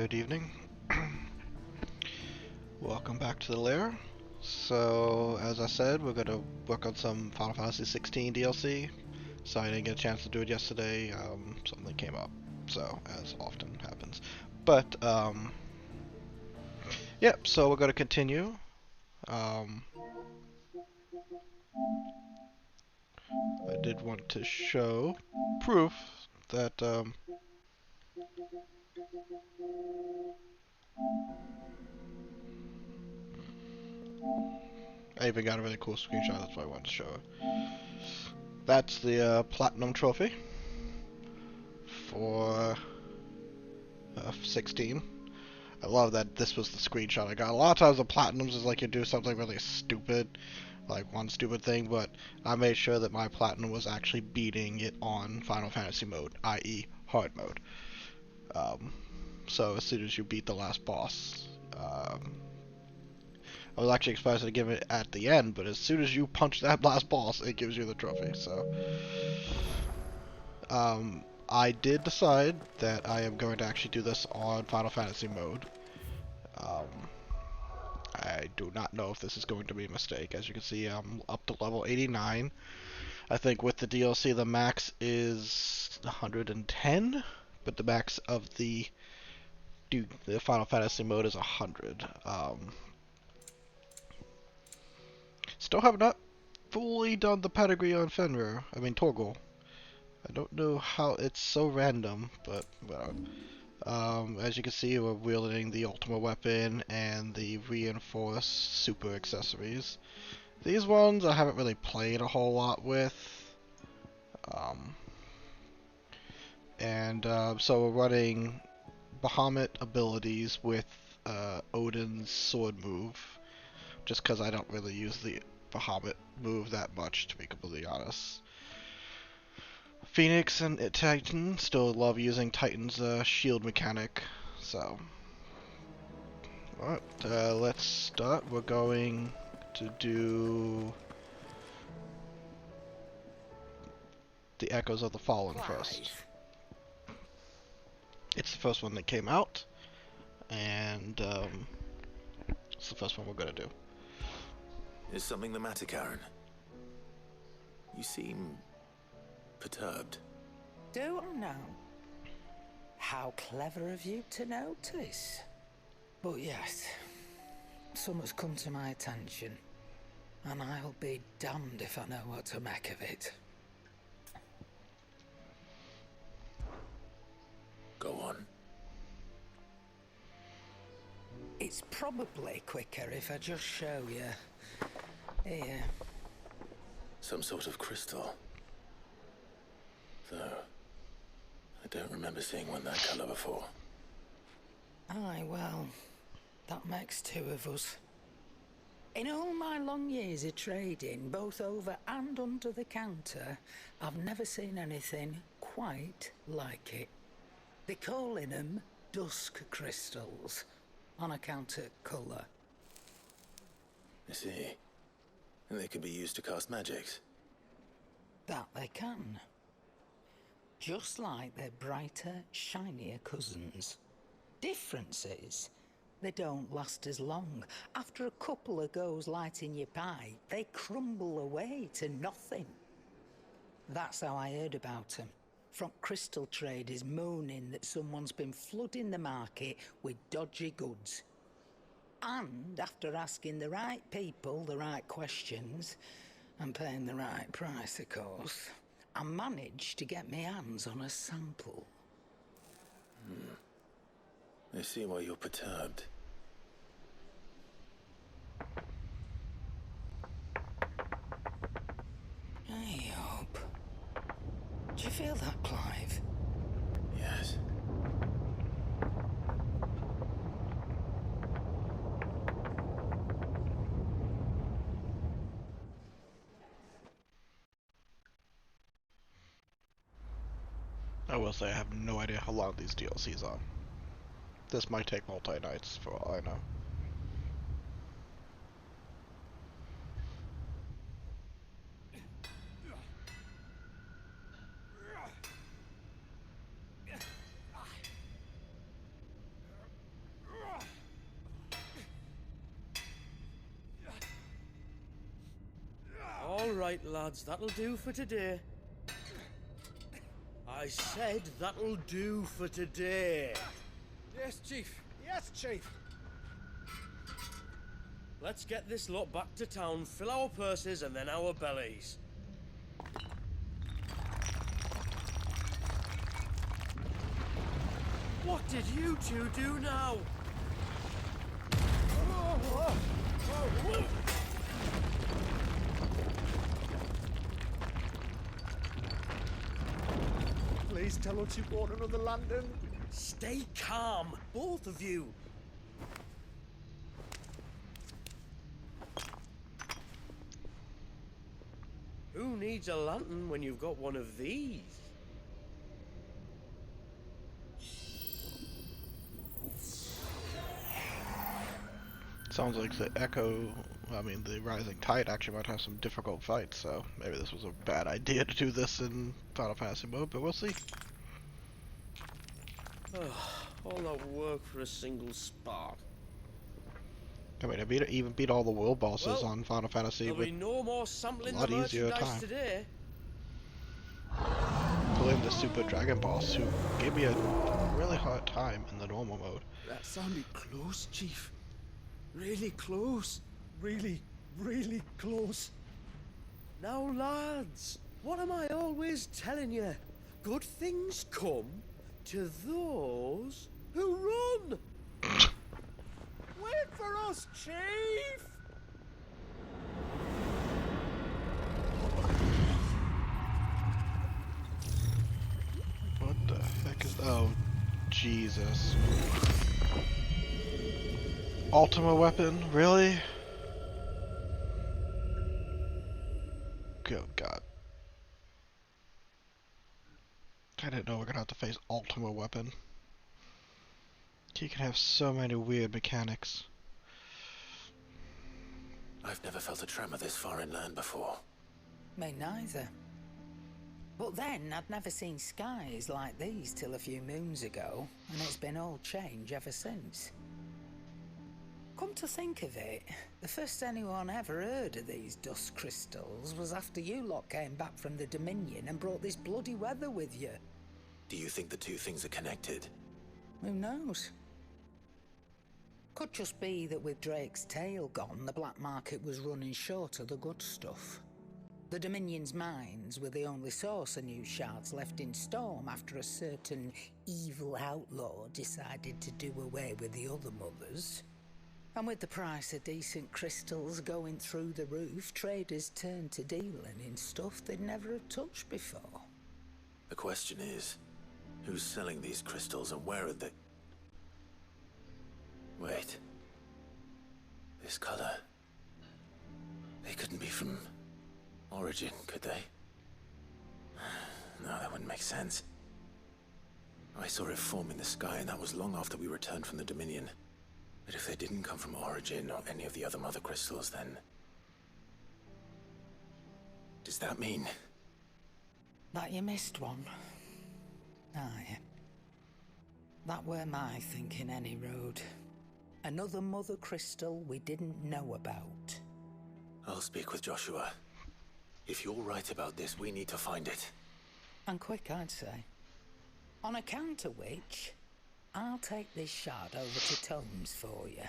Good evening. Welcome back to the lair. So, as I said, we're gonna work on some Final Fantasy 16 DLC. So I didn't get a chance to do it yesterday. Something came up, so as often happens. But yep. So we're gonna continue. Um, I did want to show proof that I even got a really cool screenshot. That's why I wanted to show it. That's the platinum trophy for FF16. I love that this was the screenshot I got. A lot of times the platinums is like you do something really stupid, like one stupid thing, but I made sure that my platinum was actually beating it on Final Fantasy mode, i.e. hard mode. Um, so as soon as you beat the last boss, I was actually expected to give it at the end, but as soon as you punch that last boss, it gives you the trophy. So, I did decide that I am going to actually do this on Final Fantasy mode. Um, I do not know if this is going to be a mistake. As you can see, I'm up to level 89. I think with the DLC, the max is 110, but the max of the Final Fantasy mode is 100. Still have not fully done the pedigree on Fenrir. I mean Torgal. I don't know how it's so random, but well. As you can see, we're wielding the Ultima weapon and the reinforced super accessories. These ones I haven't really played a whole lot with. Um, so we're running Bahamut abilities with Odin's sword move, just because I don't really use the Bahamut move that much, to be completely honest. Phoenix and Titan still love using Titan's shield mechanic, so. Alright, let's start. We're going to do the Echoes of the Fallen first. It's the first one that came out, and it's the first one we're going to do. Is something the matter, Karen? You seem perturbed. Do I know? How clever of you to notice. But yes, something's come to my attention, and I'll be damned if I know what to make of it. Go on. It's probably quicker if I just show you. Here. Some sort of crystal. Though, I don't remember seeing one that colour before. Aye, well, that makes two of us. In all my long years of trading, both over and under the counter, I've never seen anything quite like it. They're calling them dusk crystals, on account of colour. I see. And they can be used to cast magics. That they can. Just like their brighter, shinier cousins. Difference is, they don't last as long. After a couple of goes lighting your pie, they crumble away to nothing. That's how I heard about them. From crystal traders moaning that someone's been flooding the market with dodgy goods. And after asking the right people the right questions, and paying the right price, of course, I managed to get my hands on a sample. I see why you're perturbed. I hope. Do you feel that, Clive? Yes. I will say I have no idea how long these DLCs are. This might take multi-nights for all I know. right, lads, that'll do for today. I said that'll do for today. Yes, Chief. Yes, Chief. Let's get this lot back to town, fill our purses and then our bellies. What did you two do now? Please tell us you bought another lantern. Stay calm, both of you. Who needs a lantern when you've got one of these? Sounds like the the Rising Tide actually might have some difficult fights, so maybe this was a bad idea to do this in Final Fantasy mode, but we'll see. All that work for a single spark. I mean, even beat all the world bosses on Final Fantasy There'll with be no more sampling a lot the easier merchandise time. today. Blame the Super Dragon Boss, who gave me a really hard time in the normal mode. That sounded close, Chief. Really close. Really, really close. Now, lads, what am I always telling you? Good things come to those who run. Wait for us, Chief! What the heck is... Oh, Jesus. Ultima weapon? Really? Good God. I didn't know we were gonna have to face Ultima weapon. You can have so many weird mechanics. I've never felt a tremor this far inland before. Me neither. But then I'd never seen skies like these till a few moons ago, and it's been all change ever since. Come to think of it, the first anyone ever heard of these dust crystals was after you lot came back from the Dominion and brought this bloody weather with you. Do you think the two things are connected? Who knows? Could just be that with Drake's tail gone, the black market was running short of the good stuff. The Dominion's mines were the only source of new shards left in Storm after a certain evil outlaw decided to do away with the other mothers. And with the price of decent crystals going through the roof, traders turned to dealing in stuff they'd never have touched before. The question is, who's selling these crystals and where are they? Wait. This color. They couldn't be from Origin, could they? No, that wouldn't make sense. I saw it form in the sky, and that was long after we returned from the Dominion. But if they didn't come from Origin or any of the other mother crystals, then... does that mean... That you missed one? Aye. That were my thinking any road. Another mother crystal we didn't know about. I'll speak with Joshua. If you're right about this, we need to find it. And quick, I'd say. On account of which, I'll take this shard over to Tomes for you.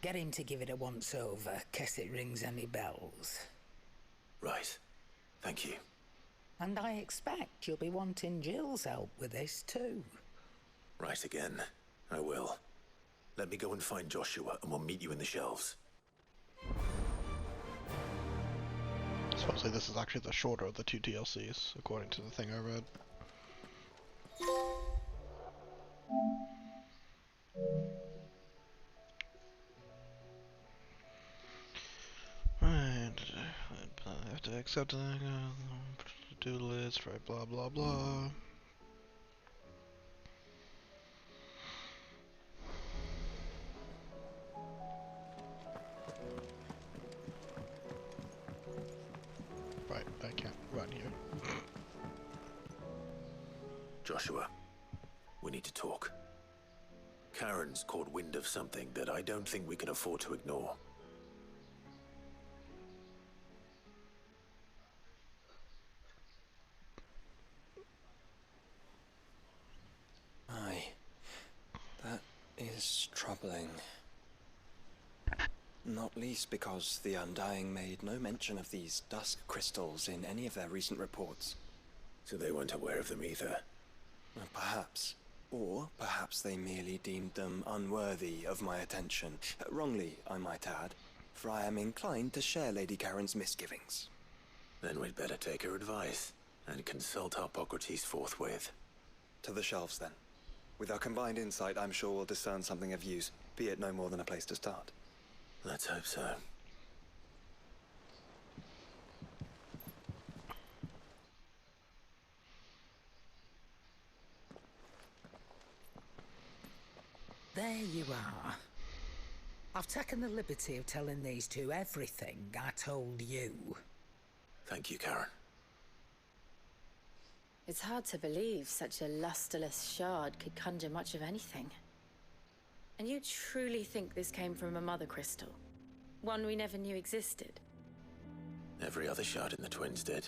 Get him to give it a once-over, case it rings any bells. Right. Thank you. And I expect you'll be wanting Jill's help with this too. Right again. I will. Let me go and find Joshua, and we'll meet you in the shelves. Supposedly this is actually the shorter of the two DLCs, according to the thing I read. Right, I have to accept the to-do list, right, blah blah blah. Right, I can't run here. Joshua, we need to talk. Karen's caught wind of something that I don't think we can afford to ignore. is troubling. Not least because the Undying made no mention of these dusk crystals in any of their recent reports. So they weren't aware of them either. Perhaps. Or perhaps they merely deemed them unworthy of my attention. Wrongly, I might add, for I am inclined to share Lady Karen's misgivings. Then we'd better take her advice and consult Hippocrates forthwith. To the shelves, then. With our combined insight, I'm sure we'll discern something of use, be it no more than a place to start. Let's hope so. There you are. I've taken the liberty of telling these two everything I told you. Thank you, Karen. It's hard to believe such a lusterless shard could conjure much of anything. And you truly think this came from a mother crystal? One we never knew existed? Every other shard in the Twins did.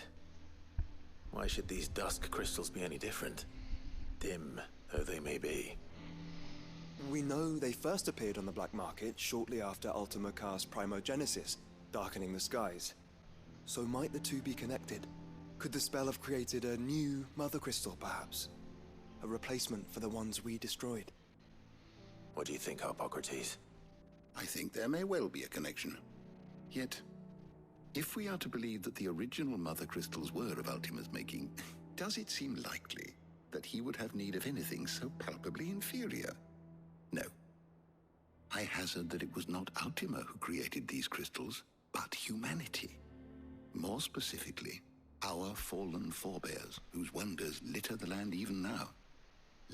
Why should these dusk crystals be any different? Dim though they may be. We know they first appeared on the black market shortly after Ultima Car's primogenesis, darkening the skies. So might the two be connected? Could the spell have created a new mother crystal, perhaps? A replacement for the ones we destroyed? What do you think, Hippocrates? I think there may well be a connection. Yet, if we are to believe that the original mother crystals were of Ultima's making, does it seem likely that he would have need of anything so palpably inferior? No. I hazard that it was not Ultima who created these crystals, but humanity. More specifically, our fallen forebears, whose wonders litter the land even now.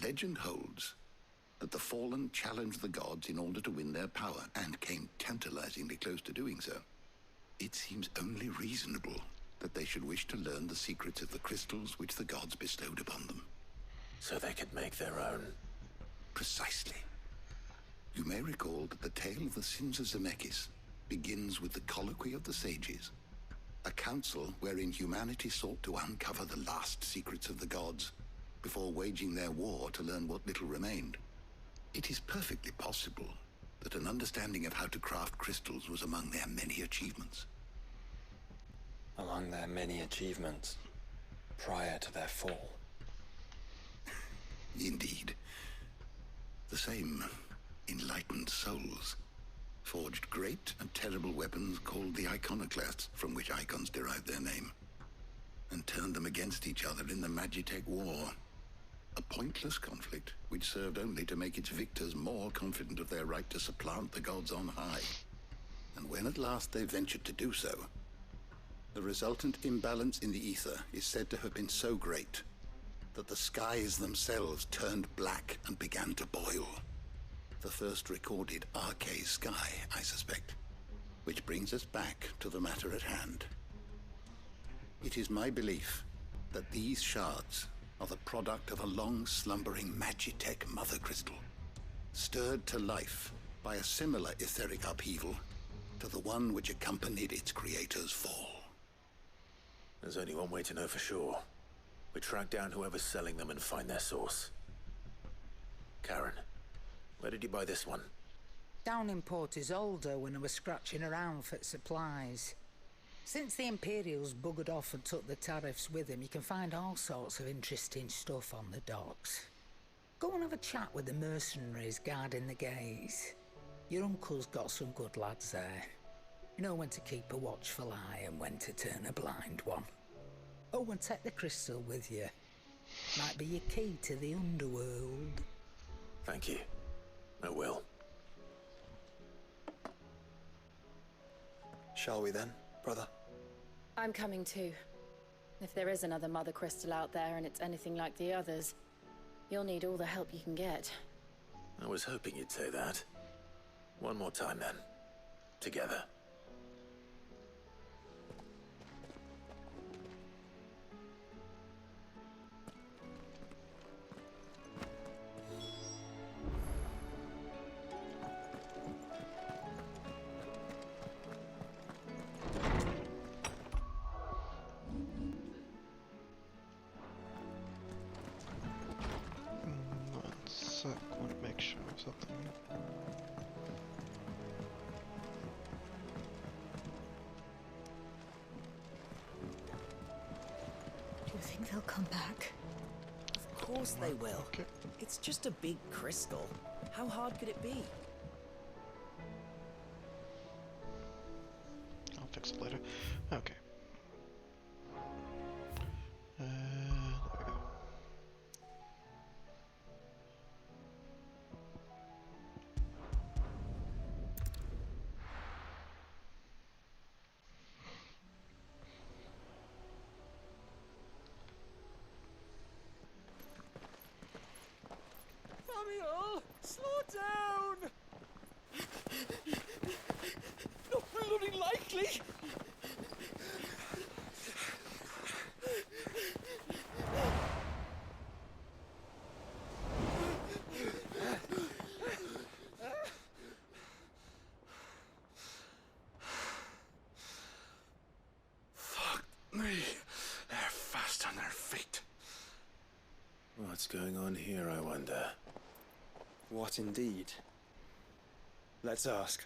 Legend holds that the fallen challenged the gods in order to win their power, and came tantalizingly close to doing so. It seems only reasonable that they should wish to learn the secrets of the crystals which the gods bestowed upon them. So they could make their own. Precisely. You may recall that the tale of the sins of Zemeckis begins with the colloquy of the sages, a council wherein humanity sought to uncover the last secrets of the gods before waging their war to learn what little remained. It is perfectly possible that an understanding of how to craft crystals was among their many achievements. Among their many achievements, prior to their fall. Indeed. The same enlightened souls forged great and terrible weapons called the iconoclasts, from which icons derived their name, and turned them against each other in the Magitech War. A pointless conflict which served only to make its victors more confident of their right to supplant the gods on high. And when at last they ventured to do so, the resultant imbalance in the ether is said to have been so great that the skies themselves turned black and began to boil. The first recorded Arcade sky, I suspect. Which brings us back to the matter at hand. It is my belief that these shards are the product of a long-slumbering Magitech mother crystal, stirred to life by a similar etheric upheaval to the one which accompanied its creator's fall. There's only one way to know for sure. We track down whoever's selling them and find their source. Karen, where did you buy this one? Down in Port Isolde when I was scratching around for supplies. Since the Imperials buggered off and took the tariffs with them, you can find all sorts of interesting stuff on the docks. Go and have a chat with the mercenaries guarding the gates. Your uncle's got some good lads there. You know when to keep a watchful eye and when to turn a blind one. Oh, and take the crystal with you. Might be your key to the underworld. Thank you. I will. Shall we then, brother? I'm coming too. If there is another mother crystal out there and it's anything like the others, you'll need all the help you can get. I was hoping you'd say that. One more time then. Together. One sec, want to make sure. something. Do you think they'll come back? Of course they will. Okay. It's just a big crystal. How hard could it be? I'll fix it later. Okay. There we go. Samuel, slow down! Not bloody likely! Fuck me. They're fast on their feet. What's going on here, I wonder? What indeed? Let's ask.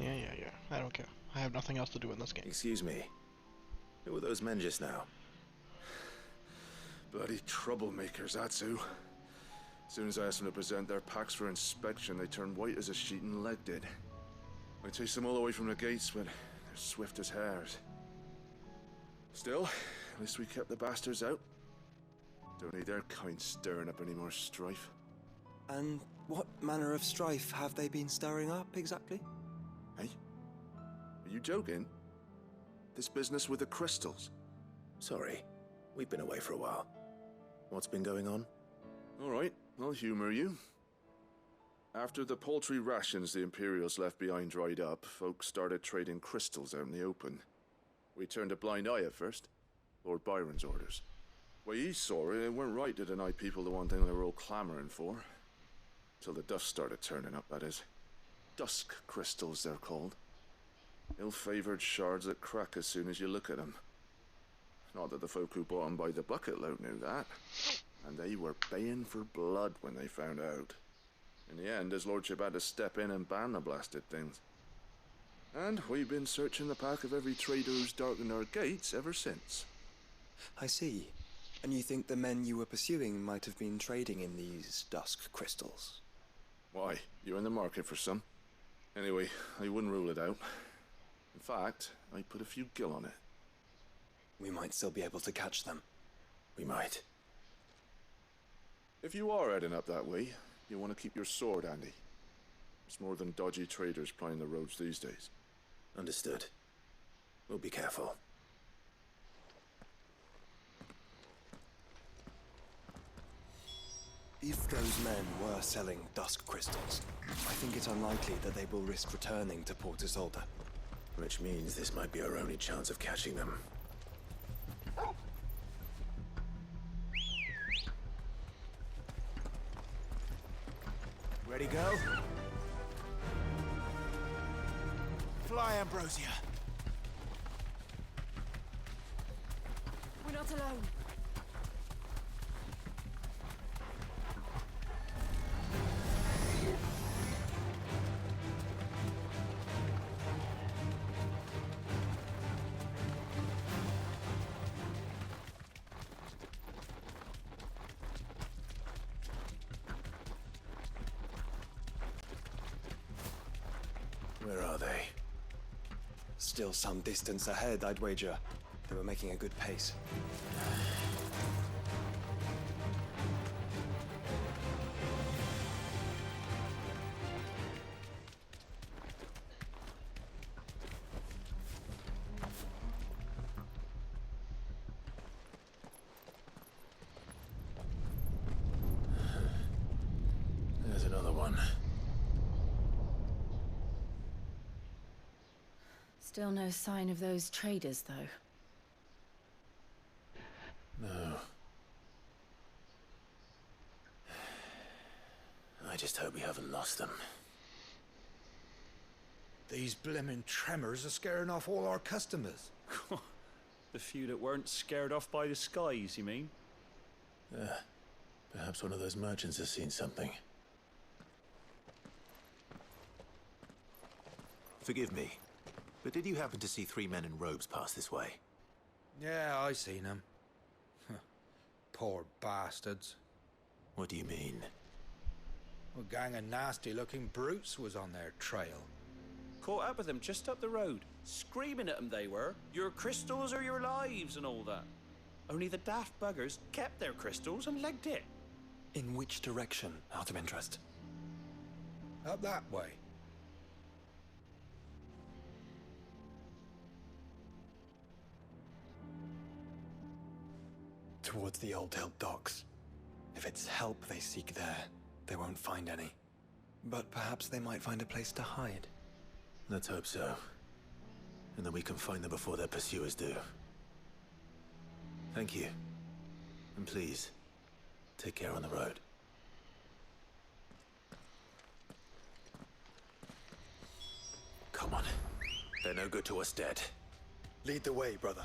Yeah. I don't care. I have nothing else to do in this game. Excuse me. Who were those men just now? Bloody troublemakers, that's who. As soon as I asked them to present their packs for inspection, they turned white as a sheet and legged it. I chased them all away from the gates, but they're swift as hares. Still, at least we kept the bastards out. Don't need their kind stirring up any more strife. And what manner of strife have they been stirring up exactly? Hey? Are you joking? This business with the crystals? Sorry, we've been away for a while. What's been going on? All right, I'll humor you. After the paltry rations the Imperials left behind dried up, folks started trading crystals out in the open. We turned a blind eye at first. Lord Byron's orders. Way he saw it, it weren't right to deny people the one thing they were all clamoring for. Till the dust started turning up, that is. Dusk crystals, they're called. Ill-favored shards that crack as soon as you look at them. Not that the folk who bought them by the bucket load knew that. And they were baying for blood when they found out. In the end, his lordship had to step in and ban the blasted things. And we've been searching the pack of every trader who's darkened our gates ever since. I see. And you think the men you were pursuing might have been trading in these dusk crystals? Why? You're in the market for some. Anyway, I wouldn't rule it out. In fact, I put a few gil on it. We might still be able to catch them. We might. If you are heading up that way, you want to keep your sword handy. There's more than dodgy traders plying the roads these days. Understood. We'll be careful. If those men were selling dusk crystals, I think it's unlikely that they will risk returning to Port Isolde. Which means this might be our only chance of catching them. Ready, go? Fly, Ambrosia. We're not alone. Where are they? Still some distance ahead, I'd wager. They were making a good pace. There's another one. Still no sign of those traders, though. No. I just hope we haven't lost them. These blimmin' tremors are scaring off all our customers. The few that weren't scared off by the skies, you mean? Perhaps one of those merchants has seen something. Forgive me, but did you happen to see 3 men in robes pass this way? Yeah, I seen them. Poor bastards. What do you mean? A gang of nasty-looking brutes was on their trail. Caught up with them just up the road, screaming at them they were. Your crystals are your lives and all that. Only the daft buggers kept their crystals and legged it. In which direction, out of interest? Up that way. Towards the Old Hill docks. If it's help they seek there, they won't find any. But perhaps they might find a place to hide. Let's hope so. And that we can find them before their pursuers do. Thank you. And please, take care on the road. Come on. They're no good to us dead. Lead the way, brother.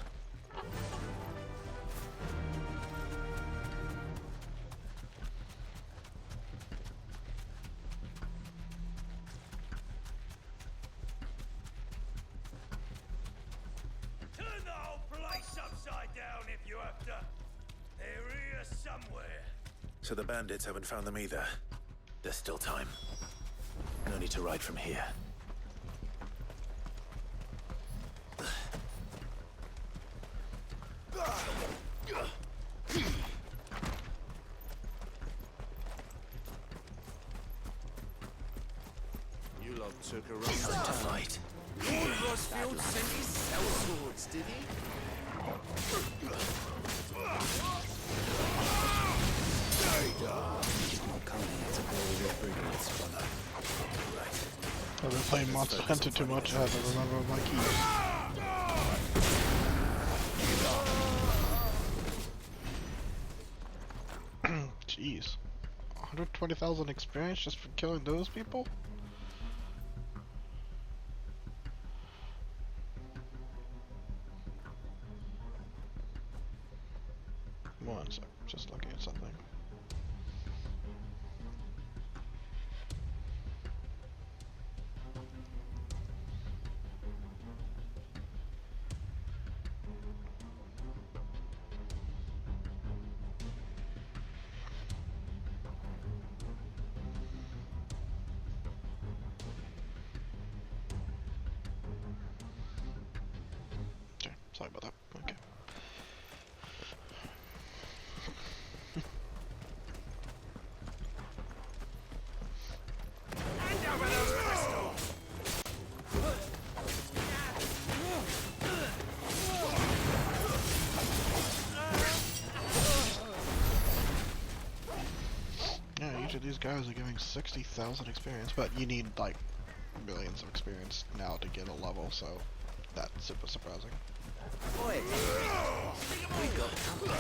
Turn the whole place upside down if you have to. They're here somewhere. So the bandits haven't found them either. There's still time. No need to ride from here. You lot took a Time to run. fight. Lord Rosfield sent his cell swords, did he? I've been playing Monster Hunter too much, I had to remember my keys. Jeez. 120,000 experience just for killing those people? One sec, just looking at something. Okay, sorry about that. Okay. Hand over those crystals! Yeah, each of these guys are giving 60,000 experience, but you need like millions of experience now to get a level, so that's super surprising. Oi! We got company.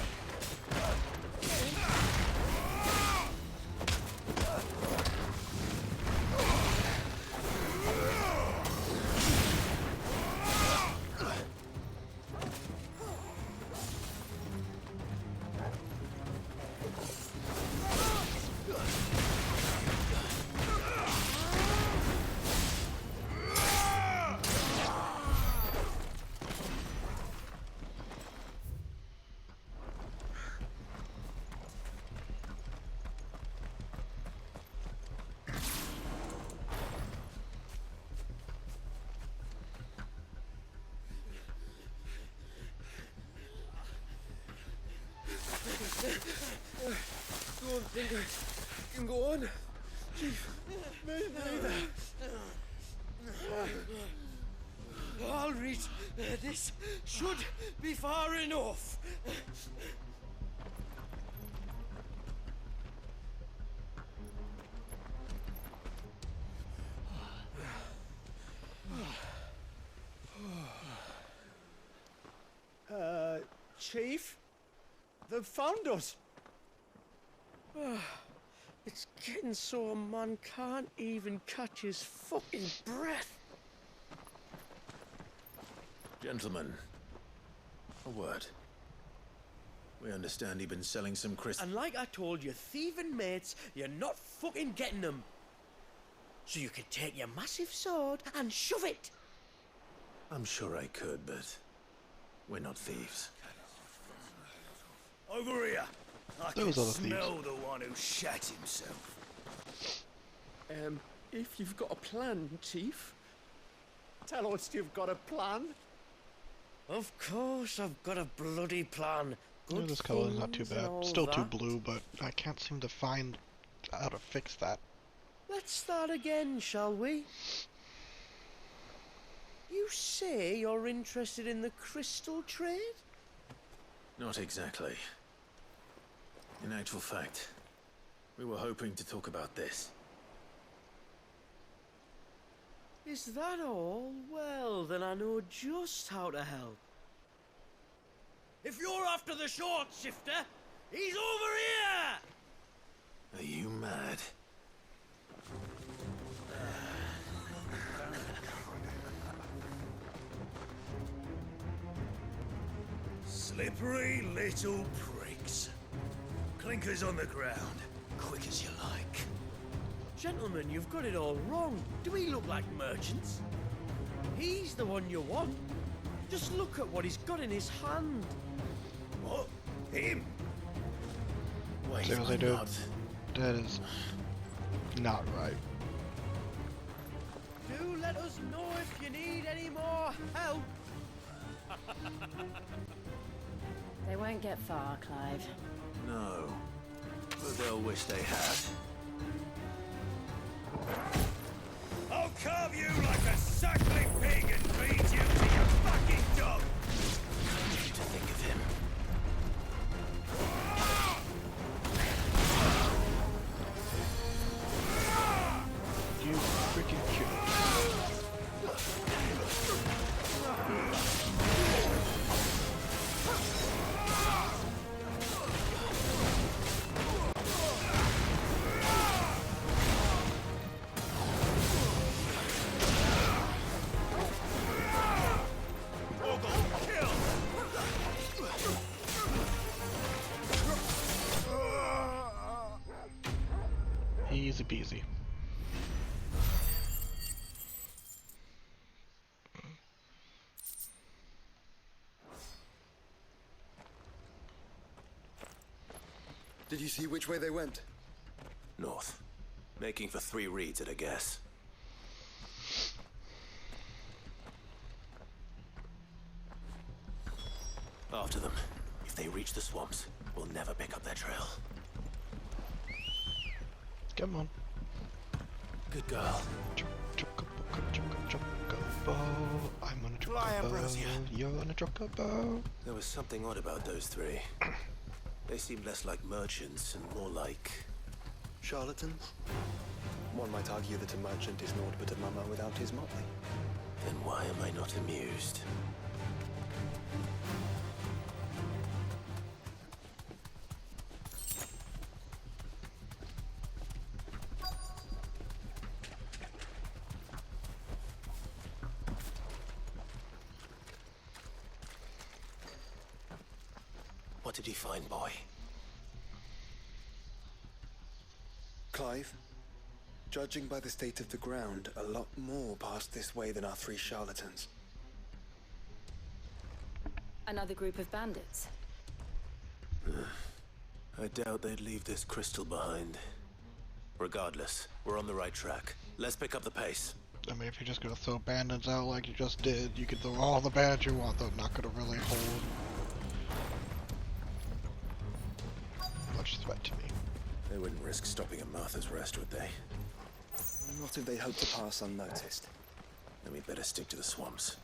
You can go on. Chief, maybe. I'll reach. This should be far enough. Chief? They've found us. It's getting so a man can't even catch his fucking breath. Gentlemen, a word. We understand you've been selling some crystals. And like I told your thieving mates, you're not fucking getting them. So you can take your massive sword and shove it. I'm sure I could, but we're not thieves. Over here. I can Those are the smell thieves. the one who shat himself. If you've got a plan, Chief, tell us you've got a plan. Of course I've got a bloody plan. Good This color is not too things and bad. all Still too that. blue, but I can't seem to find how to fix that. Let's start again, shall we? You say you're interested in the crystal trade? Not exactly. In actual fact, we were hoping to talk about this. Is that all? Well, then I know just how to help. If you're after the short shifter, he's over here! Are you mad? Slippery little pricks. Clinkers on the ground, quick as you like. Gentlemen, you've got it all wrong. Do we look like merchants? He's the one you want. Just look at what he's got in his hand. What? Him? Wait, Seriously, I'm dude? not. That is not right. Do let us know if you need any more help. They won't get far, Clive. No. But they'll wish they had. I'll carve you like a suckling pig and feed you to your fucking dog! How did you to think of him? You freaking cute. Easy peasy. Did you see which way they went? North. Making for 3 reads at a guess. After them. If they reach the swamps, we'll never pick up their trail. Come on. Good girl. I'm on a Fly, Ambrosia. chocobo. You're on a chocobo. There was something odd about those 3. They seemed less like merchants and more like... Charlatans? One might argue that a merchant is naught but a mummer without his motley. Then why am I not amused? What did you find, boy? Clive, judging by the state of the ground, a lot more passed this way than our 3 charlatans. Another group of bandits. I doubt they'd leave this crystal behind. Regardless, we're on the right track. Let's pick up the pace. I mean, if you're just gonna throw bandits out like you just did, you can throw all the bandits you want. They're not gonna really hold much threat to me. They wouldn't risk stopping at Martha's Rest, would they? Not if they hope to pass unnoticed. Then we'd better stick to the swamps.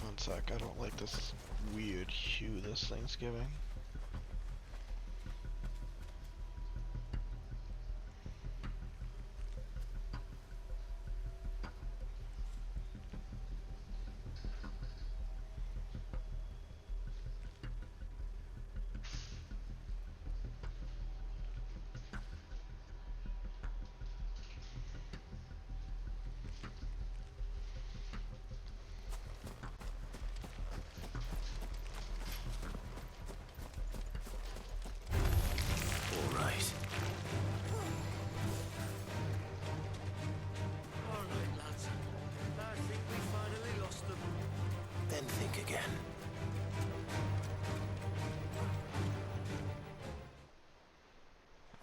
One sec, I don't like this weird hue this thing's giving. Alright, lads. I think we finally lost them. Then think again.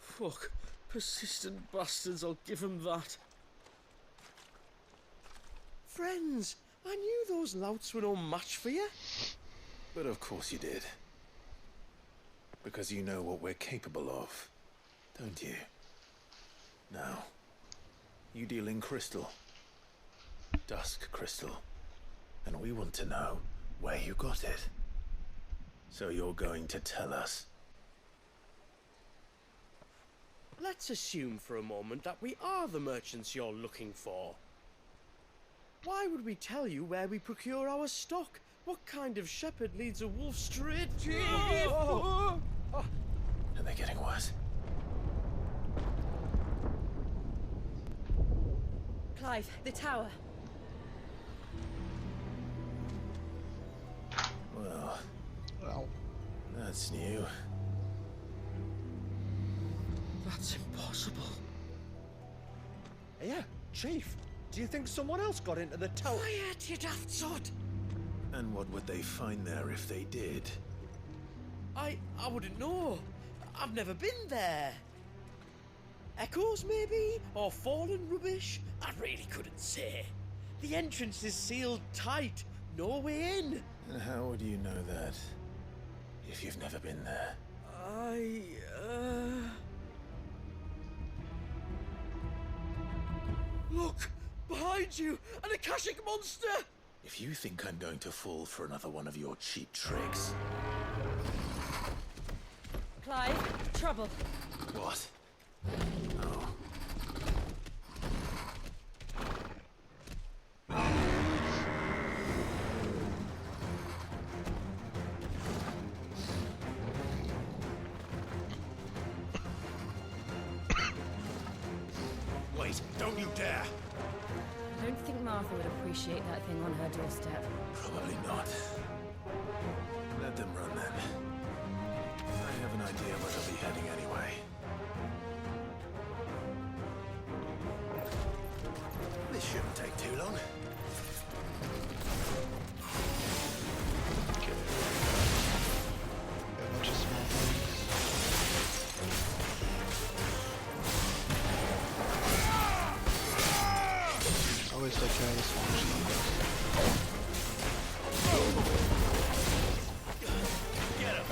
Fuck. Persistent bastards, I'll give them that. Friends, I knew those louts were no match for you. But of course you did. Because you know what we're capable of, don't you? Now, you deal in crystal. Dusk crystal. And we want to know where you got it. So you're going to tell us. Let's assume for a moment that we are the merchants you're looking for. Why would we tell you where we procure our stock? What kind of shepherd leads a wolf straight to... Are they getting worse? Clive, the tower. Well, that's new. That's impossible. Yeah, Chief. Do you think someone else got into the tower? Quiet, you daft sod! And what would they find there if they did? I wouldn't know. I've never been there. Echoes, maybe? Or fallen rubbish? I really couldn't say. The entrance is sealed tight. No way in. And how would you know that? If you've never been there? Look! Behind you! An Akashic monster! If you think I'm going to fall for another one of your cheap tricks... Clive, trouble. What? Oh. Wait, don't you dare! I don't think Martha would appreciate that thing on her doorstep. Probably not. Let them run then. I have an idea where they'll be heading anyway. This shouldn't take too long. A bunch of small things. Always take care of the small stuff. Get him!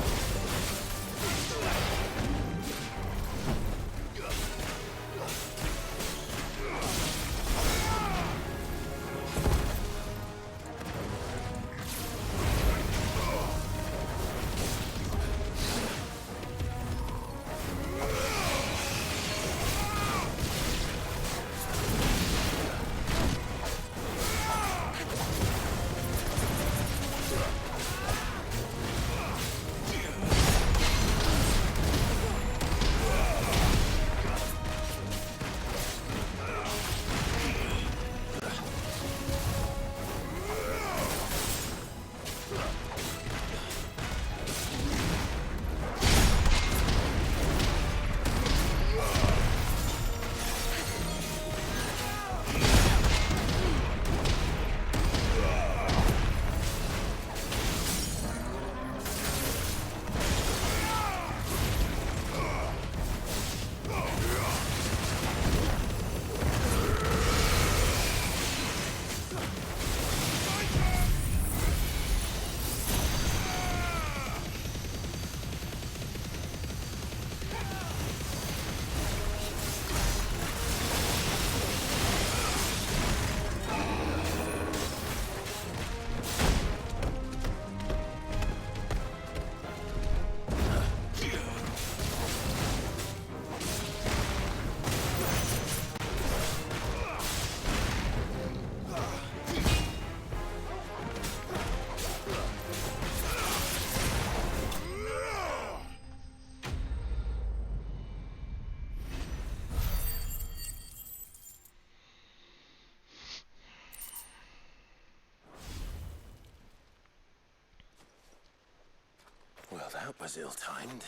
That was ill-timed.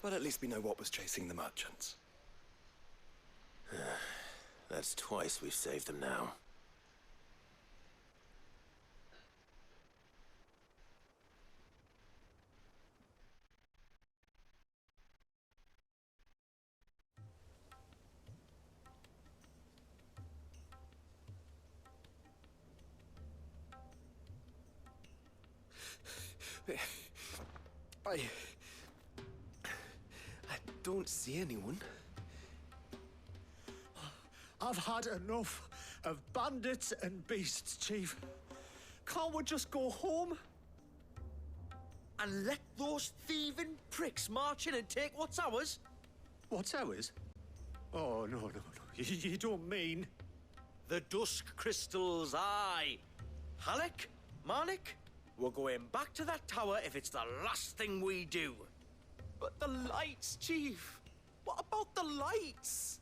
But at least we know what was chasing the merchants. That's twice we've saved them now. I don't see anyone. I've had enough of bandits and beasts, Chief. Can't we just go home? And let those thieving pricks march in and take what's ours? What's ours? Oh, no. You don't mean... The Dusk Crystals, aye. Halleck, Marnik, we're going back to that tower if it's the last thing we do. But the lights, Chief. What about the lights?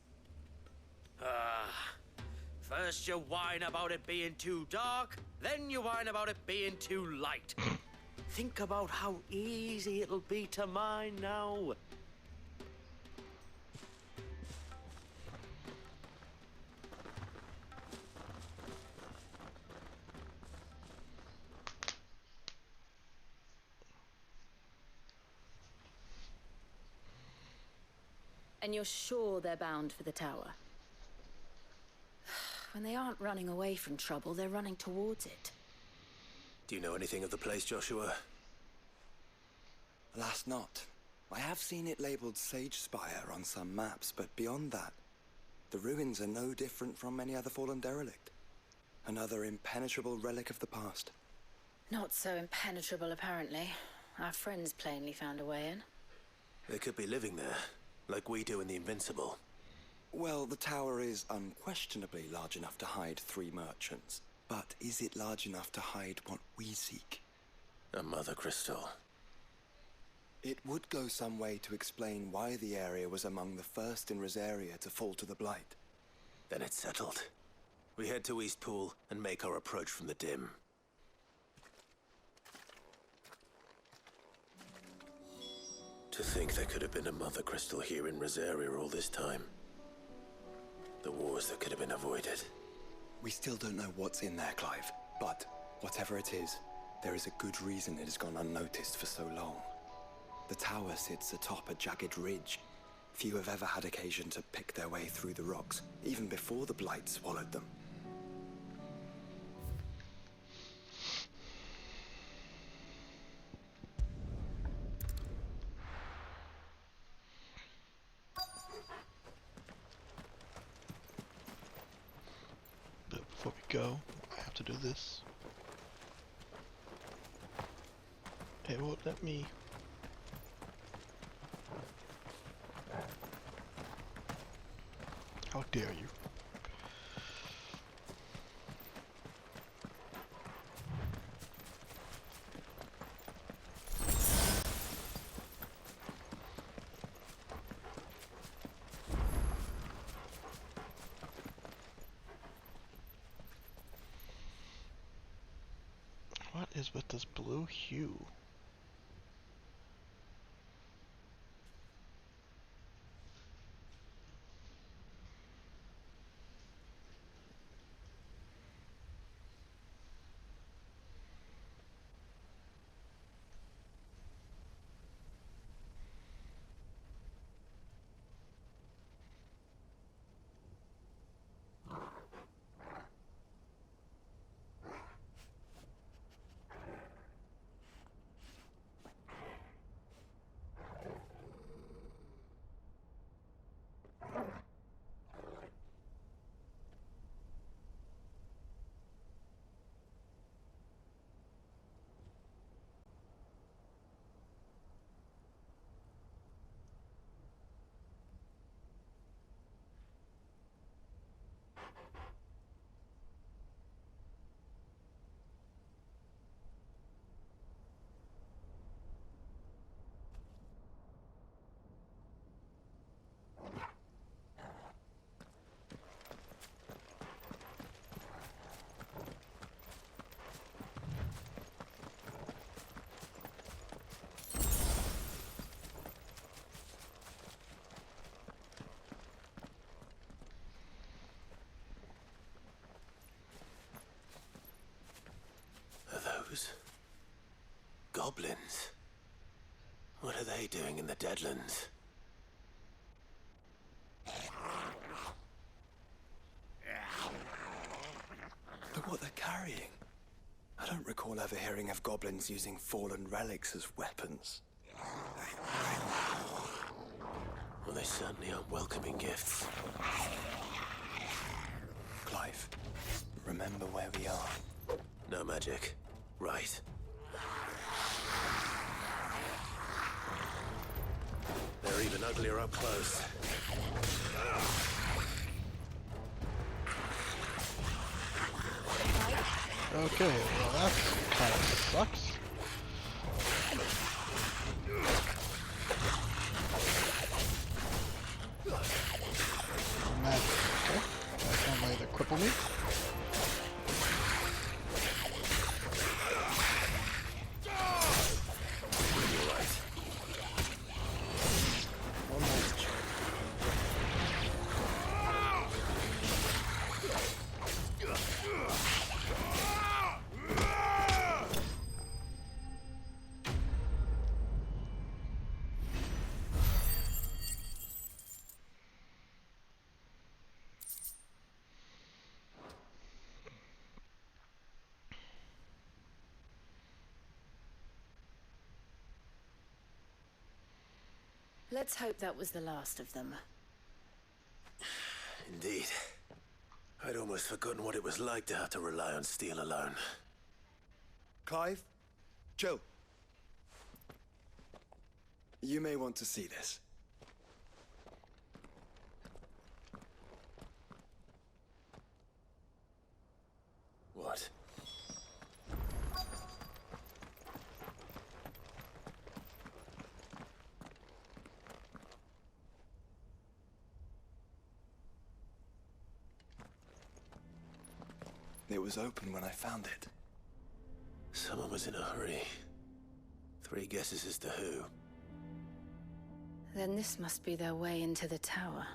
First you whine about it being too dark, then you whine about it being too light. Think about how easy it'll be to mine now. And you're sure they're bound for the tower? When they aren't running away from trouble, they're running towards it. Do you know anything of the place, Joshua? Alas, not. I have seen it labeled Sage Spire on some maps, but beyond that, the ruins are no different from any other fallen derelict. Another impenetrable relic of the past. Not so impenetrable, apparently. Our friends plainly found a way in. They could be living there, like we do in the Invincible. Well, the tower is unquestionably large enough to hide 3 merchants. But is it large enough to hide what we seek? A mother crystal. It would go some way to explain why the area was among the first in Rosaria to fall to the Blight. Then it's settled. We head to Eastpool and make our approach from the dim. To think there could have been a mother crystal here in Rosaria all this time. The wars that could have been avoided. We still don't know what's in there, Clive. But whatever it is, there is a good reason it has gone unnoticed for so long. The tower sits atop a jagged ridge. Few have ever had occasion to pick their way through the rocks, even before the Blight swallowed them. But before we go, I have to do this. It won't let me. How dare you? What is with this blue hue? goblins. What are they doing in the Deadlands? Look what they're carrying. I don't recall ever hearing of goblins using fallen relics as weapons. Well, they certainly aren't welcoming gifts. Clive, remember where we are. No magic. Right. They're even uglier up close. Okay, well that kind of sucks. Magic, okay. That's one way to cripple me. One more. Let's hope that was the last of them. Indeed. I'd almost forgotten what it was like to have to rely on steel alone. Clive, Joe. You may want to see this. What? It was open when I found it. Someone was in a hurry. 3 guesses as to who. Then this must be their way into the tower.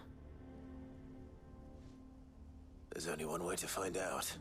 There's only one way to find out.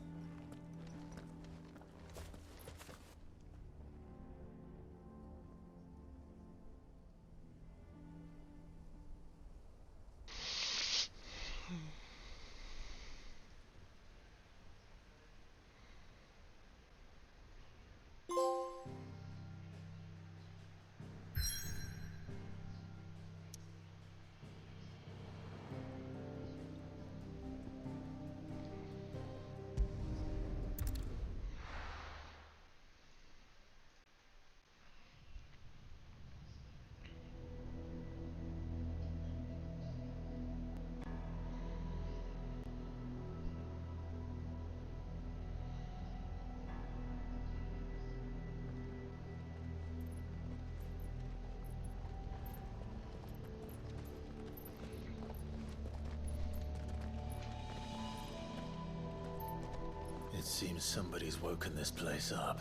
It seems somebody's woken this place up.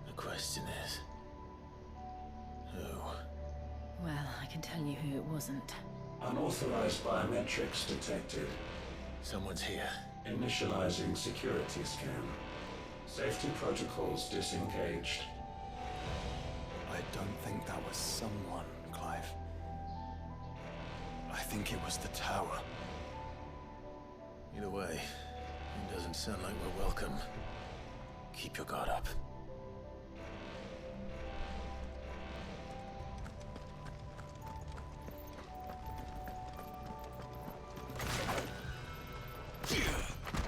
The question is... who? Well, I can tell you who it wasn't. Unauthorized biometrics detected. Someone's here. Initializing security scan. Safety protocols disengaged. I don't think that was someone, Clive. I think it was the tower. Either way, it doesn't sound like we're welcome. Keep your guard up.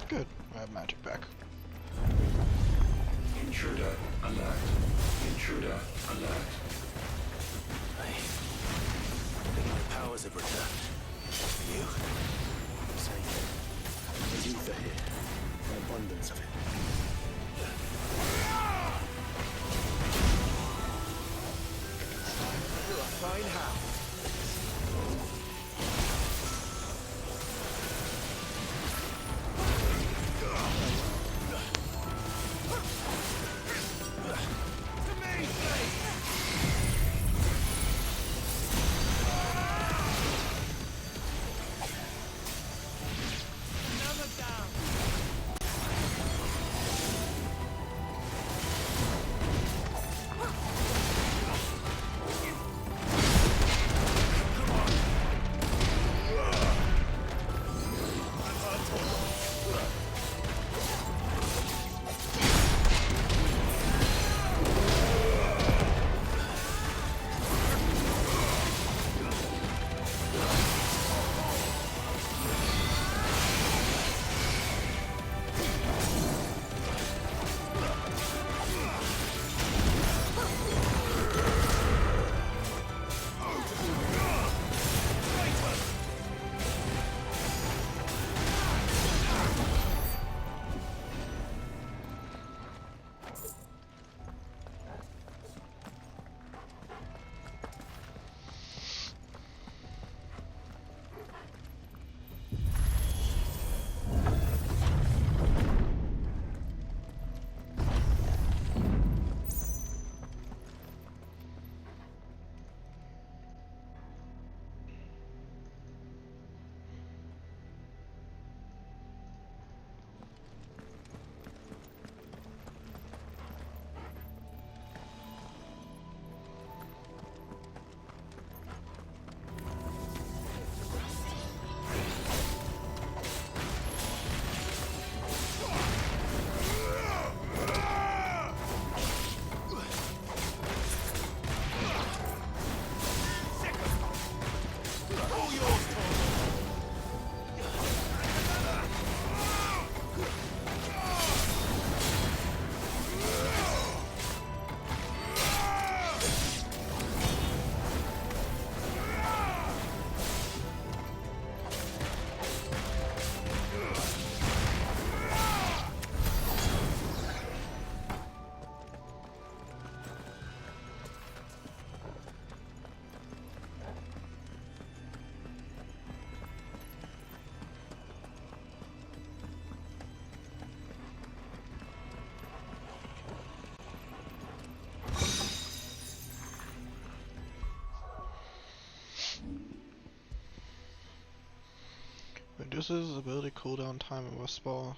Good, I have magic back. Intruder alert. Intruder alert. Hey, I think my powers have returned. You? Same. The ether here. An abundance of it. You're a fine hound. Another down. reduces ability cooldown time and westball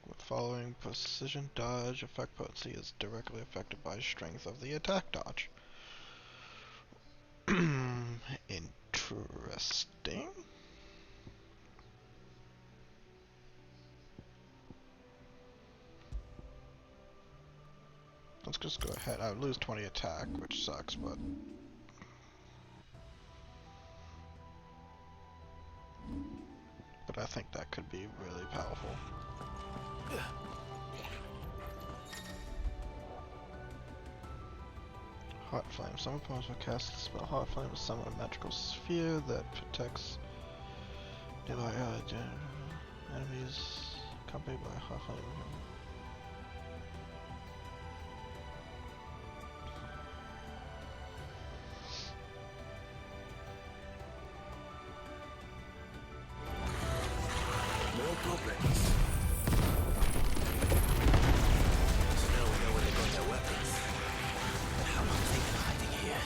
with following precision dodge. Effect potency is directly affected by strength of the attack dodge. Interesting. Let's just go ahead. I would lose 20 attack, which sucks, but I think that could be really powerful. Heart Flame. Some opponents will cast the spell Heart Flame to summon a magical sphere that protects nearby enemies accompanied by Heart Flame. No problems. So now we know where they got their weapons. But how long have they been hiding here?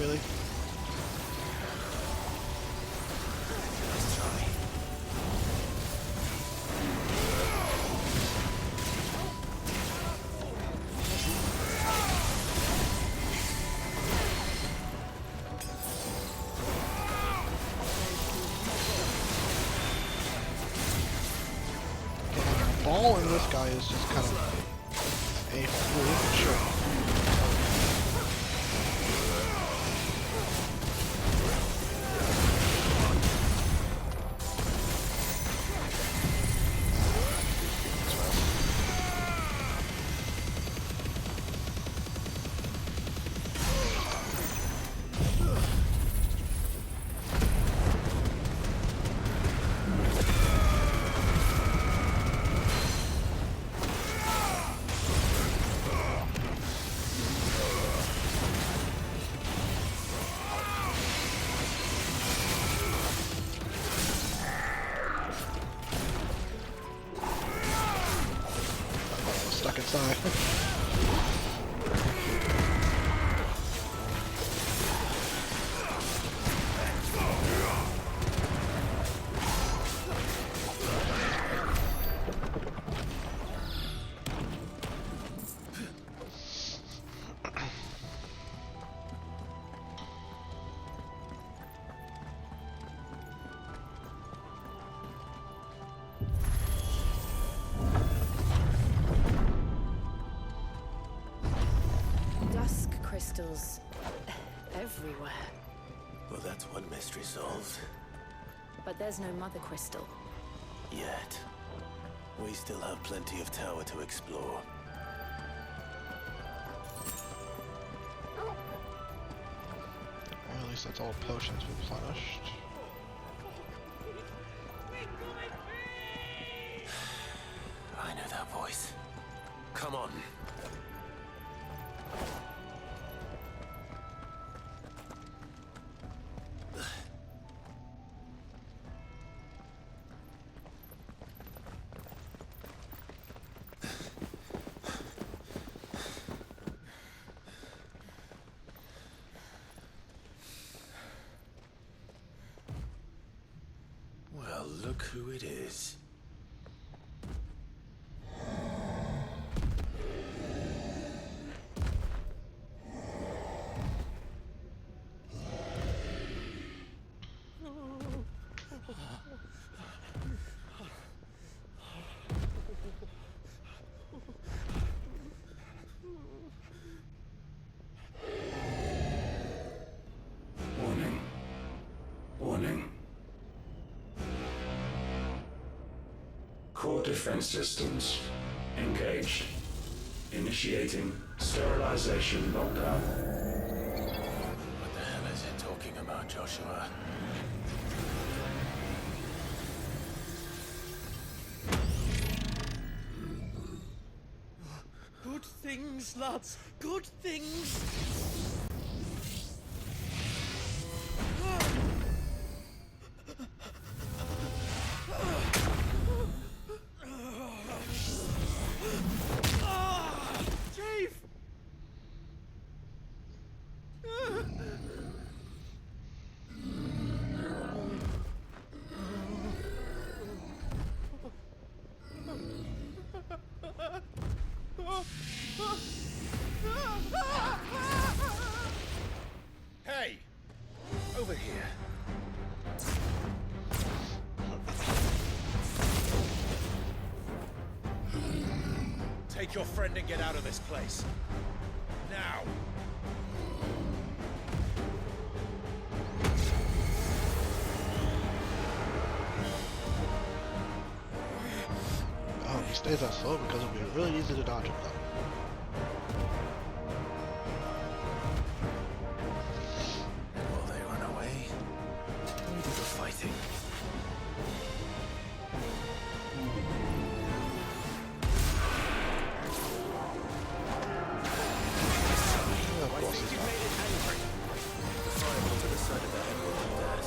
Really? Let's try. Balling this guy is just kind of a fluke, sure. Stuck inside. Crystals everywhere. Well, that's one mystery solved. But there's no mother crystal. Yet. We still have plenty of tower to explore. Or at least that's all potions replenished. I know that voice. Come on. Well, look who it is. Warning. Warning. Core defense systems engaged. Initiating sterilization lockdown. What the hell is it talking about, Joshua? Good things, lads. Good things. Chief! Hey! Over here. Take your friend and get out of this place. Now! Oh, he stays that slow because it'll be really easy to dodge him though. Will they run away? We do the fighting. Of course he's not. The fireball to the side of the head will do that.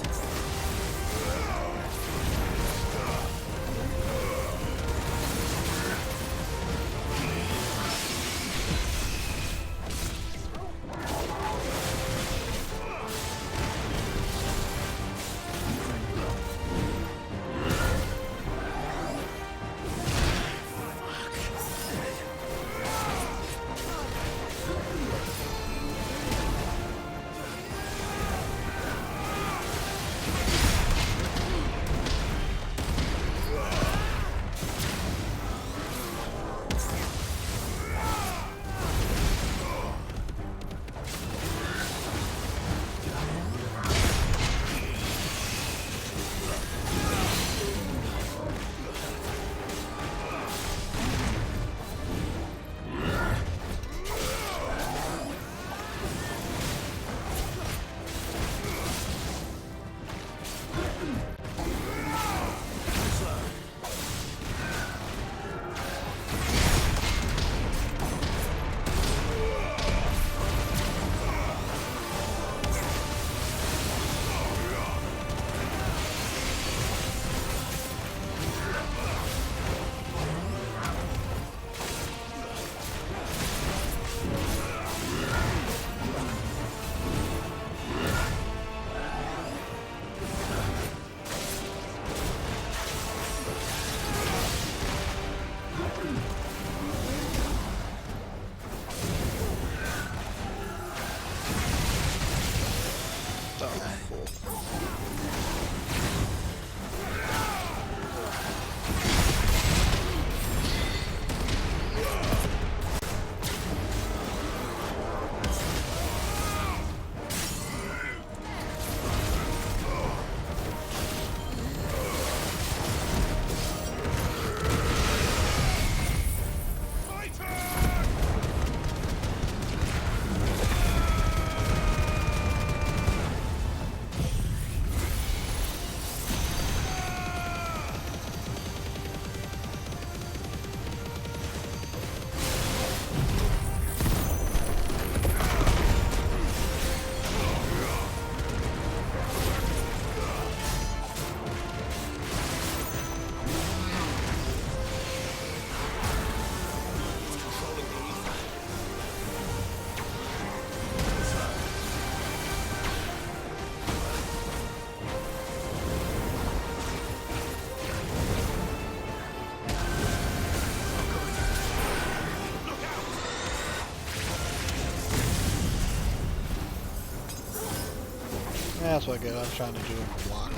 Yeah, that's what I get. I was trying to do a block.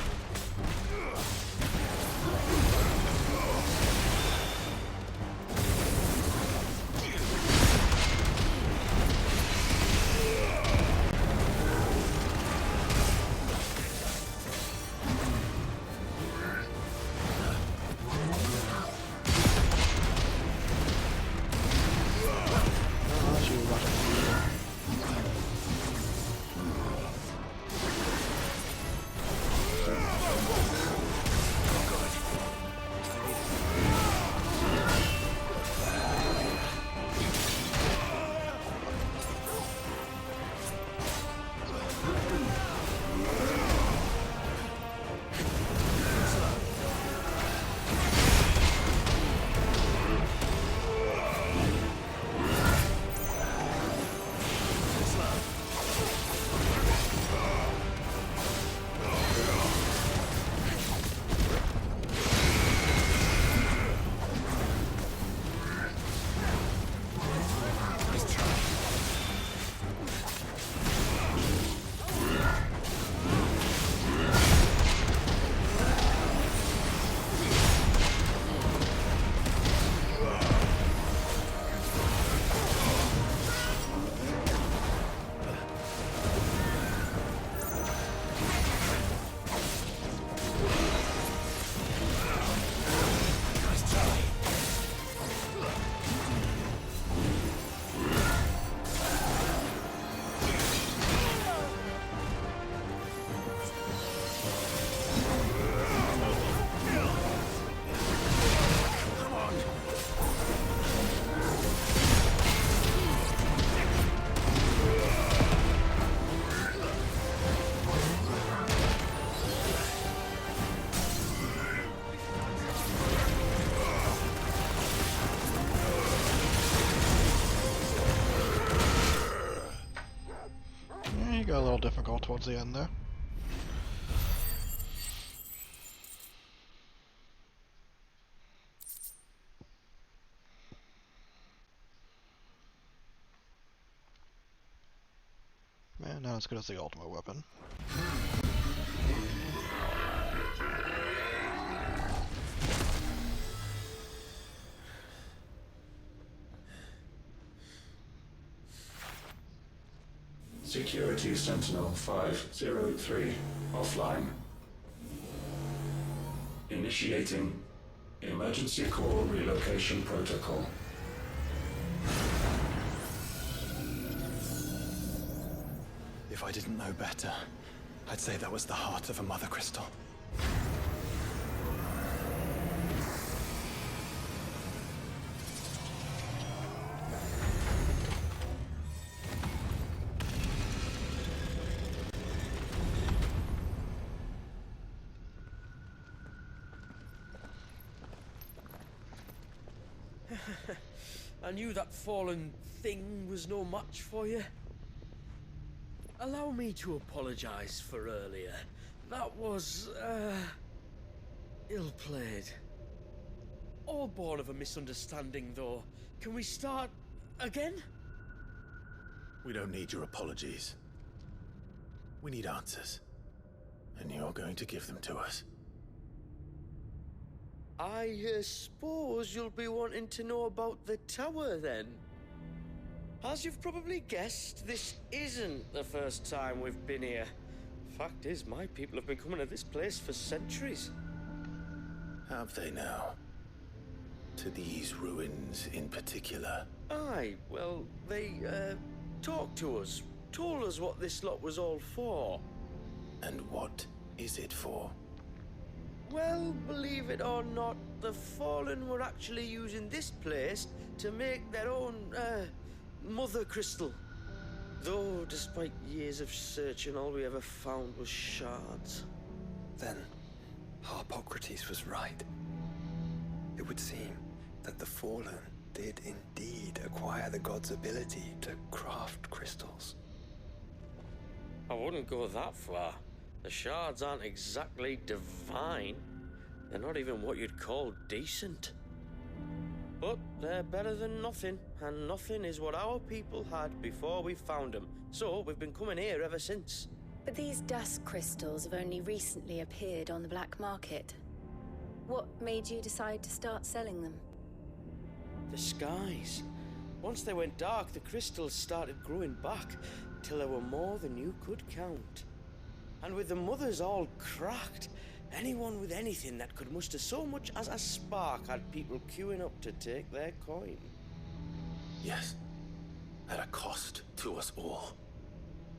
got a little difficult towards the end there. Man, not as good as the ultimate weapon. Security Sentinel 503 offline. Initiating emergency core relocation protocol. If I didn't know better, I'd say that was the heart of a mother crystal. I knew that fallen thing was no match for you. Allow me to apologize for earlier. That was, ill-played. All born of a misunderstanding, though. Can we start again? We don't need your apologies. We need answers. And you're going to give them to us. I suppose you'll be wanting to know about the tower, then. As you've probably guessed, this isn't the first time we've been here. Fact is, my people have been coming to this place for centuries. Have they now? To these ruins in particular? Aye, well, they, talked to us. Told us what this lot was all for. And what is it for? Well, believe it or not, the Fallen were actually using this place to make their own, mother crystal. Though, despite years of searching, all we ever found was shards. Then, Harpocrates was right. It would seem that the Fallen did indeed acquire the god's ability to craft crystals. I wouldn't go that far. The shards aren't exactly divine. They're not even what you'd call decent. But they're better than nothing, and nothing is what our people had before we found them. So we've been coming here ever since. But these dusk crystals have only recently appeared on the black market. What made you decide to start selling them? The skies. Once they went dark, the crystals started growing back, till there were more than you could count. And with the mothers all cracked, anyone with anything that could muster so much as a spark had people queuing up to take their coin. Yes, at a cost to us all.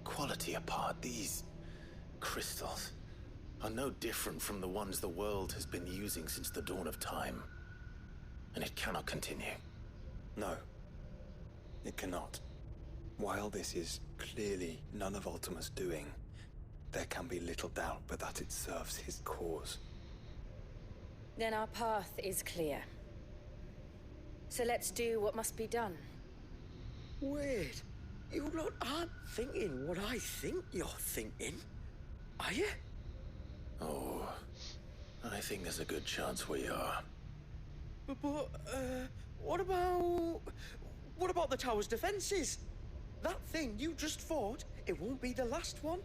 Quality apart, these crystals are no different from the ones the world has been using since the dawn of time. And it cannot continue. No, it cannot. While this is clearly none of Ultima's doing, there can be little doubt but that it serves his cause. Then our path is clear. So let's do what must be done. Wait, you lot aren't thinking what I think you're thinking, are you? Oh, I think there's a good chance we are. But what about the tower's defenses? That thing you just fought, it won't be the last one.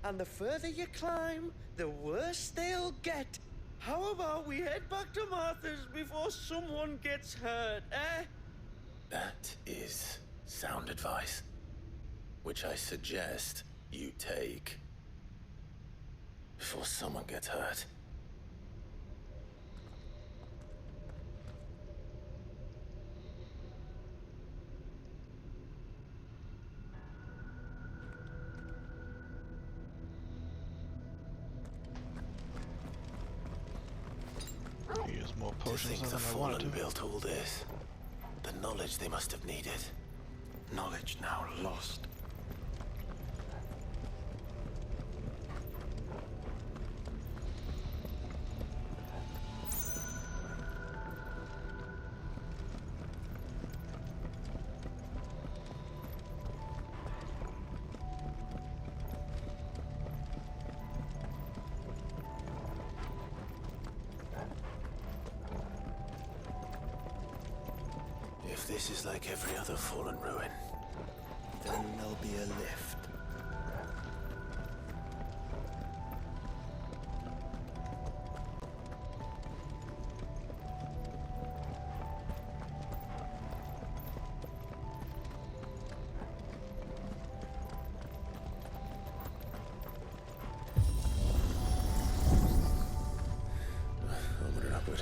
And the further you climb, the worse they'll get. How about we head back to Martha's before someone gets hurt, eh? That is sound advice, which I suggest you take before someone gets hurt. Use more To potions think than the I wanted Fallen to. built all this. The knowledge they must have needed. Knowledge now lost. this is like every other fallen ruin, then there'll be a lift. Onward and upward.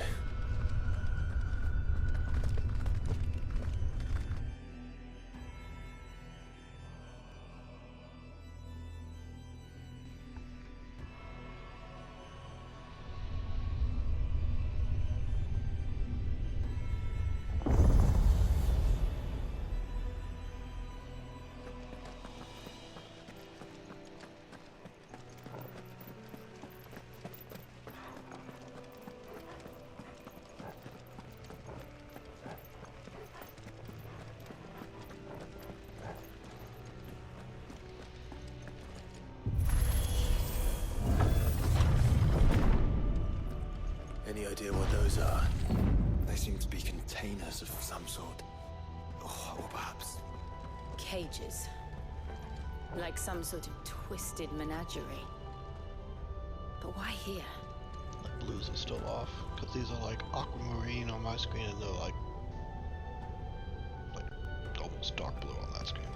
Any idea what those are? They seem to be containers of some sort. Or perhaps... Cages. Like some sort of twisted menagerie. But why here? The blues are still off, because these are like aquamarine on my screen and they're like almost dark blue on that screen.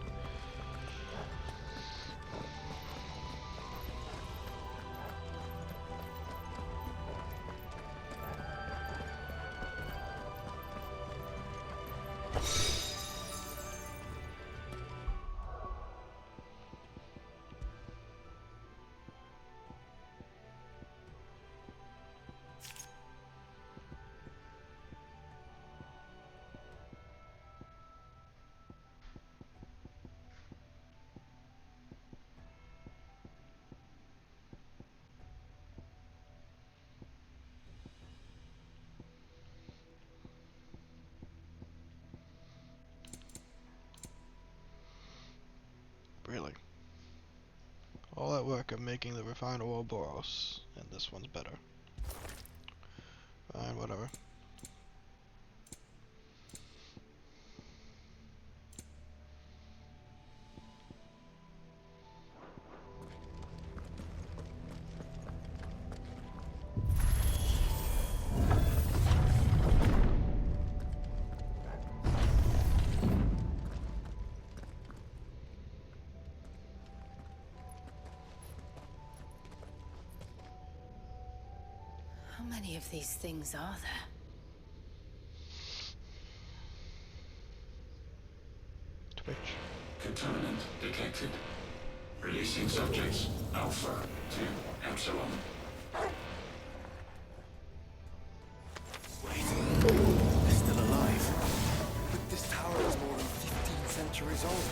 Really? All that work of making the refined Ouroboros, and this one's better. Fine, whatever. How many of these things are there? Twitch. Contaminant detected. Releasing subjects Alpha to Epsilon. They're still alive. But this tower is more than 15 centuries old.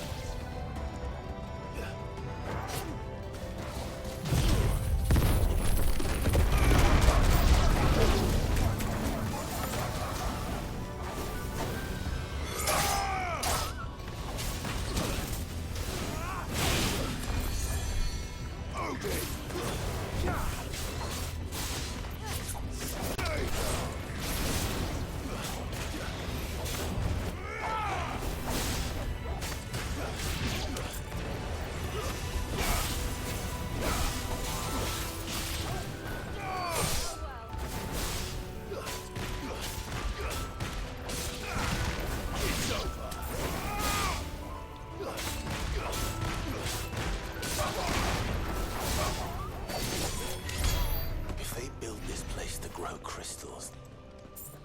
Crystals.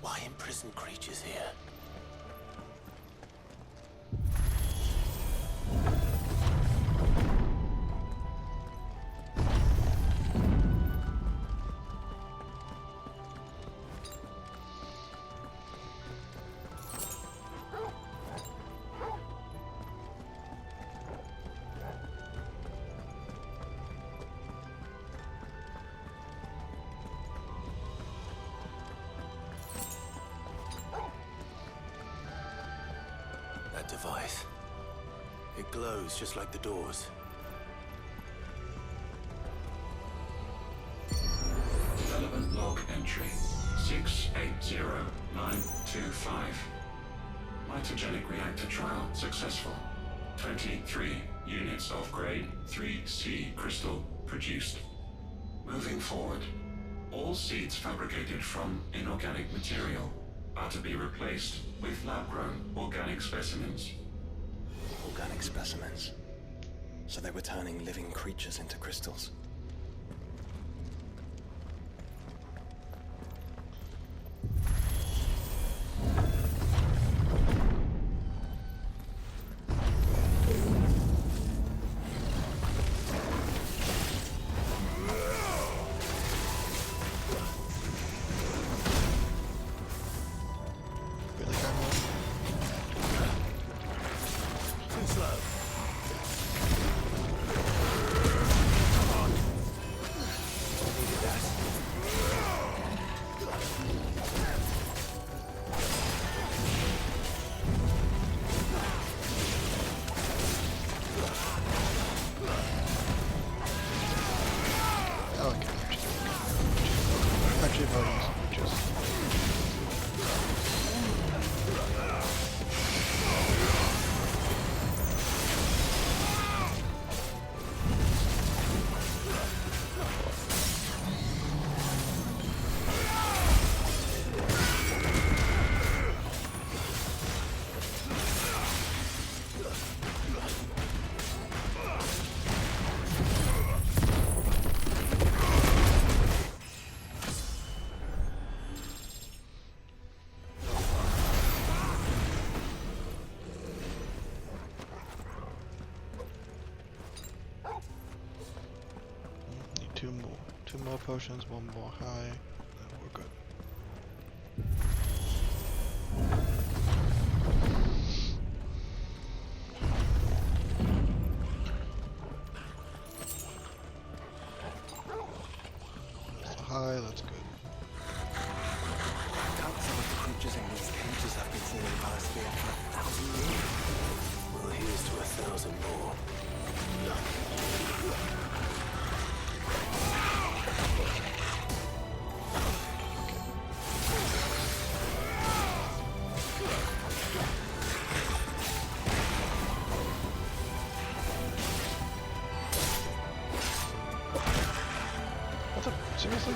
Why imprison creatures here? That device. It glows just like the doors. Development log entry 680925. Mitogenic reactor trial successful. 23 units of grade 3C crystal produced. Moving forward, all seeds fabricated from inorganic material are to be replaced with lab-grown organic specimens. Organic specimens. So they were turning living creatures into crystals. Two more potions, one more high, and we're good. That's the high, that's good. I doubt some of the creatures in these cages have been falling past here for 1,000 years. Well, here's to 1,000 more. What the? Seriously?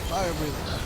Fire breathers.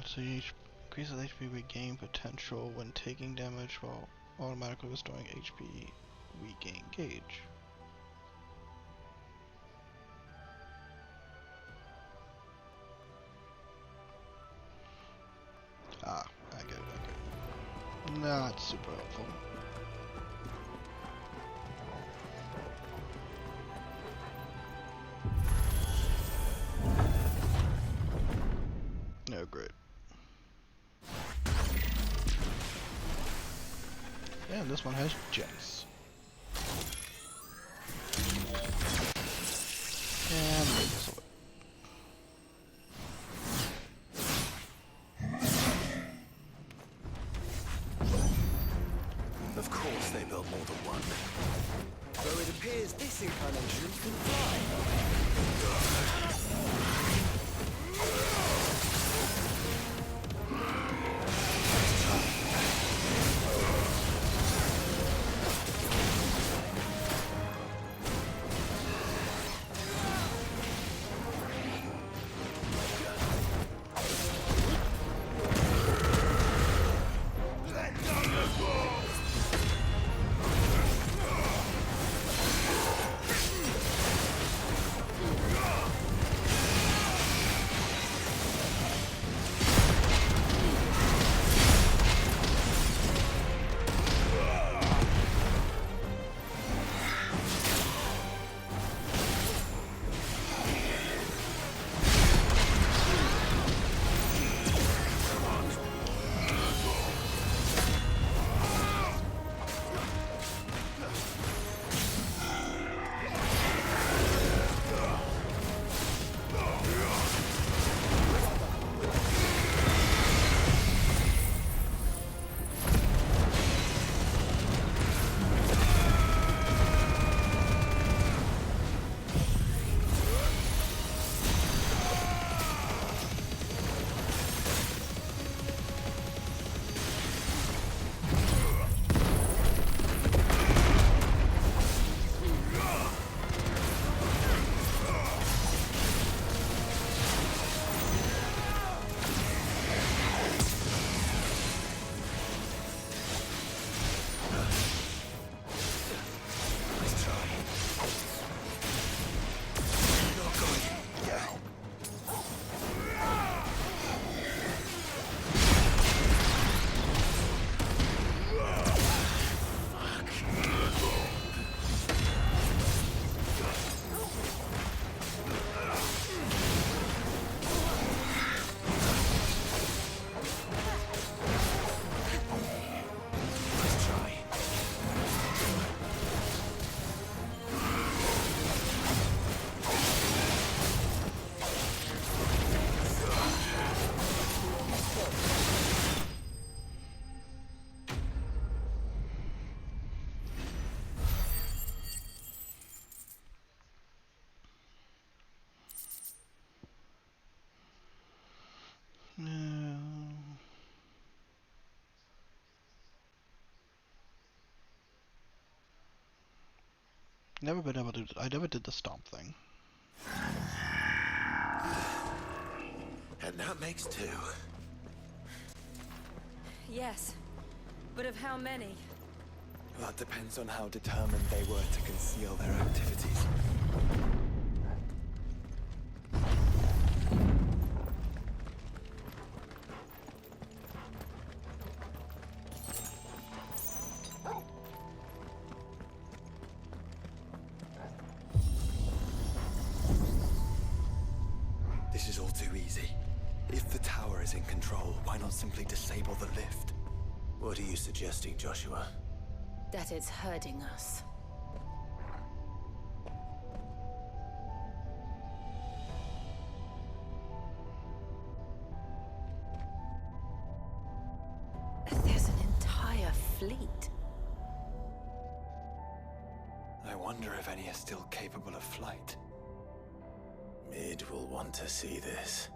So you increases HP regain potential when taking damage while automatically restoring HP regain gauge. Ah, I get it, okay. Not super helpful. No, great. And this one has jets. And move this away. Of course they built more than one. Though it appears this incarnation can fly. No. Never been able to. I never did the stomp thing. And that makes two. Yes. But of how many? That depends on how determined they were to conceal their activities. This is all too easy. If the tower is in control, why not simply disable the lift? What are you suggesting, Joshua? That it's hurting us. There's an entire fleet. I wonder if any are still capable of flight. Mid will want to see this.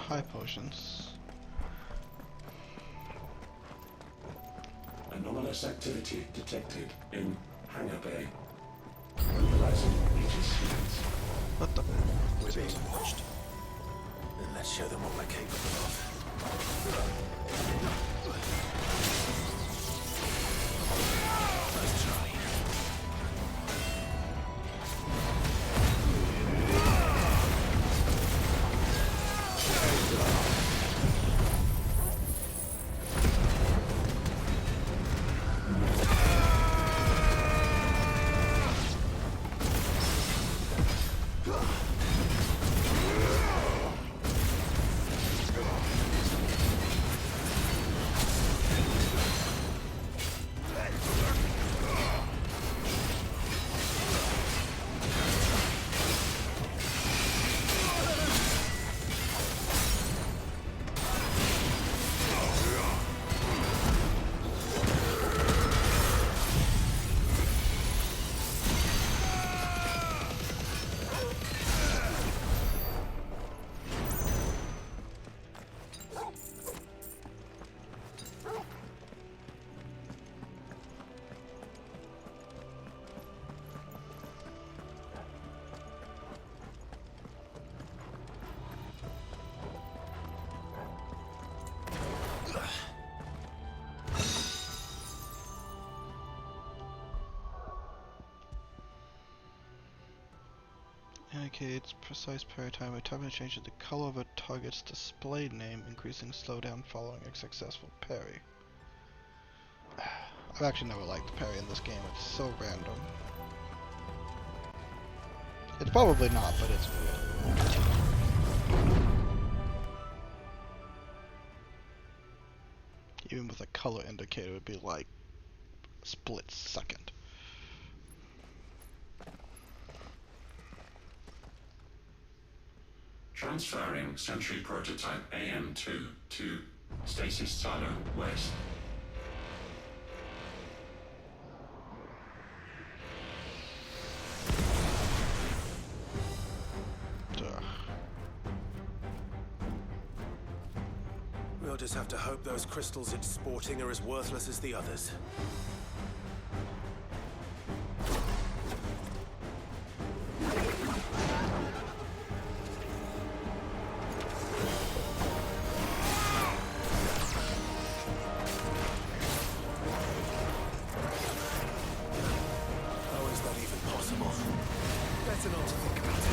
high potions. Anomalous activity detected in Hangar Bay. Mobilizing Aegis units. What the? We're being watched. Then let's show them what we're capable of. Nice try. Indicates precise parry time by tapping to change the color of a target's display name, increasing slowdown following a successful parry. I've actually never liked the parry in this game, it's so random. It's probably not, but it's weird. Even with a color indicator, it would be like a split second. Transferring Sentry Prototype AM2 to Stasis Silo West. We'll just have to hope those crystals it's sporting are as worthless as the others. How is that even possible? Better not to think about it.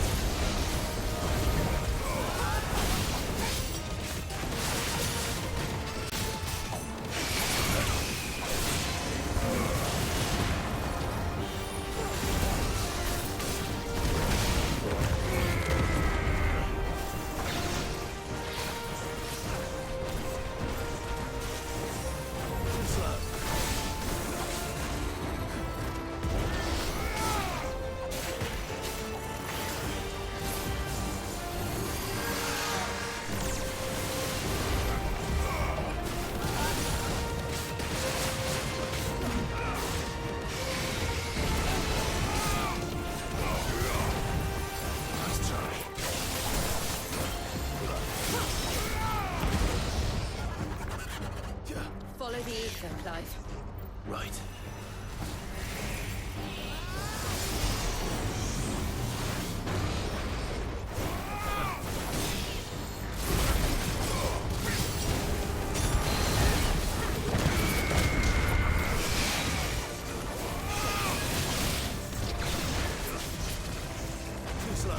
Follow the ether, Clive. Right. Too slow.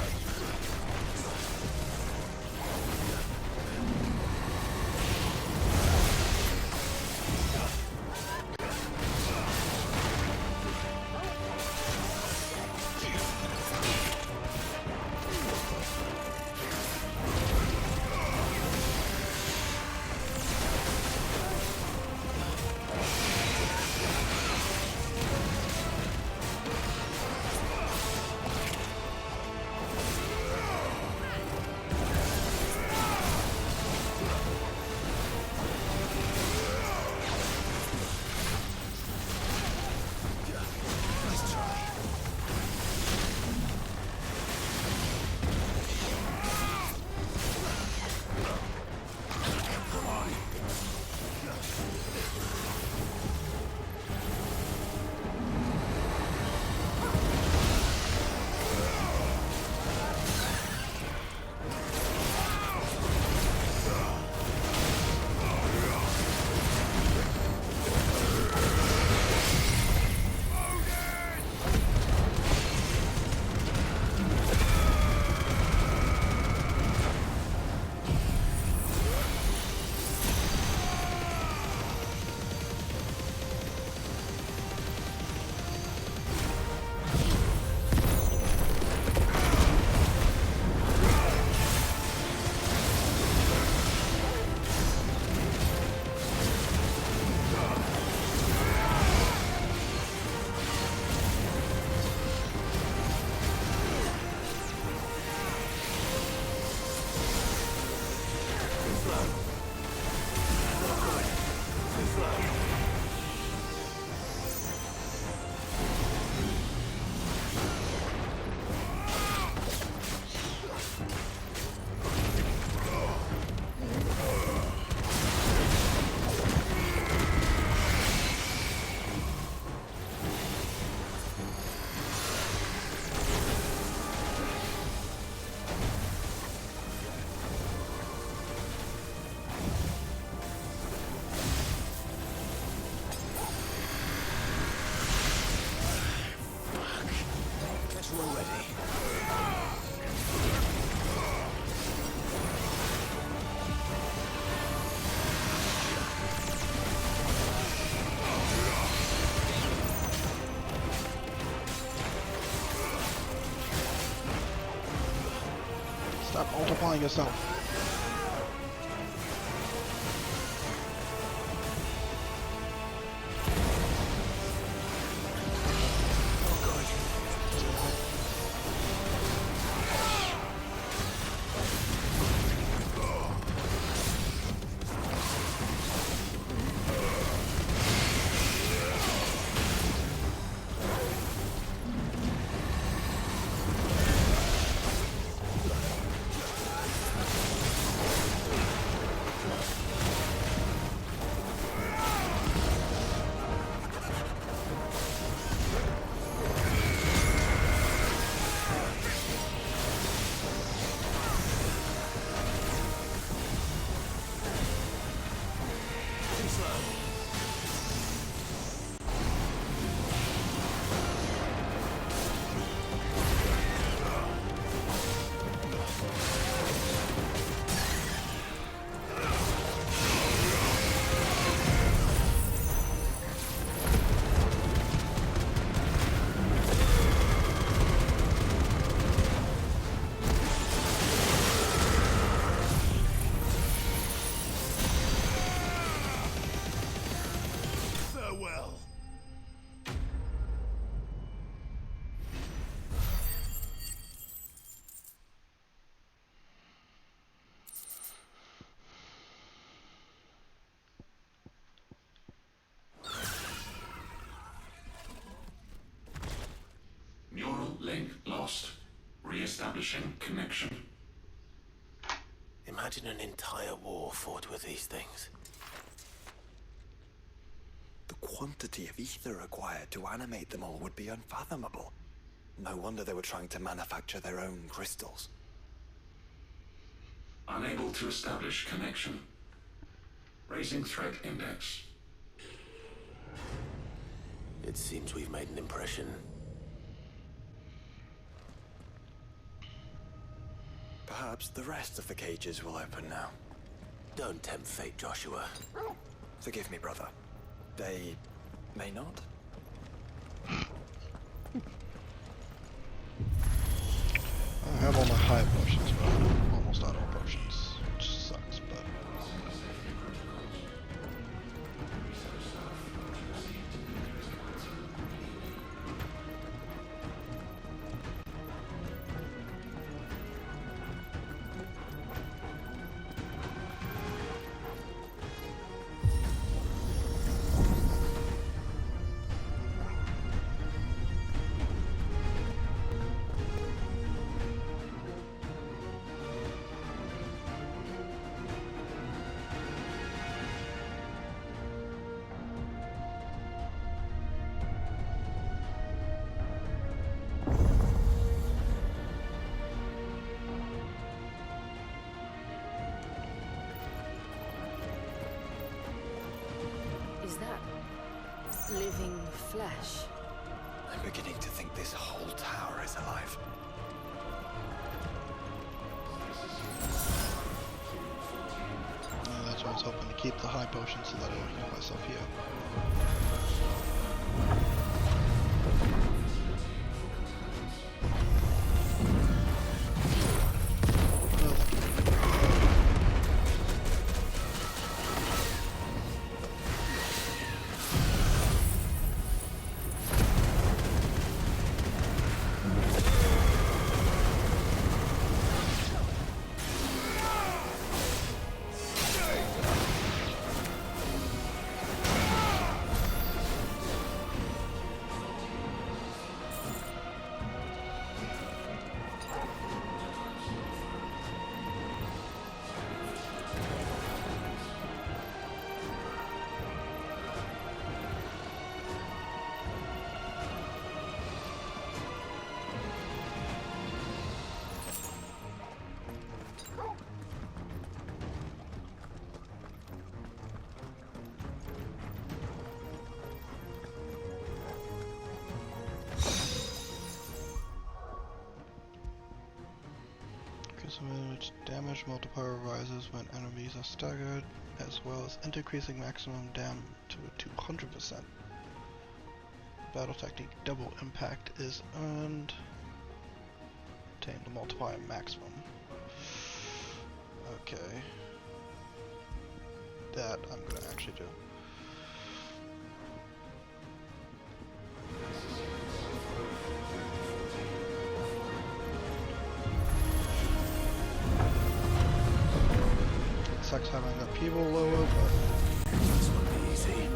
multiplying itself. Neural link lost. Re-establishing connection. Imagine an entire war fought with these things. The quantity of ether required to animate them all would be unfathomable. No wonder they were trying to manufacture their own crystals. Unable to establish connection. Raising threat index. It seems we've made an impression. Perhaps the rest of the cages will open now. Don't tempt fate, Joshua. Forgive me, brother. They may not. I have all my high potions, but I'm almost out of all potions, which sucks, but... Is that living flesh? I'm beginning to think this whole tower is alive. That's why I was hoping to keep the high potions so that I don't heal myself here. Damage multiplier rises when enemies are staggered, as well as increasing maximum damage to 200%. Battle technique double impact is earned. Obtain the multiplier maximum. Okay. That I'm gonna actually do. Sucks having the people lower, but This won't be easy.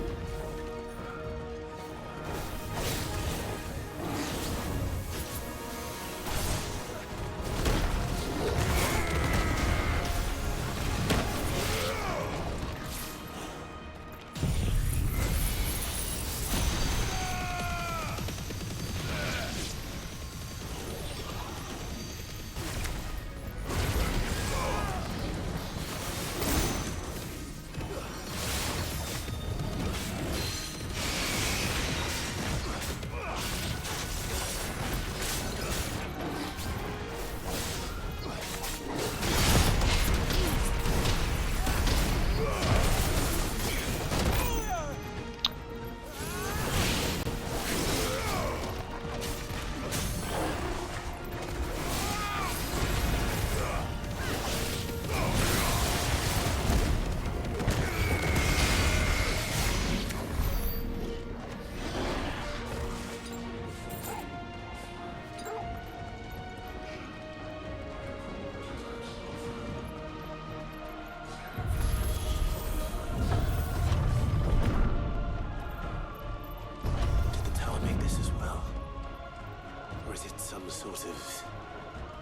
Sort of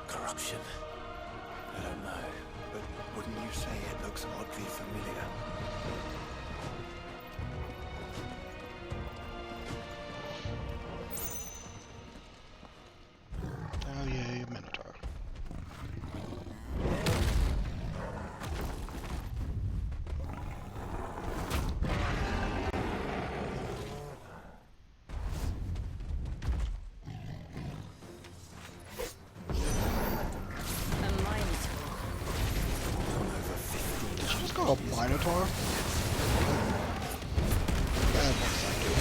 corruption. I don't know, but wouldn't you say it looks oddly familiar? Oh yay, Minotaur. A Minotaur? That looks like it.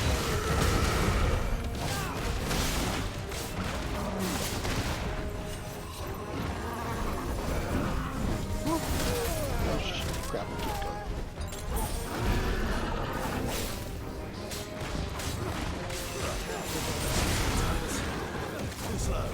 Oh shit, crap, I keep going. Too slow.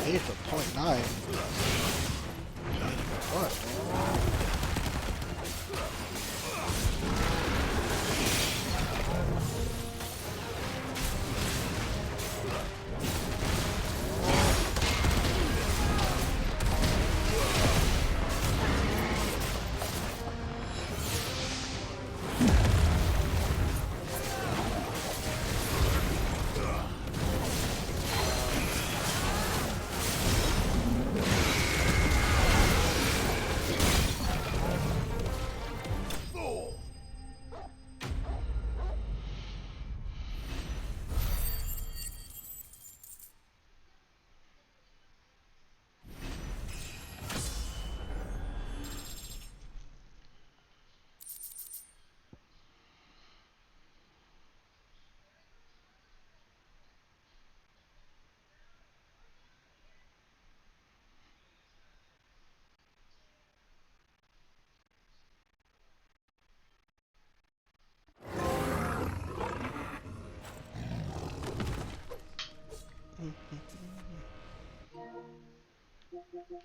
hit for 0.9. What? Initializing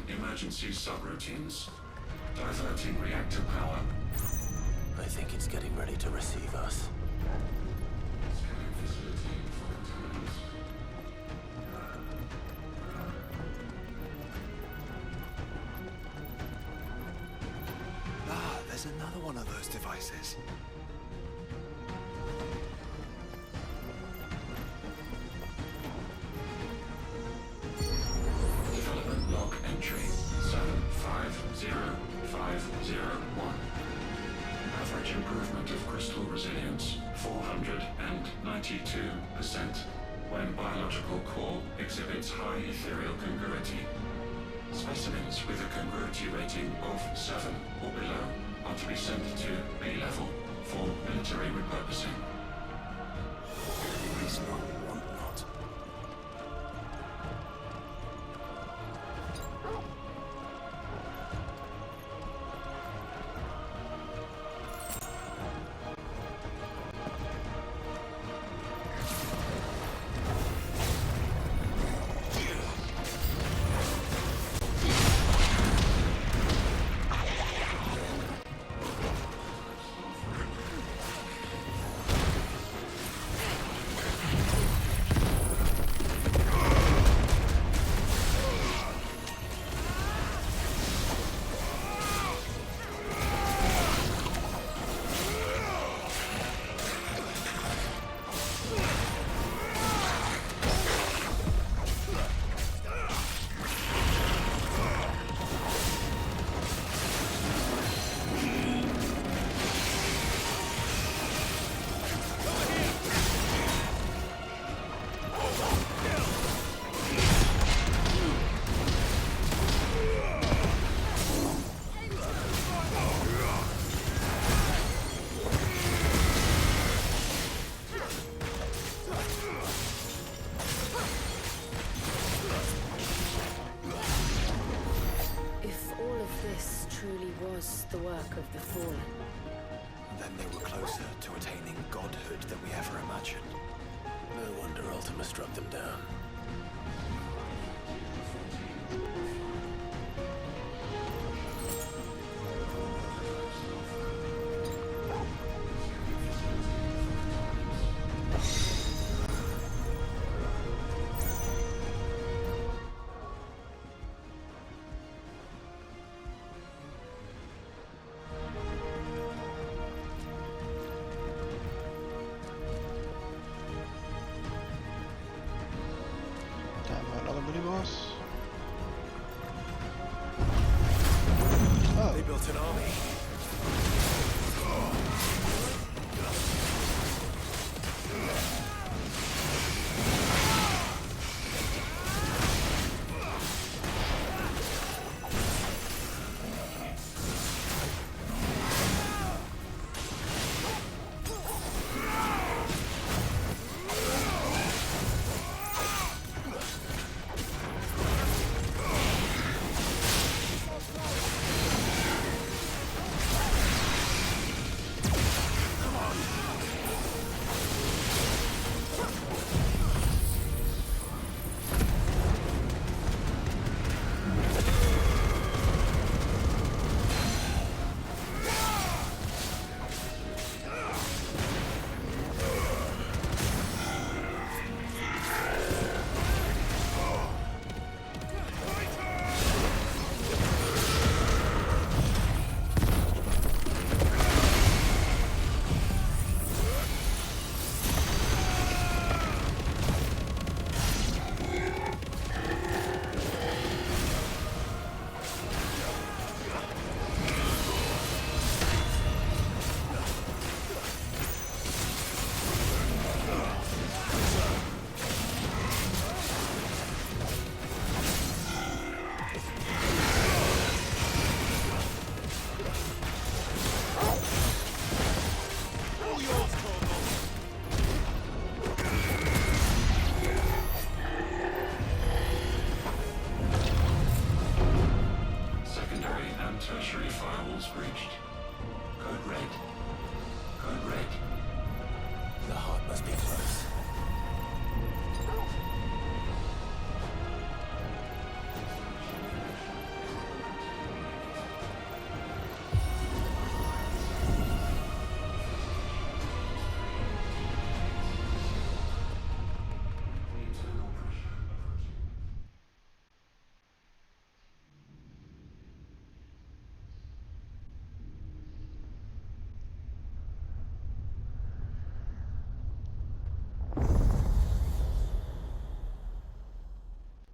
emergency subroutines. Diverting reactor power. I think it's getting ready to receive us. Scanning facility for contaminants. Ah, there's another one of those devices. Development log entry 750501. Average improvement of crystal resilience 492% when biological core exhibits high ethereal congruity. Specimens with a congruity rating of 7 or below are to be sent to B level for military repurposing. Please not, want not. The work of the Fallen. Then they were closer to attaining godhood than we ever imagined. No wonder Ultima struck them down. Another mini boss. They built an army. and tertiary firewalls breached. Code red. Code red. The heart must be close.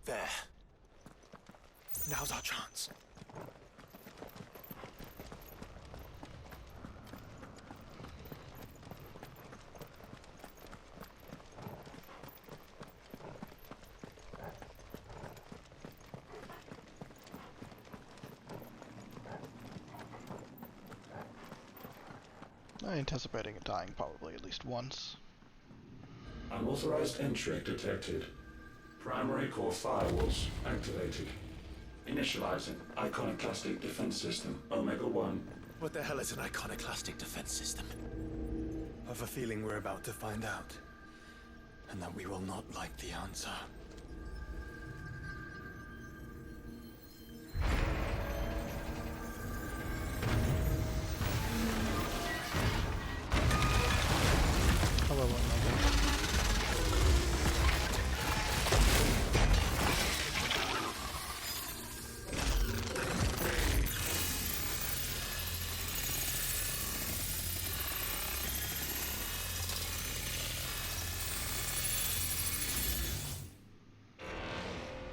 There. Now's our chance. I'm anticipating it dying probably at least once. Unauthorized entry detected. Primary core firewalls activated. Initializing iconoclastic defense system Omega-1. What the hell is an iconoclastic defense system? I've a feeling we're about to find out. And that we will not like the answer. Hello, Omega.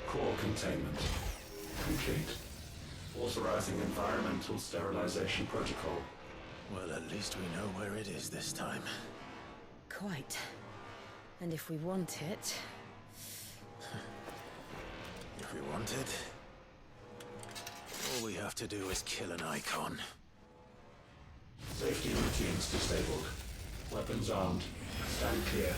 Core containment complete. Authorizing environmental sterilization protocol. Well, at least we know where it is this time. Quite. And if we want it... If we want it, all we have to do is kill an icon. Safety routines disabled. Weapons armed. Stand clear.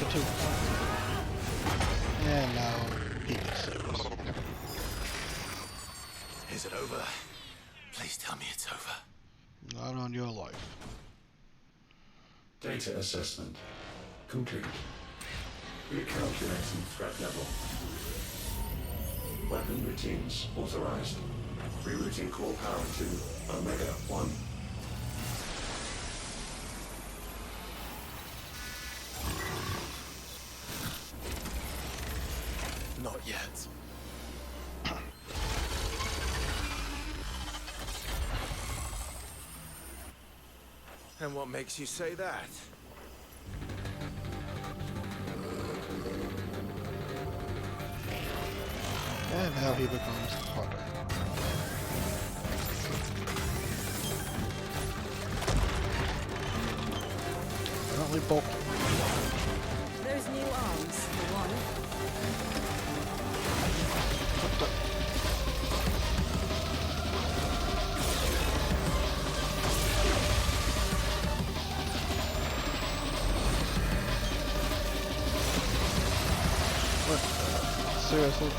2. And now he gets 6. Is it over? Please tell me it's over. Not on your life. Data assessment complete. Recalculating threat level. Weapon routines authorized. Rerouting core power to Omega 1. Not yet. And what makes you say that? And now he becomes harder. Apparently bulky. Those new arms, for one. What the? What? Seriously?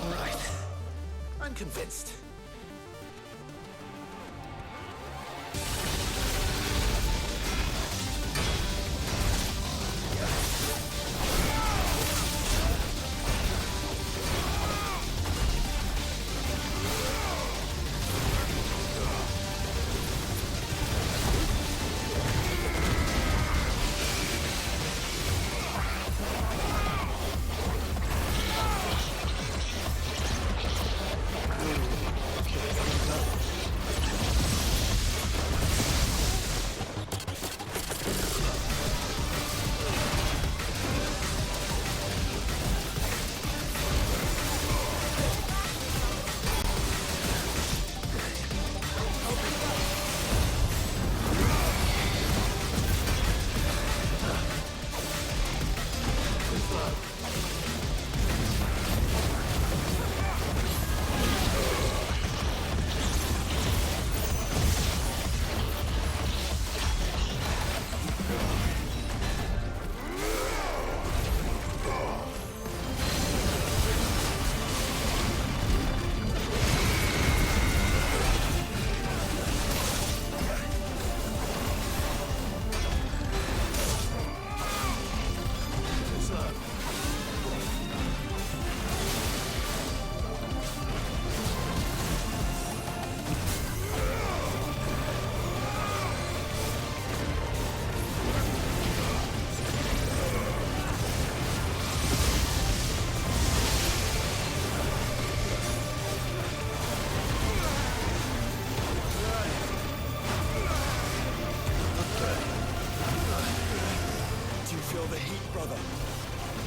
All right. I'm convinced.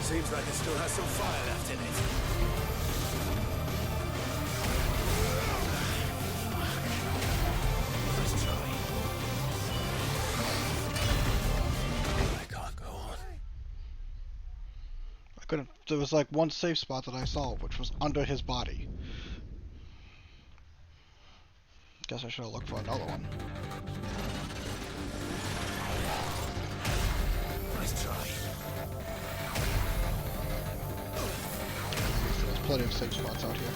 Seems like it still has some fire left in it. Let's try. I can't go on. I couldn't. There was like one safe spot that I saw, which was under his body. Guess I should have looked for another one. Nice try. There's plenty of safe spots out here.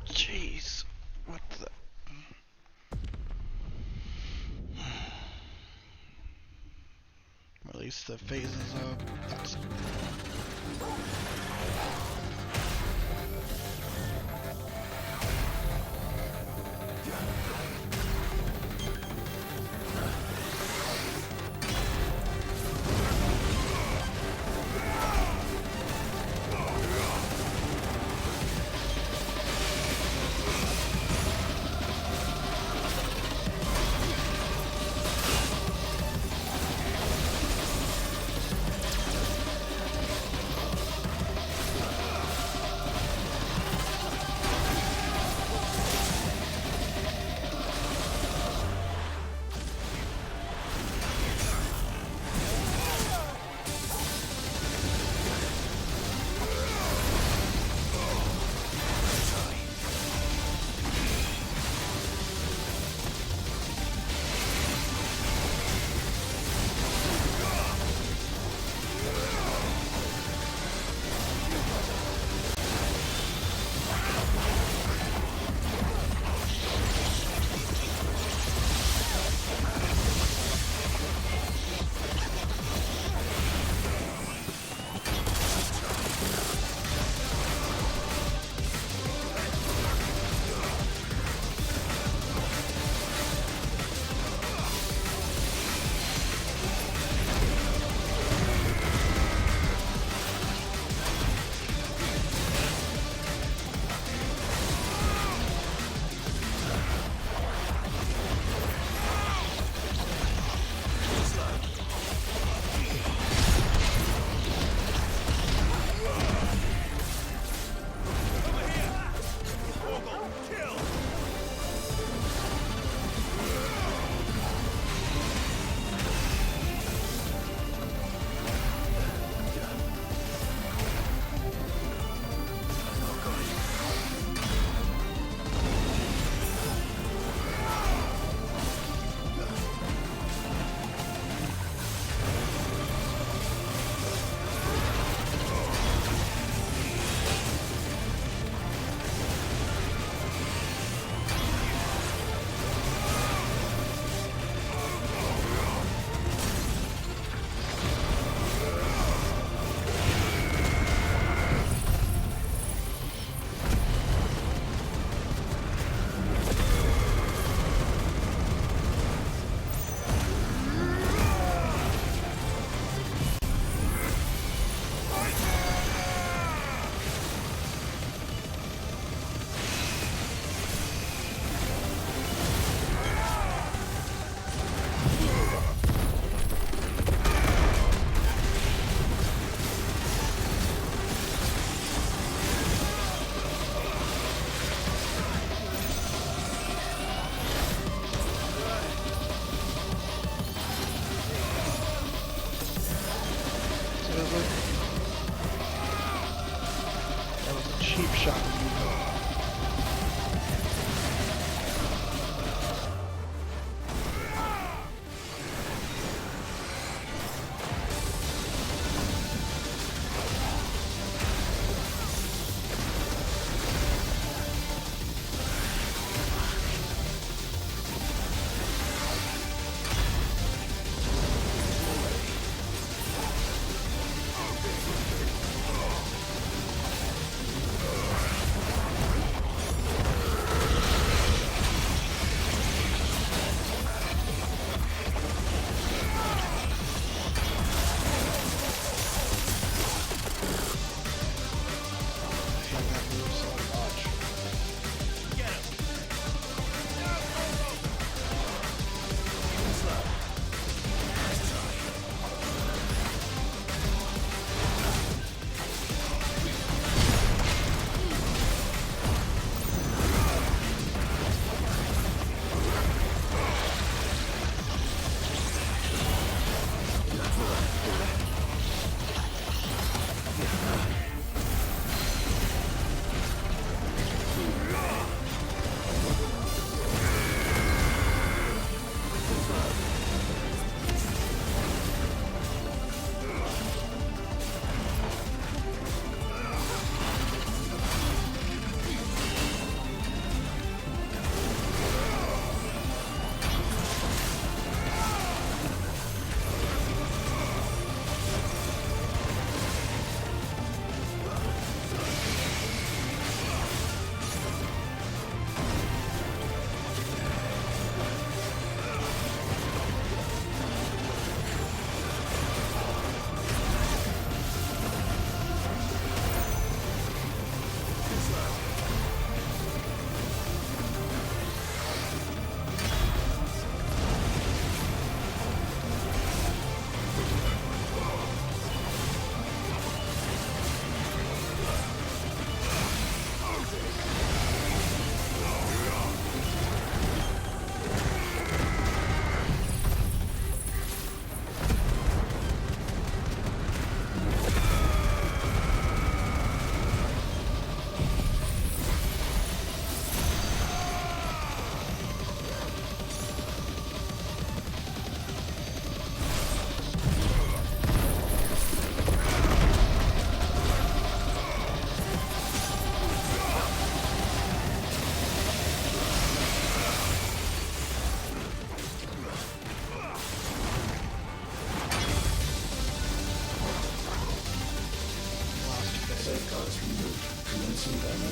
Jeez, what the? Release the phases of that.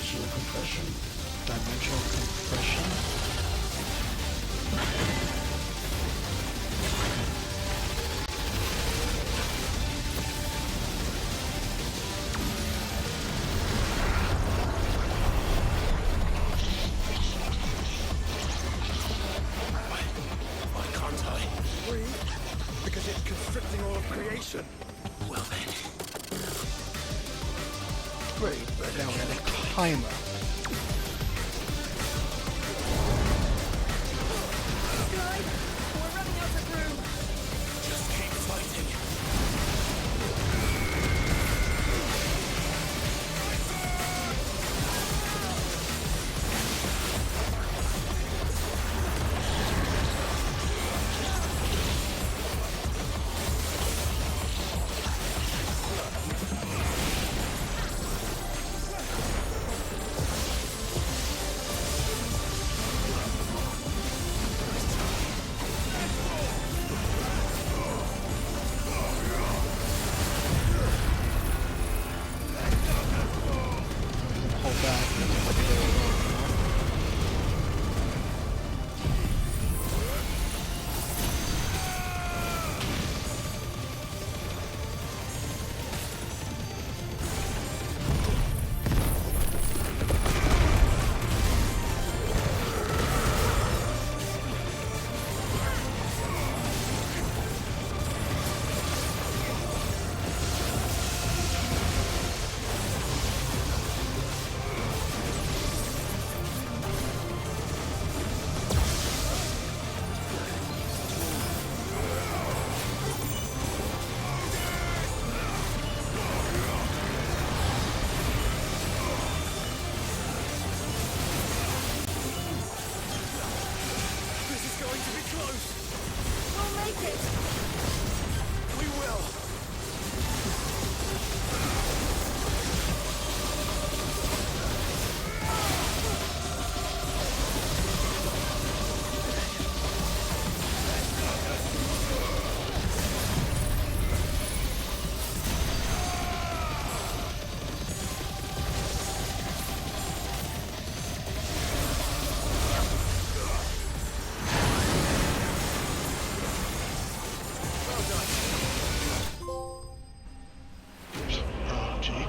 dimensional compression. Dimensional compression? Why can't I? Breathe? Because it's constricting all of creation. Well then. Great, now we have a timer. Guys, we're running out of room. Just keep fighting. Hold back. Doesn't look very well anymore. This is going to be close. We'll make it. We will. Oh, gee.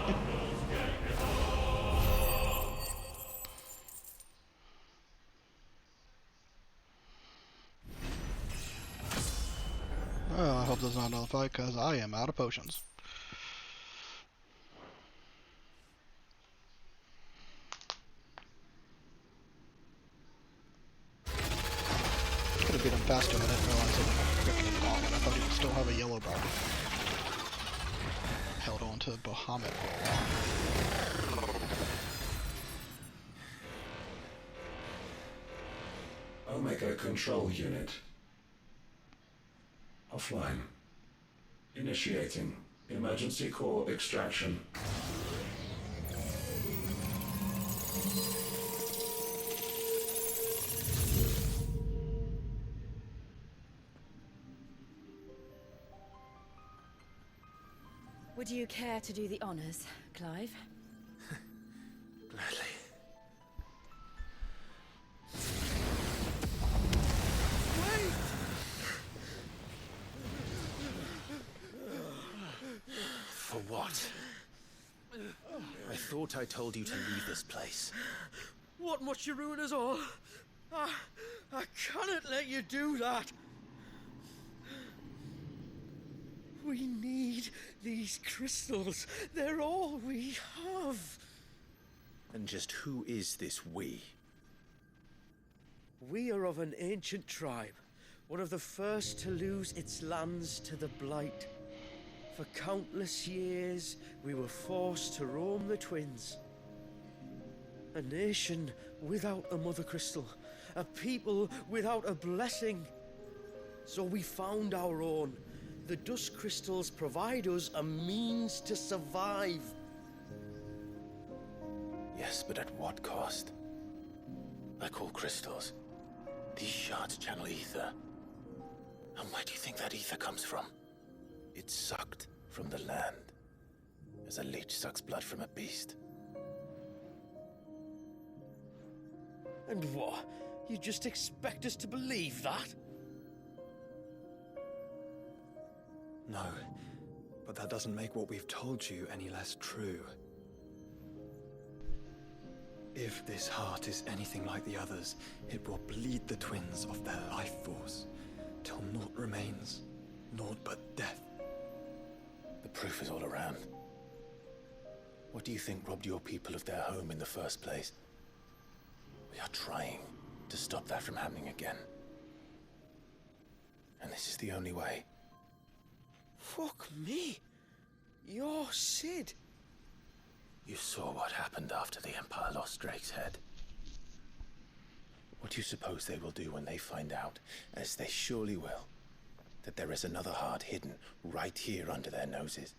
Well, I hope there's not another fight, because I am out of potions. Could have beat him faster, I didn't realize it was a freaking gauntlet. I thought he would still have a yellow bar. Held on to Bahamut for a while. Omega Control Unit. Offline. Initiating emergency core extraction. Would you care to do the honors, Clive? Gladly. For what? I thought I told you to leave this place. What must you ruin us all? I cannot let you do that. We need these crystals. They're all we have. And just who is this we? We are of an ancient tribe, one of the first to lose its lands to the Blight. For countless years, we were forced to roam the Twins. A nation without a mother crystal, a people without a blessing. So we found our own. The dust crystals provide us a means to survive. Yes, but at what cost? Like all crystals, these shards channel ether. And where do you think that ether comes from? It's sucked from the land, as a leech sucks blood from a beast. And what? You just expect us to believe that? No, but that doesn't make what we've told you any less true. If this heart is anything like the others, it will bleed the twins of their life force, till naught remains, naught but death. The proof is all around. What do you think robbed your people of their home in the first place? We are trying to stop that from happening again. And this is the only way. Fuck me. You're Sid. You saw what happened after the Empire lost Drake's head. What do you suppose they will do when they find out, as they surely will, that there is another heart hidden right here under their noses?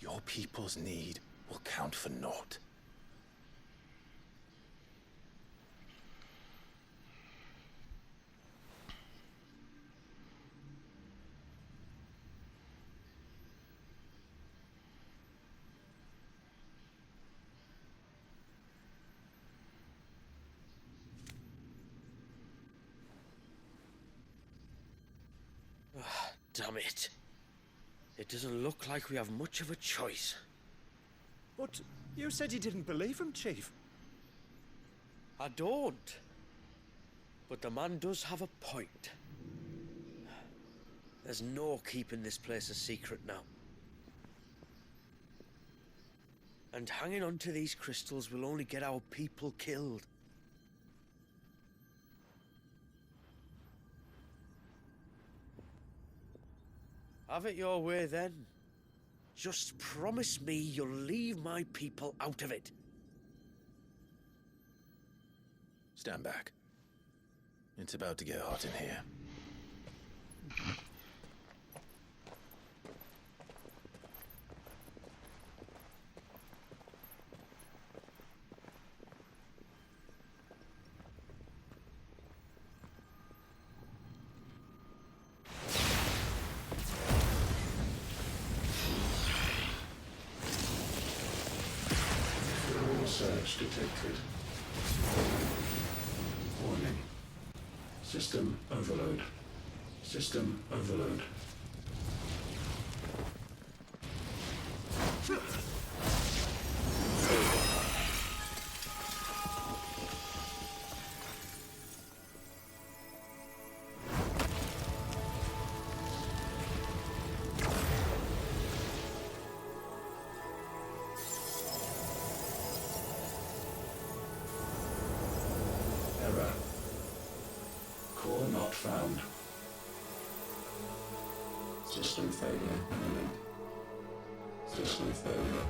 Your people's need will count for naught. Damn it. It doesn't look like we have much of a choice. But you said you didn't believe him, Chief. I don't. But the man does have a point. There's no keeping this place a secret now. And hanging on to these crystals will only get our people killed. Have it your way then. Just promise me you'll leave my people out of it. Stand back. It's about to get hot in here. Surge detected. Warning. System overload. System overload. Error. Core not found. System failure imminent. System failure.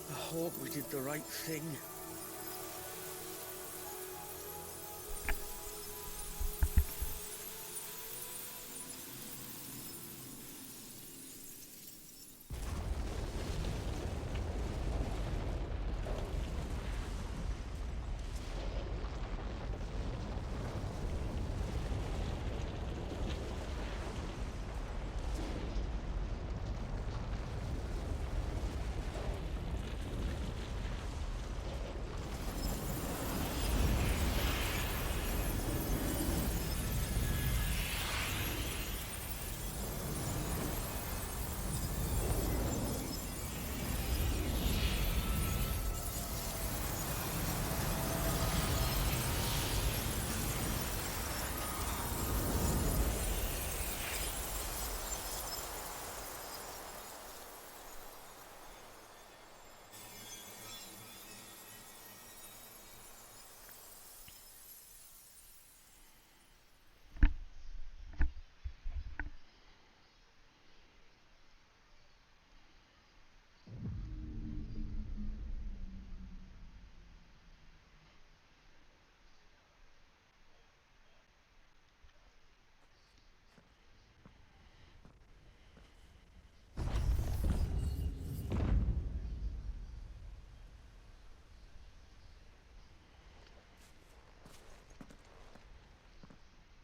I hope we did the right thing.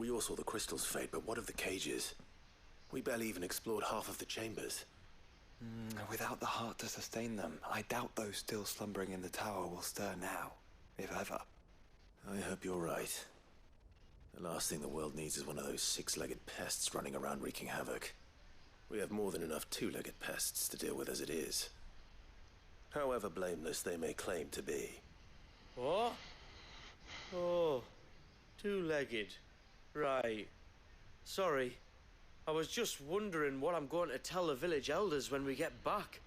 We all saw the crystals fade, but what of the cages? We barely even explored half of the chambers. Without the heart to sustain them, I doubt those still slumbering in the tower will stir now, if ever. I hope you're right. The last thing the world needs is one of those six-legged pests running around wreaking havoc. We have more than enough two-legged pests to deal with as it is. However blameless they may claim to be. What? Oh, two-legged. Right. Sorry. I was just wondering what I'm going to tell the village elders when we get back.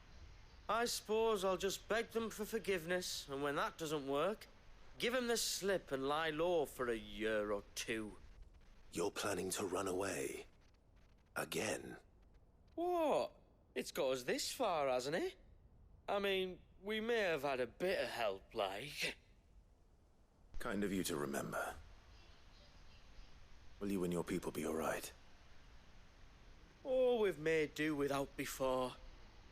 I suppose I'll just beg them for forgiveness, and when that doesn't work, give them the slip and lie low for a year or two. You're planning to run away? Again? What? It's got us this far, hasn't it? I mean, we may have had a bit of help, like. Kind of you to remember. Will you and your people be alright? Oh, we've made do without before.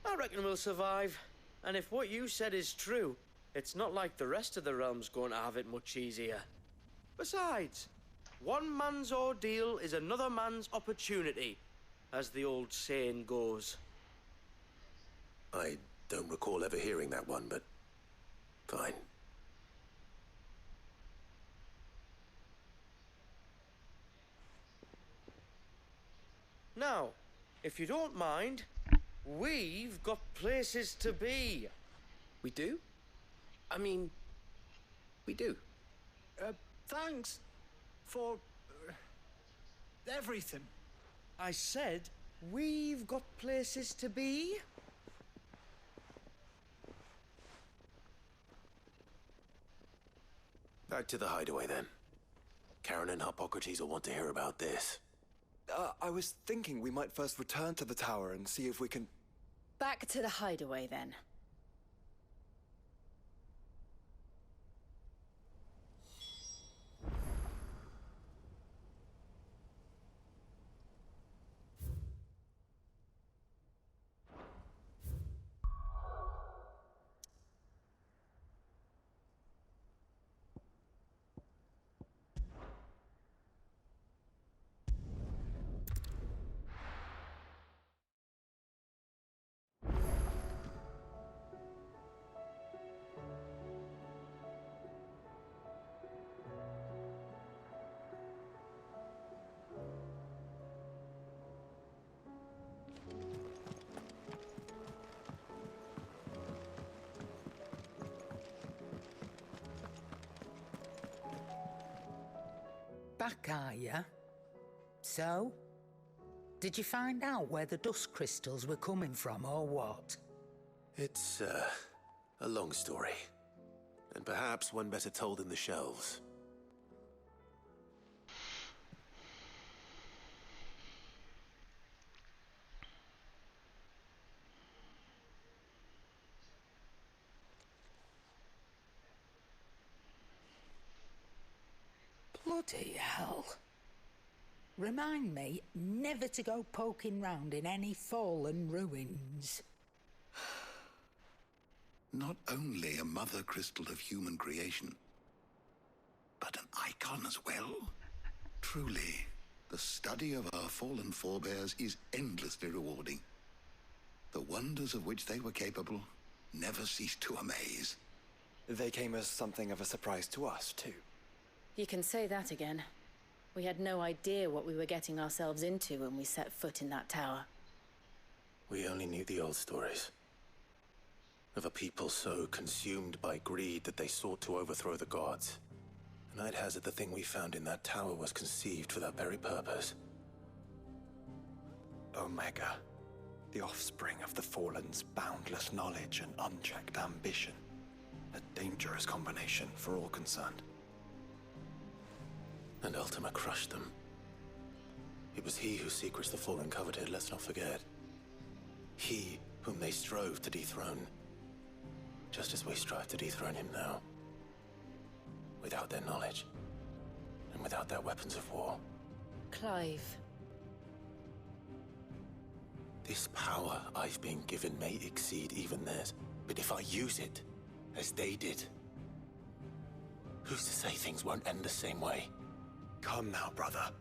I reckon we'll survive. And if what you said is true, it's not like the rest of the realm's going to have it much easier. Besides, one man's ordeal is another man's opportunity, as the old saying goes. I don't recall ever hearing that one, but fine. Now, if you don't mind, we've got places to be. We do? I mean, we do. Thanks for everything. I said we've got places to be. Back to the hideaway then. Karen and Hippocrates will want to hear about this. I was thinking we might first return to the tower and see if we can... Back to the hideaway, then. Back, are ya? So? Did you find out where the dust crystals were coming from, or what? It's, a long story. And perhaps one better told in the shelves. Bloody hell. Remind me never to go poking round in any fallen ruins. Not only a mother crystal of human creation, but an icon as well. Truly, the study of our fallen forebears is endlessly rewarding. The wonders of which they were capable never ceased to amaze. They came as something of a surprise to us, too. You can say that again. We had no idea what we were getting ourselves into when we set foot in that tower. We only knew the old stories. Of a people so consumed by greed that they sought to overthrow the gods. And I'd hazard the thing we found in that tower was conceived for that very purpose. Omega. The offspring of the Fallen's boundless knowledge and unchecked ambition. A dangerous combination for all concerned. And Ultima crushed them. It was he whose secrets the Fallen coveted, let's not forget. He whom they strove to dethrone. Just as we strive to dethrone him now. Without their knowledge. And without their weapons of war. Clive. This power I've been given may exceed even theirs. But if I use it, as they did, who's to say things won't end the same way? Come now, brother.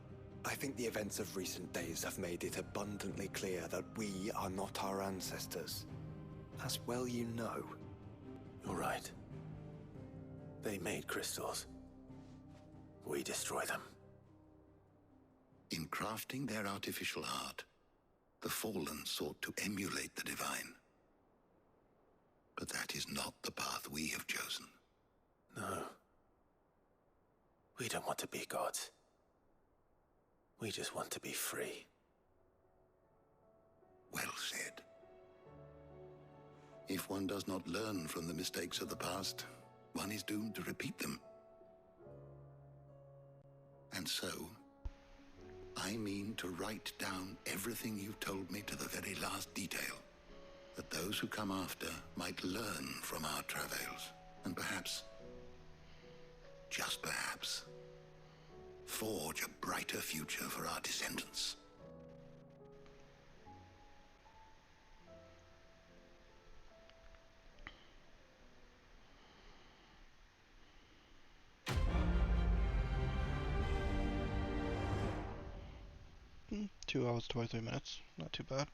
I think the events of recent days have made it abundantly clear that we are not our ancestors. As well you know. You're right. They made crystals. We destroy them. In crafting their artificial art, the Fallen sought to emulate the divine. But that is not the path we have chosen. No. We don't want to be gods. We just want to be free. Well said. If one does not learn from the mistakes of the past, one is doomed to repeat them. And so, I mean to write down everything you've told me to the very last detail, that those who come after might learn from our travails, and perhaps, just perhaps, forge a brighter future for our descendants. Hmm, 2 hours, 23 minutes. Not too bad.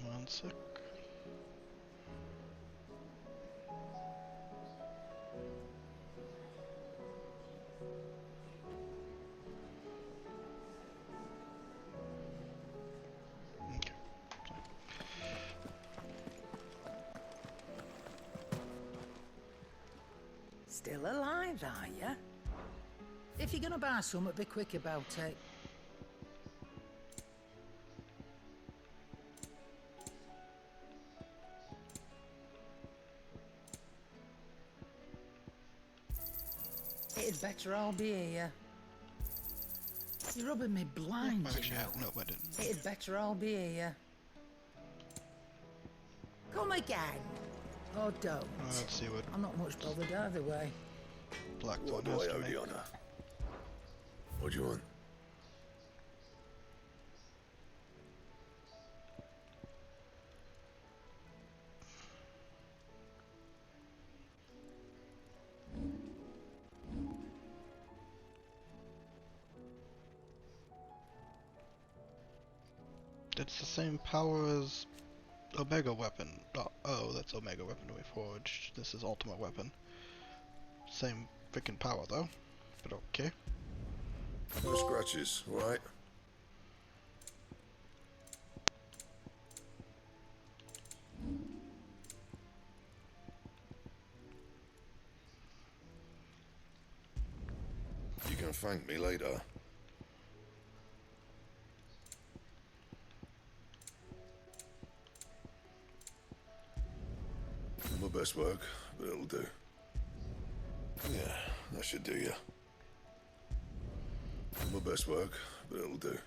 One sec. Okay. Still alive, are ya? If you're gonna buy something, be quick about it. It'd better all be here. You're rubbing me blind, you Actually, know. no, I didn't. It'd better all be here. Come again. Or don't. Let's see what I'm not much bothered either way. Blackthorn What do has I to owe make. the honor? What do you want? It's the same power as Omega Weapon. Oh, that's Omega Weapon we forged. This is Ultimate Weapon. Same freaking power though. But okay. No scratches, right? You can thank me later. My best work, but it'll do. Yeah, that should do you. My best work, but it'll do.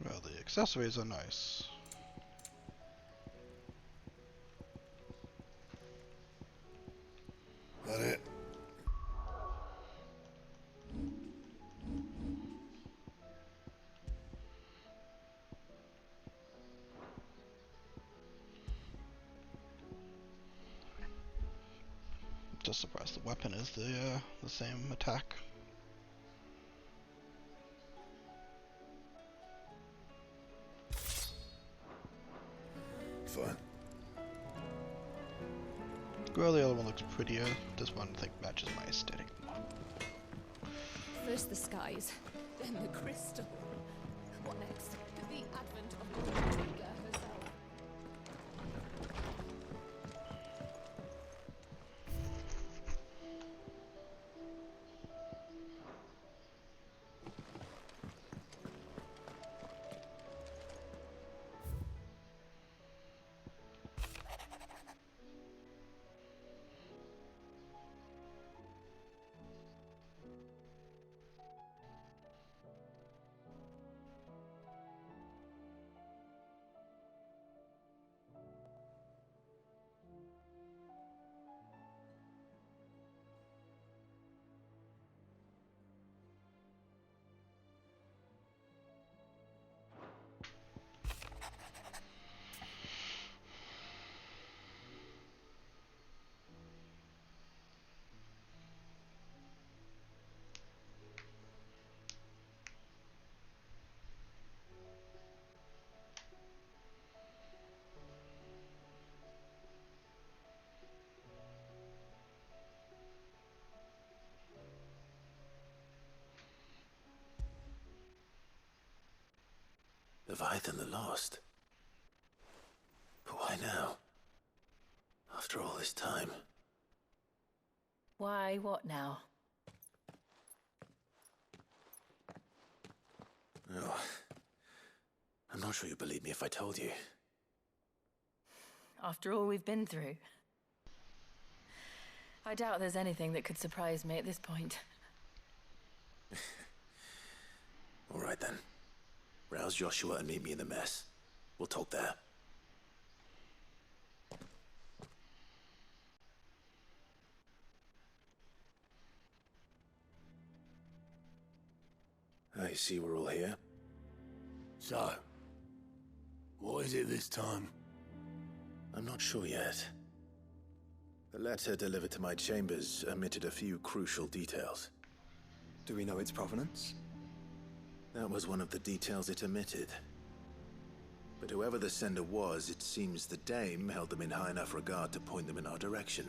Well, the accessories are nice. That it? Just surprised the weapon is the same attack. Fine. Well, the other one looks prettier. This one I think matches my aesthetic more. First the skies, then the crystal. What next? The advent of Trigger herself. Leviathan the Lost. But why now? After all this time. Why, what now? Oh, I'm not sure you'd believe me if I told you. After all we've been through. I doubt there's anything that could surprise me at this point. All right then. Rouse Joshua and meet me in the mess. We'll talk there. I see we're all here. So, what is it this time? I'm not sure yet. The letter delivered to my chambers omitted a few crucial details. Do we know its provenance? That was one of the details it omitted. But whoever the sender was, it seems the Dame held them in high enough regard to point them in our direction.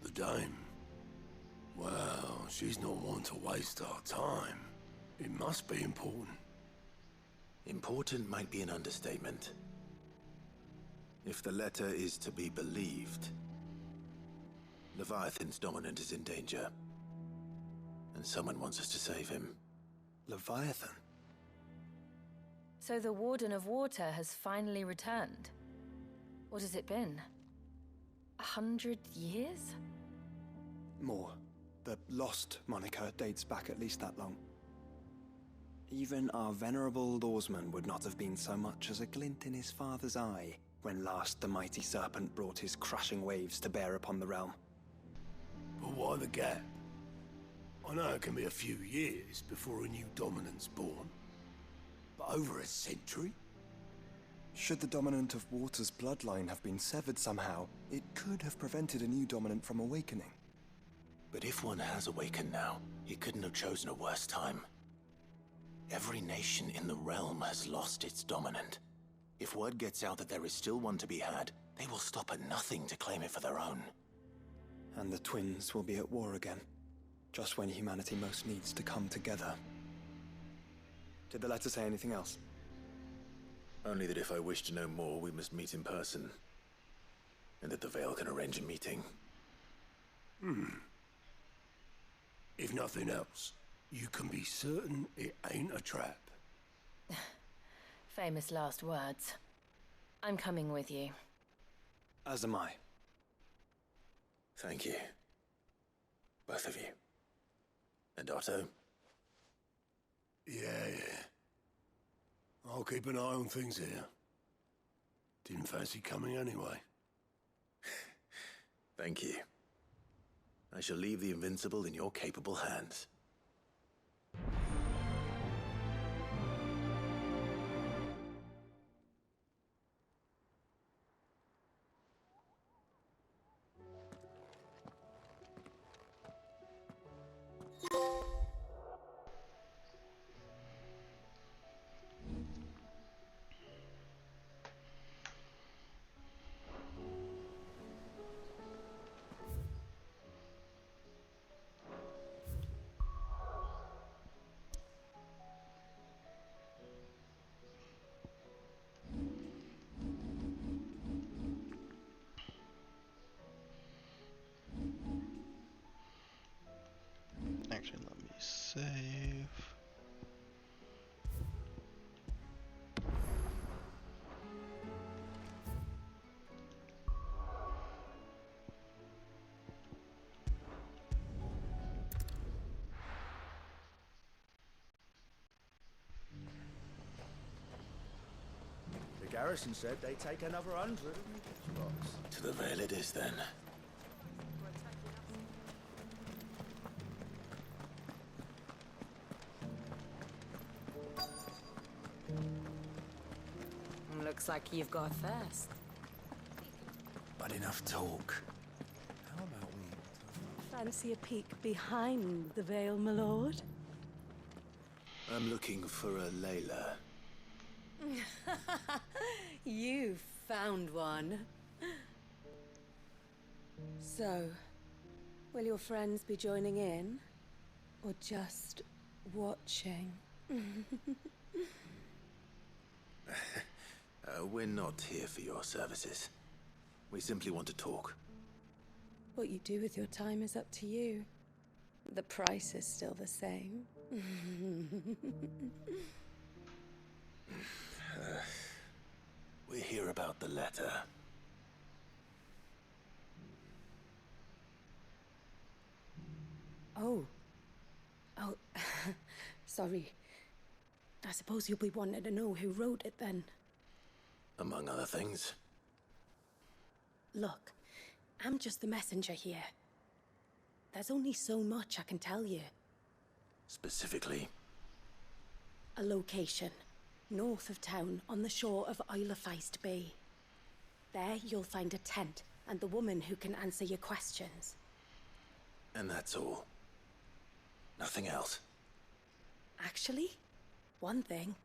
The Dame? Well, she's not one to waste our time. It must be important. Important might be an understatement. If the letter is to be believed, Leviathan's dominant is in danger. And someone wants us to save him. Leviathan? So the Warden of Water has finally returned. What has it been? 100 years? More. The Lost moniker dates back at least that long. Even our venerable lawsman would not have been so much as a glint in his father's eye when last the mighty serpent brought his crushing waves to bear upon the realm. But why the gap? I know it can be a few years before a new dominant's born. But over a century? Should the dominant of Water's bloodline have been severed somehow, it could have prevented a new dominant from awakening. But if one has awakened now, he couldn't have chosen a worse time. Every nation in the realm has lost its dominant. If word gets out that there is still one to be had, they will stop at nothing to claim it for their own. And the twins will be at war again, just when humanity most needs to come together. Did the letter say anything else? Only that if I wish to know more, we must meet in person. And that the Veil can arrange a meeting. If nothing else, you can be certain it ain't a trap. Famous last words. I'm coming with you. As am I. Thank you. Both of you. And Otto? Yeah. I'll keep an eye on things here. Didn't fancy coming anyway. Thank you. I shall leave the Invincible in your capable hands. Actually, let me save. The garrison said they'd take another 100 spots. To the Veil it is, then. Looks like you've got thirst. But enough talk. How about we... Fancy a peek behind the veil, my lord? I'm looking for a Layla. You found one. So, will your friends be joining in? Or just watching? We're not here for your services. We simply want to talk. What you do with your time is up to you. The price is still the same. We're here about the letter. Oh. Oh, sorry. I suppose you'll be wanting to know who wrote it then. Among other things. Look, I'm just the messenger here. There's only so much I can tell you. Specifically? A location, north of town, on the shore of Isle of Feist Bay. There you'll find a tent and the woman who can answer your questions. And that's all? Nothing else? Actually, one thing.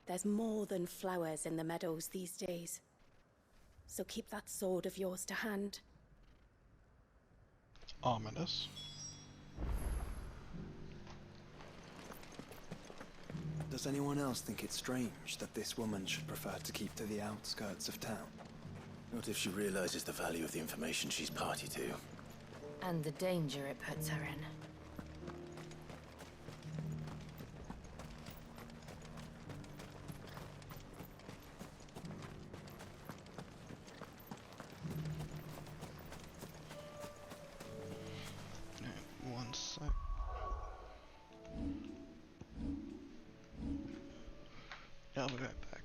There's more than flowers in the meadows these days. So keep that sword of yours to hand. Ominous. Does anyone else think it's strange that this woman should prefer to keep to the outskirts of town? Not if she realizes the value of the information she's party to. And the danger it puts her in. One sec. Yeah, I'll be right back.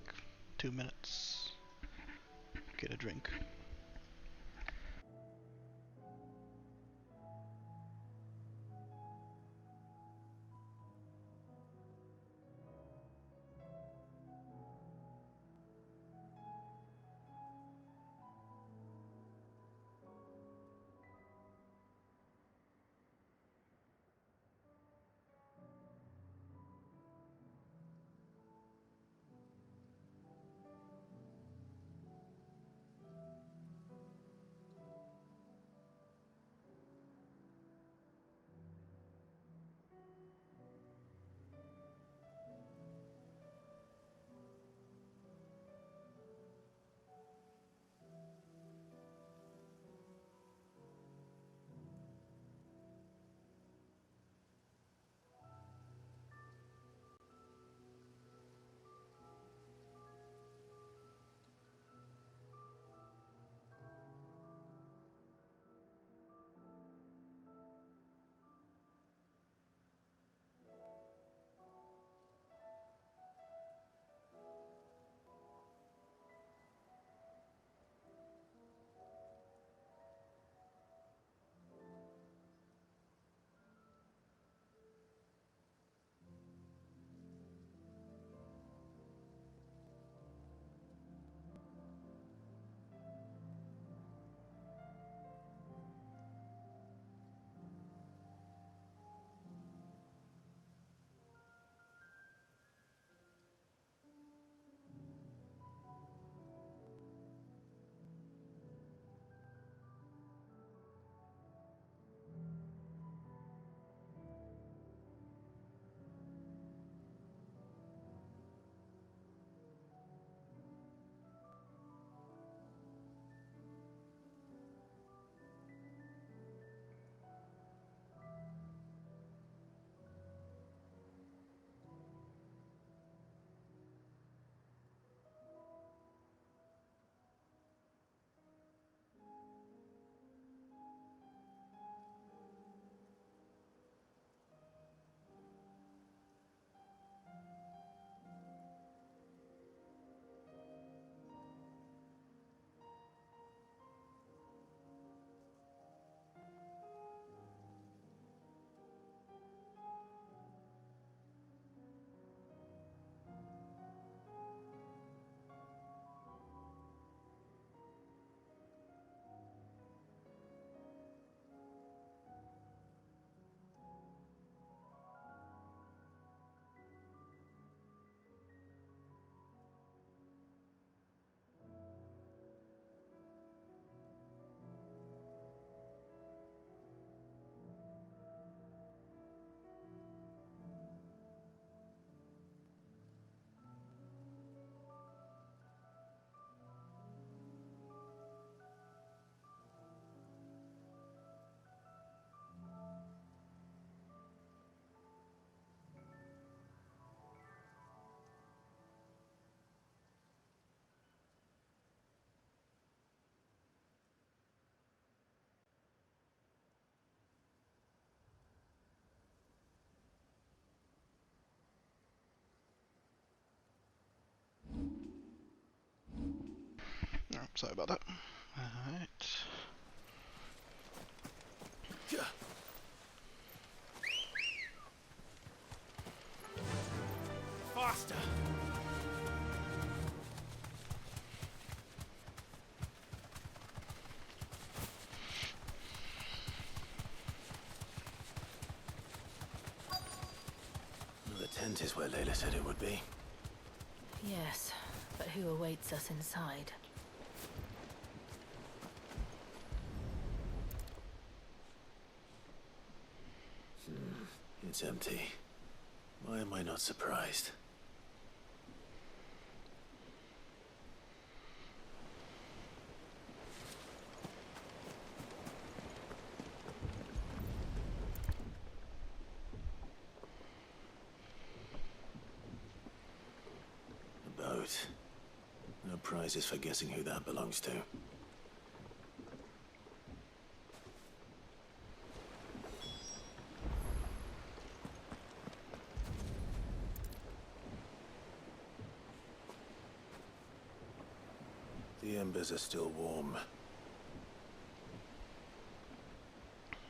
2 minutes. Get a drink. Sorry about that. Alright. Faster! The tent is where Layla said it would be. Yes, but who awaits us inside? It's empty. Why am I not surprised? A boat. No prizes for guessing who that belongs to. The embers are still warm.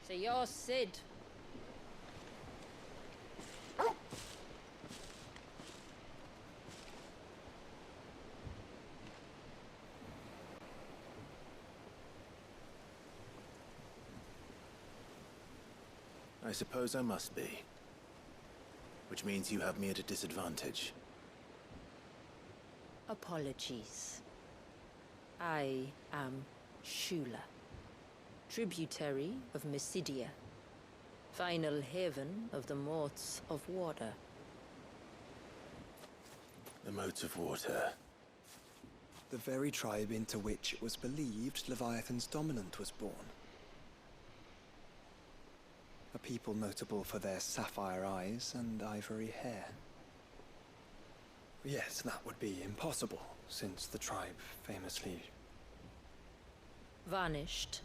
So you're Sid. I suppose I must be. Which means you have me at a disadvantage. Apologies. I am Shula, tributary of Mysidia, final haven of the Moats of Water. The Moats of Water. The very tribe into which it was believed Leviathan's dominant was born. A people notable for their sapphire eyes and ivory hair. Yes, that would be impossible, since the tribe famously... Vanished.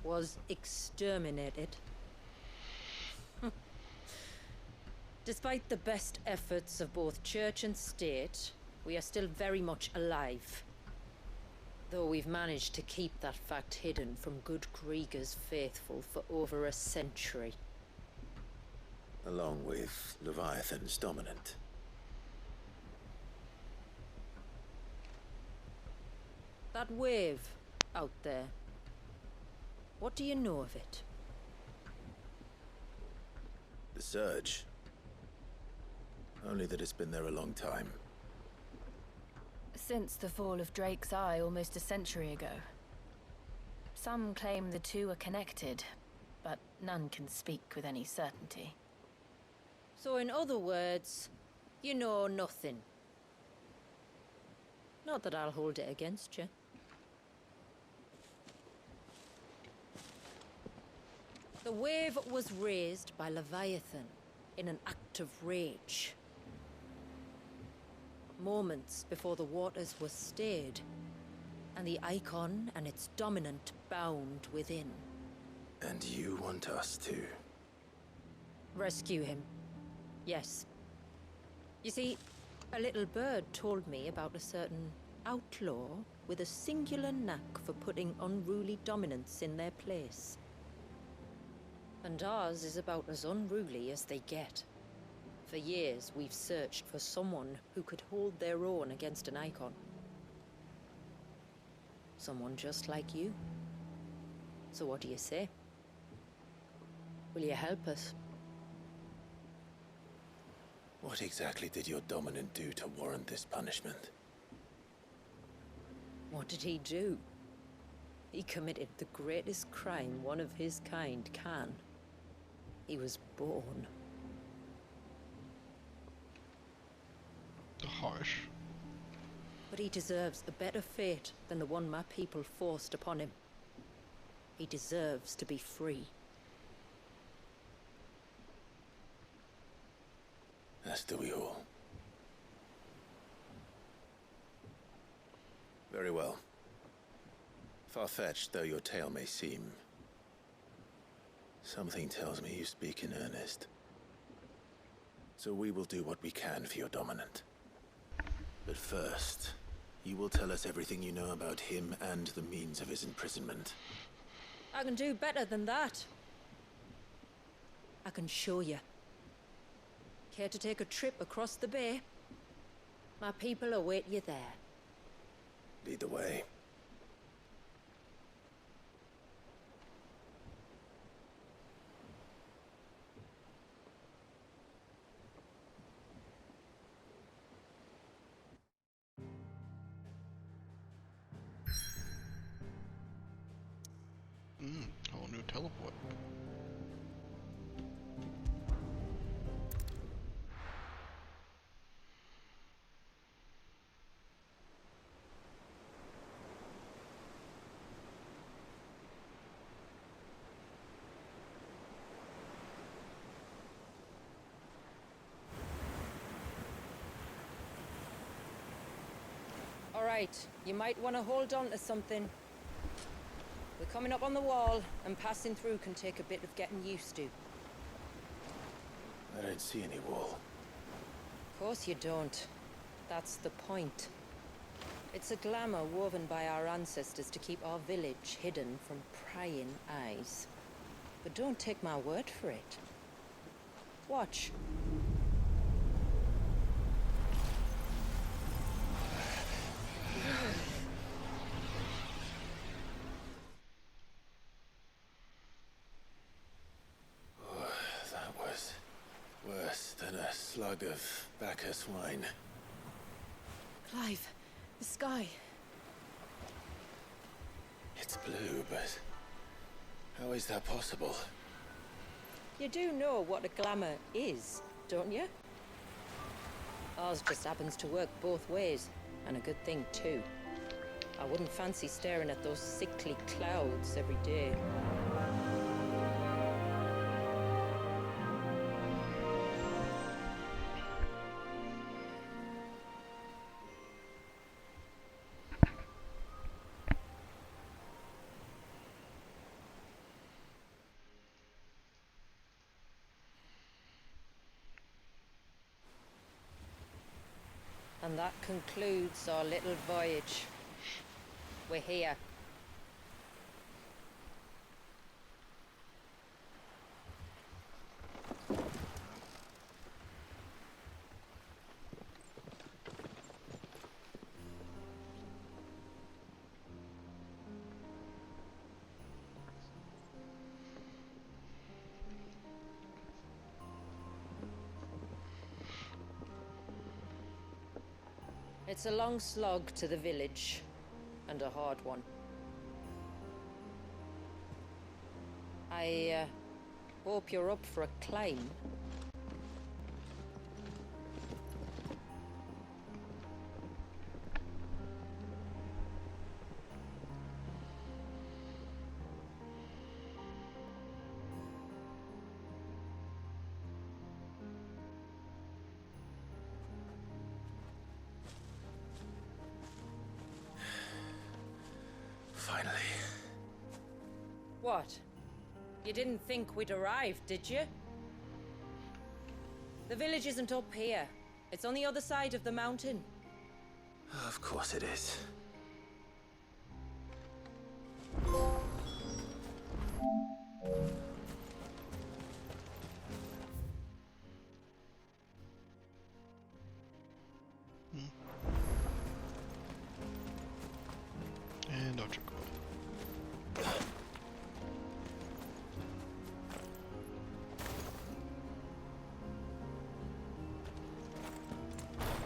Was exterminated. Despite the best efforts of both church and state, we are still very much alive. Though we've managed to keep that fact hidden from good Krieger's faithful for over a century. Along with Leviathan's dominant. That wave out there. What do you know of it? The Surge. Only that it's been there a long time. Since the fall of Drake's Eye almost a century ago. Some claim the two are connected, but none can speak with any certainty. So in other words, you know nothing. Not that I'll hold it against you. The wave was raised by Leviathan in an act of rage. Moments before the waters were stayed, and the icon and its dominant bound within. And you want us to? Rescue him. Yes. You see, a little bird told me about a certain outlaw with a singular knack for putting unruly dominants in their place. And ours is about as unruly as they get. For years, we've searched for someone who could hold their own against an icon. Someone just like you. So what do you say? Will you help us? What exactly did your dominant do to warrant this punishment? What did he do? He committed the greatest crime one of his kind can. He was born. Harsh. But he deserves a better fate than the one my people forced upon him. He deserves to be free. As do we all. Very well. Far-fetched though your tale may seem, something tells me you speak in earnest. So we will do what we can for your dominant. But first, You will tell us everything you know about him and the means of his imprisonment. I can do better than that. I can show you. Care to take a trip across the bay? My people await you there. Lead the way. Whole new teleport. All right, you might want to hold on to something. We're coming up on the wall, and passing through can take a bit of getting used to. I don't see any wall. Of course you don't. That's the point. It's a glamour woven by our ancestors to keep our village hidden from prying eyes. But don't take my word for it. Watch. That was worse than a slug of Bacchus wine. Clive, the sky. It's blue, but how is that possible? You do know what a glamour is, don't you? Ours just happens to work both ways, and a good thing too. I wouldn't fancy staring at those sickly clouds every day. And that concludes our little voyage. We're here. It's a long slog to the village, and a hard one. I hope you're up for a climb. Finally. What? You didn't think we'd arrived, did you? The village isn't up here. It's on the other side of the mountain. Of course it is. And I'll check.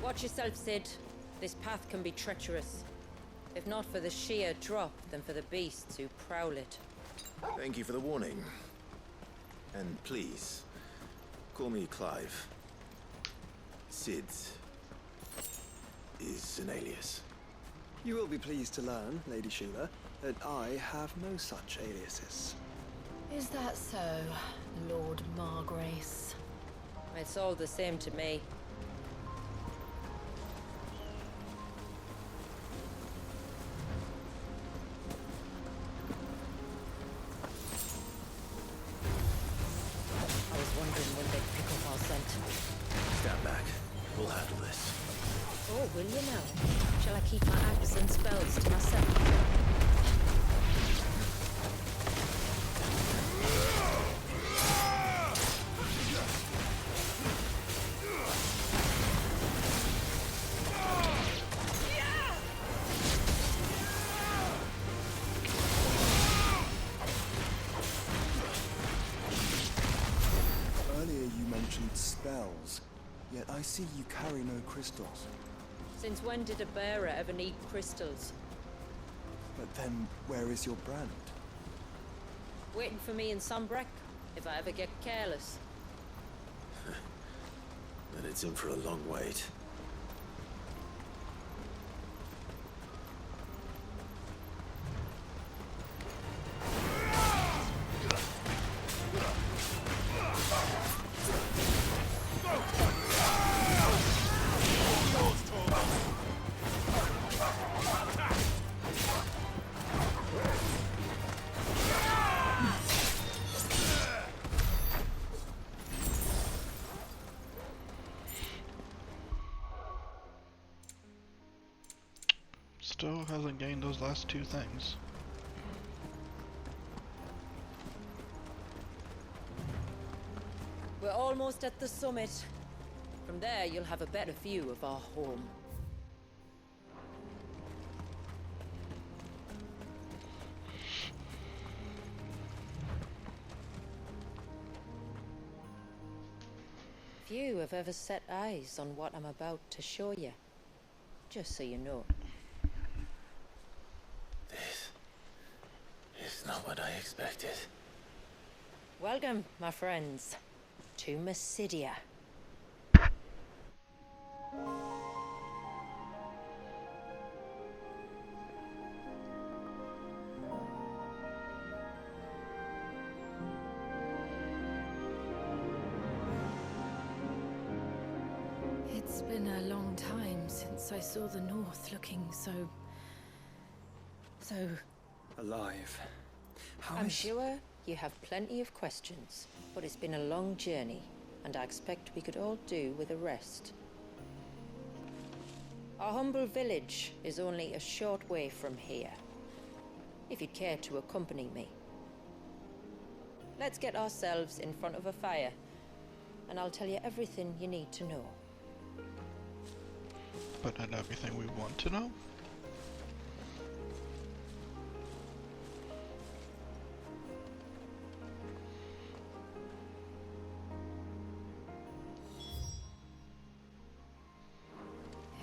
Watch yourself, Sid. This path can be treacherous. If not for the sheer drop, then for the beasts who prowl it. Thank you for the warning. And please, call me Clive. Sid is an alias. You will be pleased to learn, Lady Sheila, that I have no such aliases. Is that so, Lord Margrace? It's all the same to me. I was wondering when they'd pick up our scent. Stand back. We'll handle this. Oh, will you now? Shall I keep my axe and spells to myself? Earlier you mentioned spells, yet I see you carry no crystals. Since when did a bearer ever need crystals? But then, where is your brand? Waiting for me in Sunbreck, if I ever get careless. Then it's in for a long wait. Still hasn't gained those last two things. We're almost at the summit. From there, you'll have a better view of our home. Few have ever set eyes on what I'm about to show you. Just so you know. It's not what I expected. Welcome, my friends, to Mysidia. It's been a long time since I saw the North looking so Alive. I'm sure you have plenty of questions, but it's been a long journey, and I expect we could all do with a rest. Our humble village is only a short way from here, if you'd care to accompany me. Let's get ourselves in front of a fire, and I'll tell you everything you need to know. But not everything we want to know?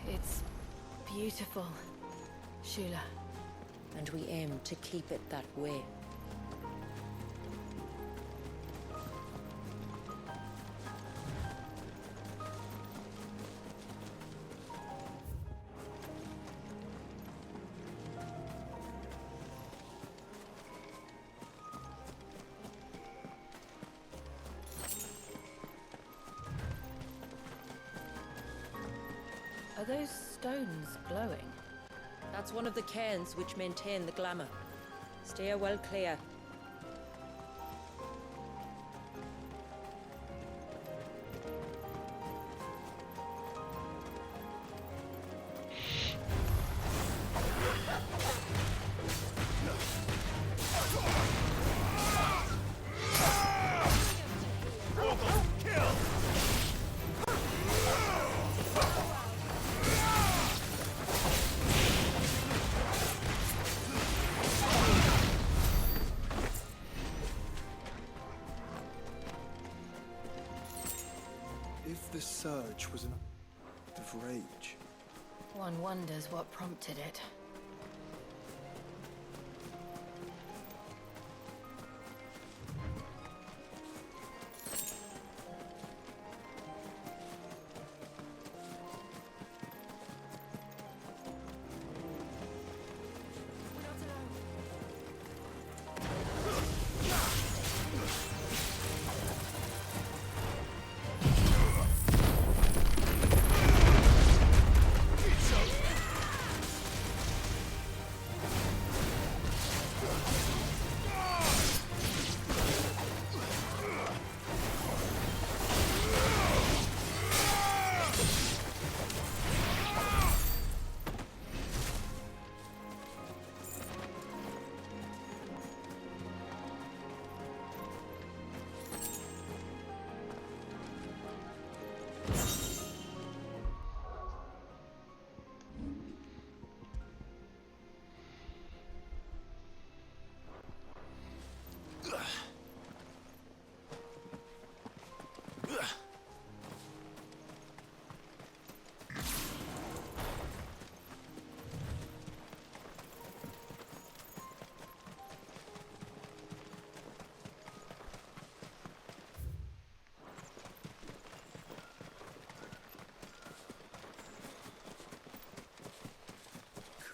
It's beautiful, Shula. And we aim to keep it that way. Are those stones glowing? That's one of the cairns which maintain the glamour. Steer well clear. If the surge was an act of rage. One wonders what prompted it.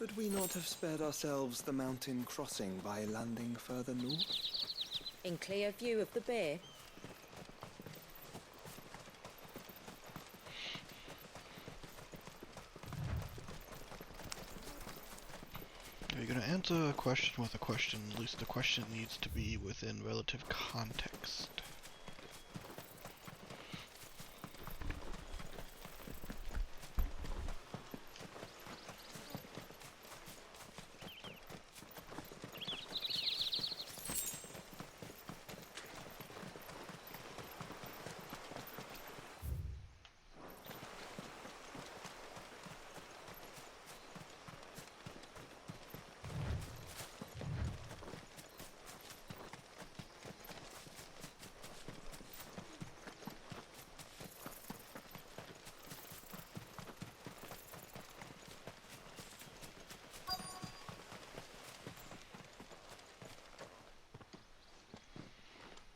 Could we not have spared ourselves the mountain crossing by landing further north? In clear view of the bay? You're gonna answer a question with a question. At least the question needs to be within relative context.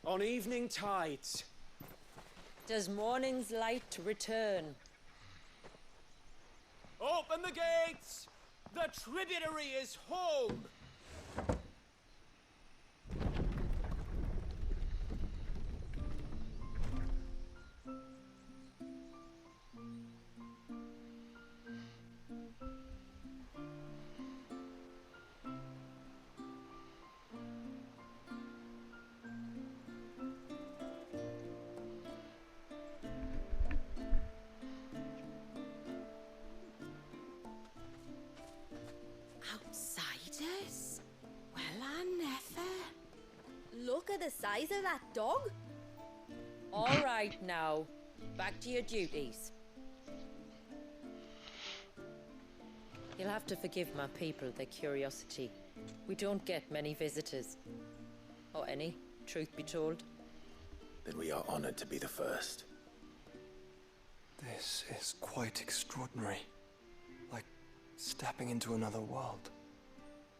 On evening tides. Does morning's light return? Open the gates! The tributary is home! Outsiders? Well, I never. Look at the size of that dog. All right now, back to your duties. You'll have to forgive my people their curiosity. We don't get many visitors. Or any, truth be told. Then we are honored to be the first. This is quite extraordinary. Like stepping into another world.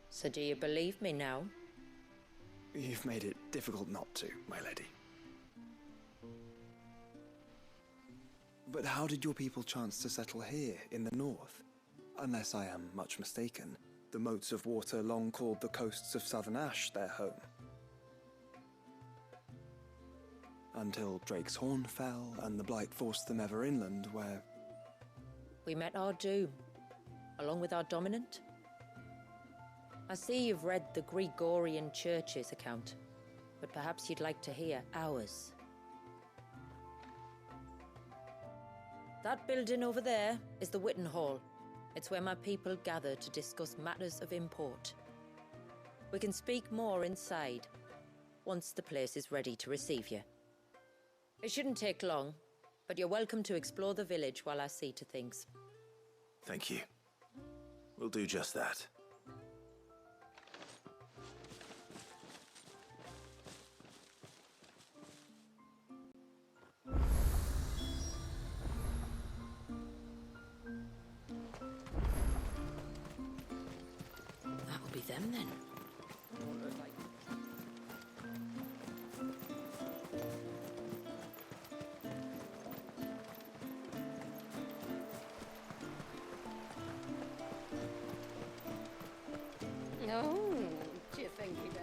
So do you believe me now? You've made it difficult not to, my lady. But how did your people chance to settle here in the north? Unless I am much mistaken, the moats of water long called the coasts of southern Ash their home. Until Drake's Horn fell and the Blight forced them ever inland, where... We met our doom, along with our dominant. I see you've read the Gregorian Church's account, but perhaps you'd like to hear ours. That building over there is the Witten Hall. It's where my people gather to discuss matters of import. We can speak more inside, once the place is ready to receive you. It shouldn't take long, but you're welcome to explore the village while I see to things. Thank you. We'll do just that. That'll be them then. Oh, do you think he does?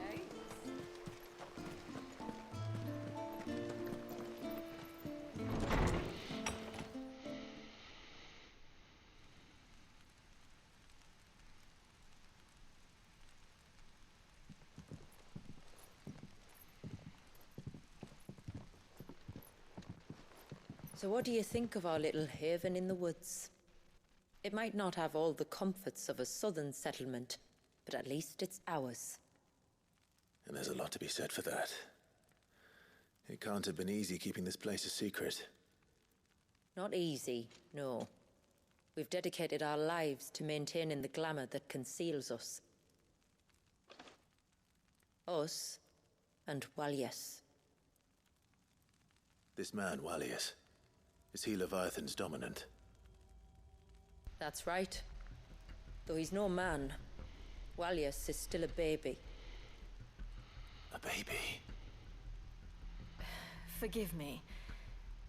So what do you think of our little haven in the woods? It might not have all the comforts of a southern settlement, but at least it's ours. And there's a lot to be said for that. It can't have been easy keeping this place a secret. Not easy, no. We've dedicated our lives to maintaining the glamour that conceals us. Us and Walyas. This man, Walyas, is he Leviathan's dominant? That's right. Though he's no man, Walyas is still a baby. A baby? Forgive me,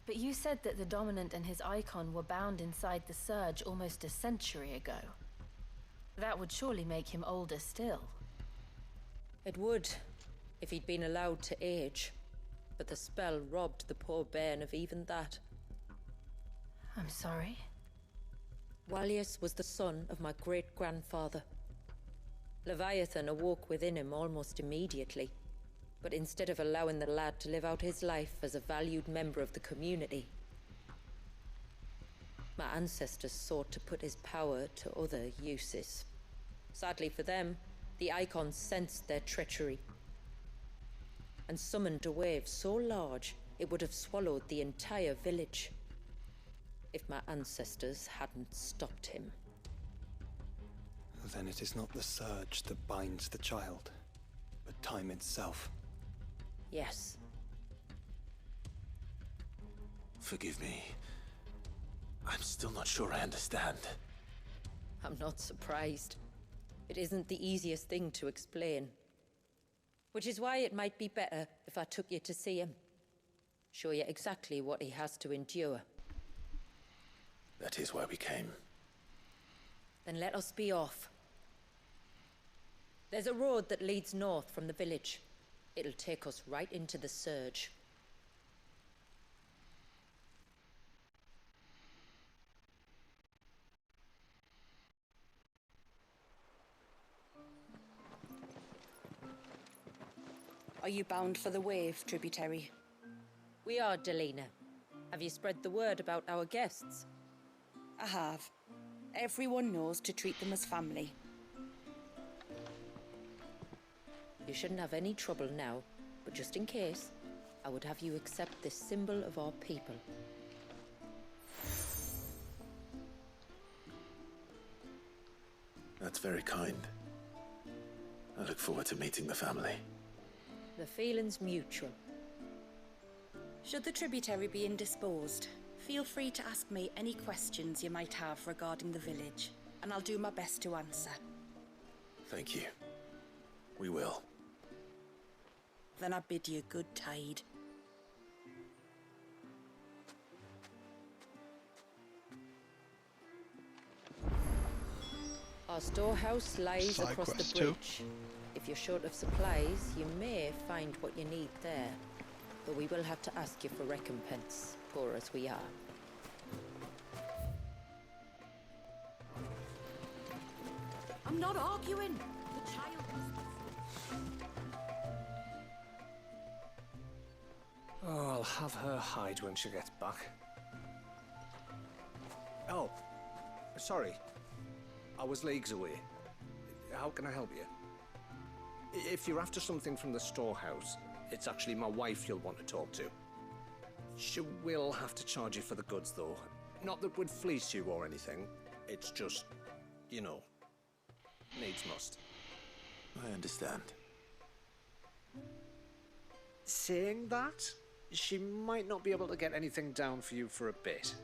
but you said that the Dominant and his icon were bound inside the Surge almost a century ago. That would surely make him older still. It would, if he'd been allowed to age. But the spell robbed the poor bairn of even that. I'm sorry. Wallius was the son of my great-grandfather. Leviathan awoke within him almost immediately. But instead of allowing the lad to live out his life as a valued member of the community, my ancestors sought to put his power to other uses. Sadly for them, the Icons sensed their treachery and summoned a wave so large it would have swallowed the entire village if my ancestors hadn't stopped him. Then it is not the surge that binds the child, but time itself. Yes. Forgive me. I'm still not sure I understand. I'm not surprised. It isn't the easiest thing to explain. Which is why it might be better if I took you to see him. Show you exactly what he has to endure. That is why we came. Then let us be off. There's a road that leads north from the village. It'll take us right into the surge. Are you bound for the wave, tributary? We are, Delina. Have you spread the word about our guests? I have. Everyone knows to treat them as family. You shouldn't have any trouble now, but just in case, I would have you accept this symbol of our people. That's very kind. I look forward to meeting the family. The feeling's mutual. Should the tributary be indisposed, feel free to ask me any questions you might have regarding the village, and I'll do my best to answer. Thank you. We will. Then I bid you good tide. Our storehouse lies Side across the quest too. bridge. If you're short of supplies, you may find what you need there. But we will have to ask you for recompense, poor as we are. I'm not arguing. The child Oh, I'll have her hide when she gets back. Oh, sorry. I was leagues away. How can I help you? If you're after something from the storehouse, it's actually my wife you'll want to talk to. She will have to charge you for the goods, though. Not that we'd fleece you or anything. It's just, you know, needs must. I understand. Saying that, she might not be able to get anything down for you for a bit.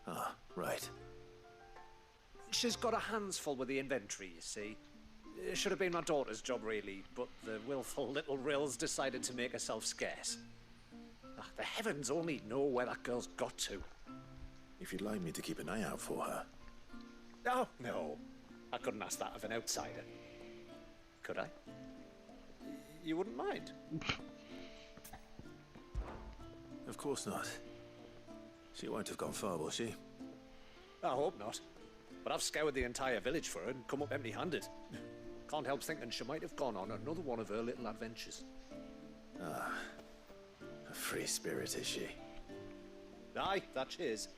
Ah, right. She's got her hands full with the inventory, you see. It should have been my daughter's job, really, but the willful little Rills decided to make herself scarce. Ah, the heavens only know where that girl's got to. If you'd like me to keep an eye out for her. Oh, no. I couldn't ask that of an outsider. Could I? You wouldn't mind? Of course not. She won't have gone far, will she? I hope not. But I've scoured the entire village for her and come up empty-handed. Can't help thinking she might have gone on another one of her little adventures. Ah, a free spirit is she? Aye, that she is.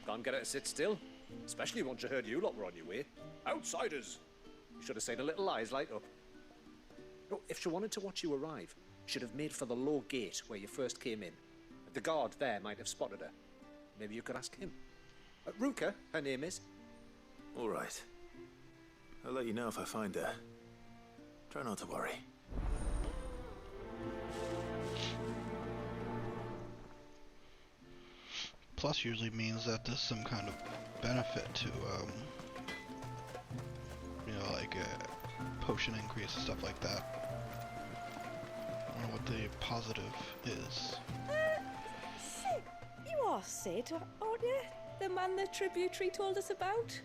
Can't get her to sit still, especially once you heard you lot were on your way. Outsiders! You should have seen her little eyes light up. No, if she wanted to watch you arrive, she'd have made for the low gate where you first came in. The guard there might have spotted her. Maybe you could ask him. Ruka, her name is. All right. I'll let you know if I find her. Try not to worry. Plus usually means that there's some kind of benefit to, you know, like a potion increase and stuff like that. I don't know what the positive is. Sid, you are Sid, aren't you? The man the tributary told us about?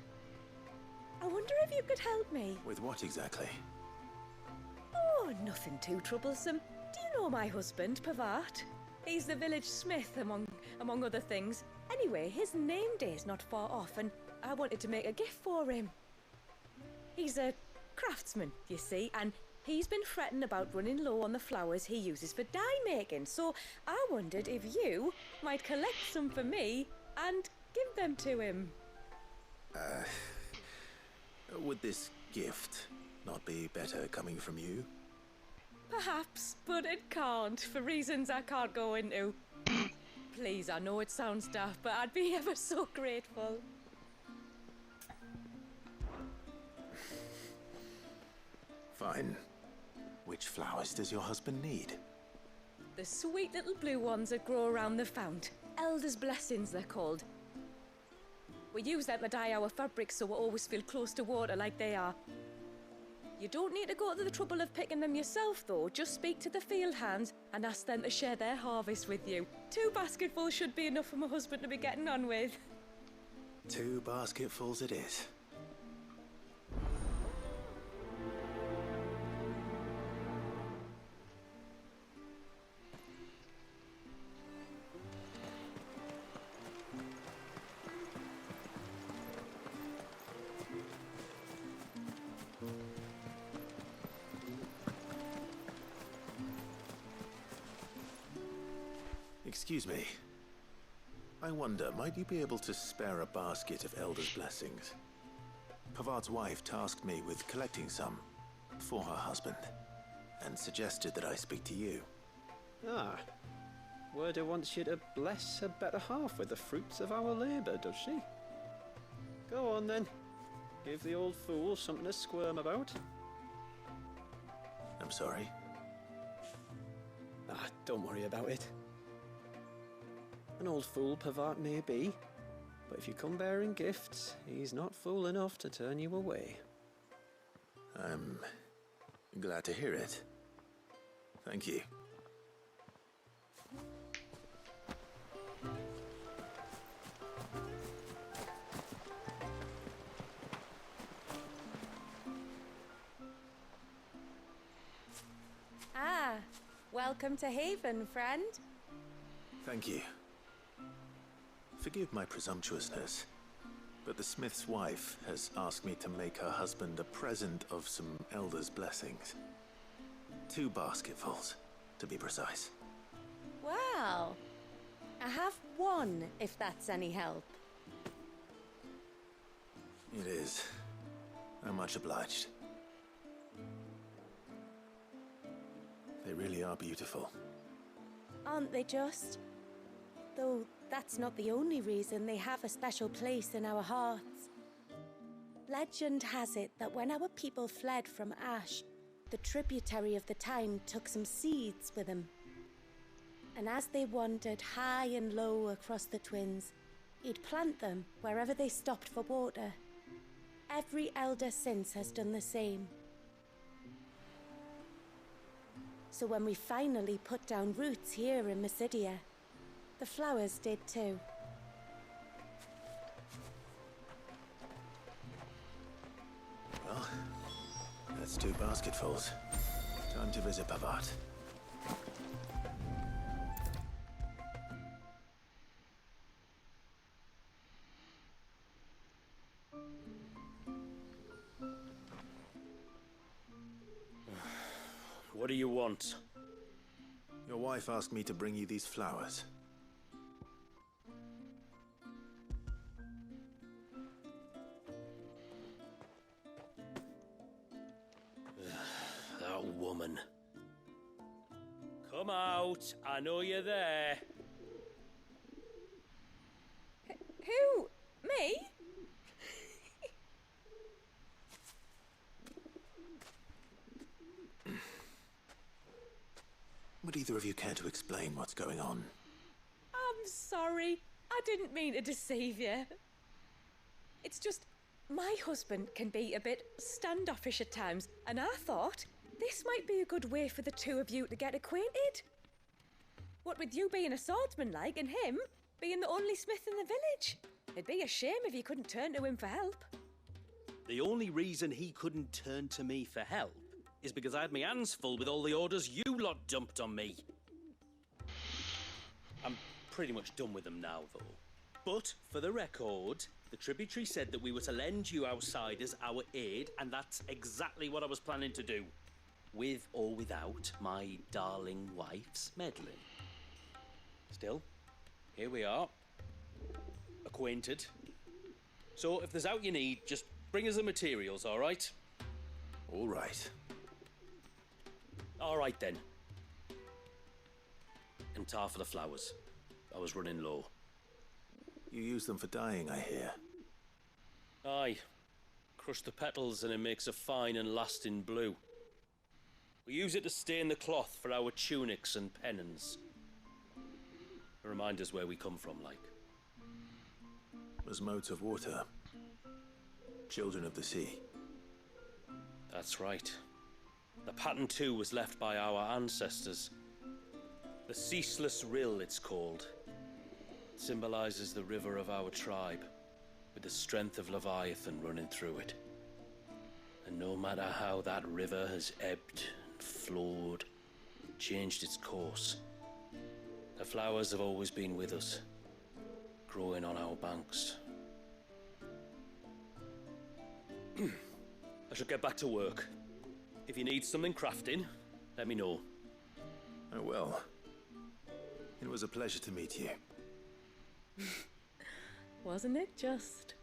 I wonder if you could help me. With what exactly? Oh, nothing too troublesome. Do you know my husband, Pavat? He's the village smith, among other things. Anyway, his name day's not far off, and I wanted to make a gift for him. He's a craftsman, you see, and he's been fretting about running low on the flowers he uses for dye making, so I wondered if you might collect some for me and give them to him. Would this gift not be better coming from you? Perhaps, but it can't, for reasons I can't go into. Please, I know it sounds daft, but I'd be ever so grateful. Fine. Which flowers does your husband need? The sweet little blue ones that grow around the fount. Elder's blessings, they're called. We use them to dye our fabrics so we always feel close to water like they are. You don't need to go to the trouble of picking them yourself, though. Just speak to the field hands and ask them to share their harvest with you. 2 basketfuls should be enough for my husband to be getting on with. 2 basketfuls it is. Excuse me. I wonder, might you be able to spare a basket of Elder's blessings? Pavart's wife tasked me with collecting some for her husband, and suggested that I speak to you. Ah. Werda wants you to bless her better half with the fruits of our labour, does she? Go on then. Give the old fool something to squirm about. I'm sorry. Ah, don't worry about it. An old fool Pavart may be, but if you come bearing gifts, he's not fool enough to turn you away. I'm glad to hear it. Thank you. Ah, welcome to Haven, friend. Thank you. Forgive my presumptuousness, but the smith's wife has asked me to make her husband a present of some Elder's blessings. 2 basketfuls, to be precise. Well, I have 1, if that's any help. It is. I'm much obliged. They really are beautiful. Aren't they just? Though that's not the only reason they have a special place in our hearts. Legend has it that when our people fled from Ash, the tributary of the Tyne took some seeds with them. And as they wandered high and low across the Twins, he'd plant them wherever they stopped for water. Every elder since has done the same. So when we finally put down roots here in Mysidia, the flowers did too. Well, that's 2 basketfuls. Time to visit Pavart. What do you want? Your wife asked me to bring you these flowers. That woman. Come out. I know you're there. Who? Me? Would either of you care to explain what's going on? I'm sorry. I didn't mean to deceive you. It's just, my husband can be a bit standoffish at times, and I thought this might be a good way for the 2 of you to get acquainted. What with you being a swordsman like, and him being the only smith in the village. It'd be a shame if you couldn't turn to him for help. The only reason he couldn't turn to me for help is because I had my hands full with all the orders you lot dumped on me. I'm pretty much done with them now, though. But, for the record, the tributary said that we were to lend you outsiders our aid, and that's exactly what I was planning to do. With or without my darling wife's meddling. Still, here we are. Acquainted. So, if there's out you need, just bring us the materials, all right? All right. All right, then. And tar for the flowers. I was running low. You use them for dyeing, I hear. Aye. Crush the petals and it makes a fine and lasting blue. We use it to stain the cloth for our tunics and pennons. To remind us where we come from, like. As modes of water. Children of the sea. That's right. The pattern too was left by our ancestors. The Ceaseless Rill, it's called. It symbolizes the river of our tribe, with the strength of Leviathan running through it. And no matter how that river has ebbed and flowed, changed its course, the flowers have always been with us, growing on our banks. I should get back to work. If you need something crafting, let me know. Oh well. It was a pleasure to meet you. Wasn't it just?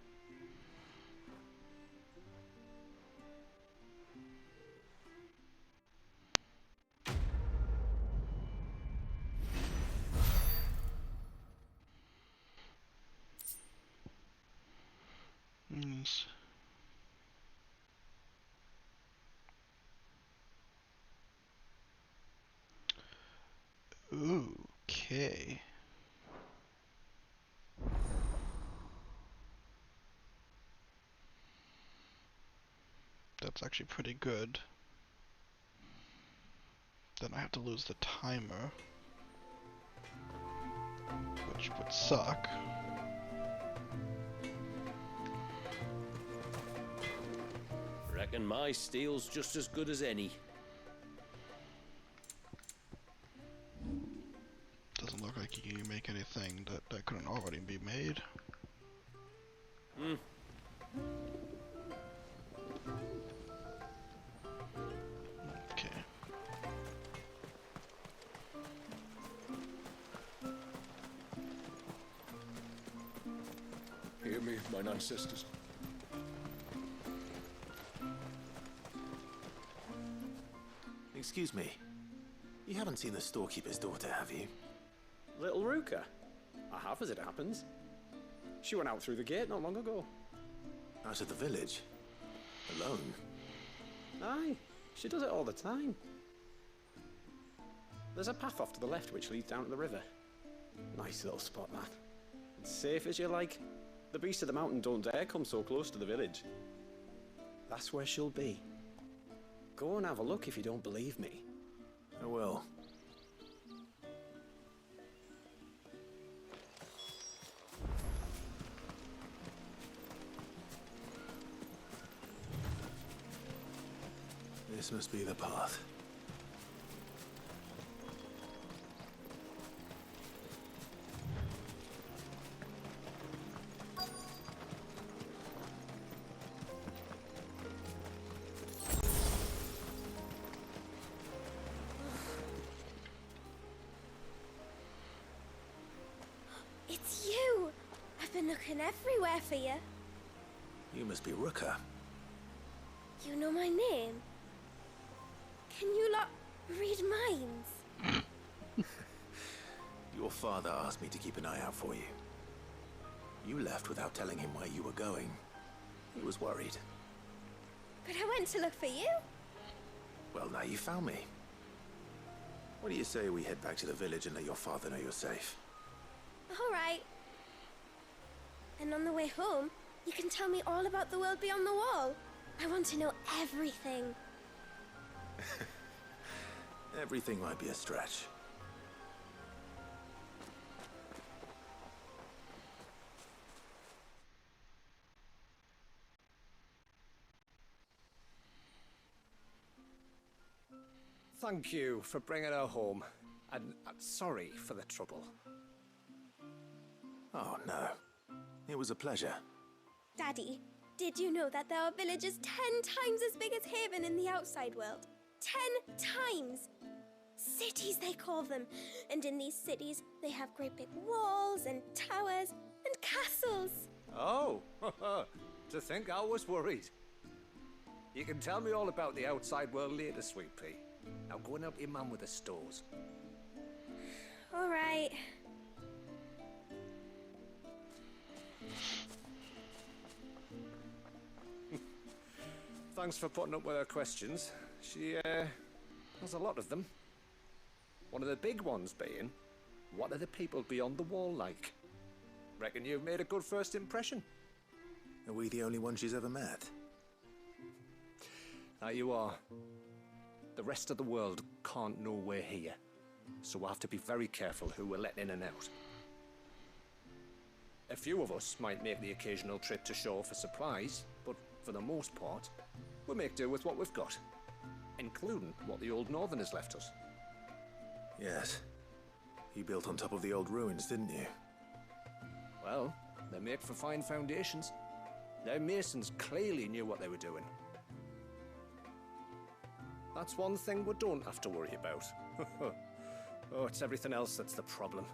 Yes. Okay. That's actually pretty good. Then I have to lose the timer, which would suck. Reckon my steel's just as good as any. Doesn't look like you can make anything that couldn't already be made. Hmm. Okay. Hear me, mine ancestors. Excuse me. You haven't seen the storekeeper's daughter, have you? Little Ruka? I have, as it happens. She went out through the gate not long ago. Out of the village? Alone? Aye, she does it all the time. There's a path off to the left which leads down to the river. Nice little spot, that. It's safe as you like. The beasts of the mountain don't dare come so close to the village. That's where she'll be. Go and have a look if you don't believe me. I will. This must be the path. It's you! I've been looking everywhere for you. You must be Ruka. You know my name? Can you lot read minds? Your father asked me to keep an eye out for you. You left without telling him where you were going. He was worried. But I went to look for you. Well, now you found me. What do you say we head back to the village and let your father know you're safe? All right. And on the way home, you can tell me all about the world beyond the wall. I want to know everything. Everything might be a stretch. Thank you for bringing her home. And sorry for the trouble. Oh, no. It was a pleasure. Daddy, did you know that there are villages 10 times as big as Haven in the outside world? 10 times! Cities, they call them. And in these cities, they have great big walls and towers and castles. Oh, to think I was worried. You can tell me all about the outside world later, Sweet Pea. Now go and help your mum with the stores. All right. Thanks for putting up with her questions. She, has a lot of them. One of the big ones being, what are the people beyond the wall like? Reckon you've made a good first impression. Are we the only one she's ever met? Now you are. The rest of the world can't know we're here, so we'll have to be very careful who we're letting in and out. A few of us might make the occasional trip to shore for supplies, but for the most part, we'll make do with what we've got, including what the old Northerners left us. Yes. You built on top of the old ruins, didn't you? Well, they make for fine foundations. Their masons clearly knew what they were doing. That's one thing we don't have to worry about. Oh, it's everything else that's the problem.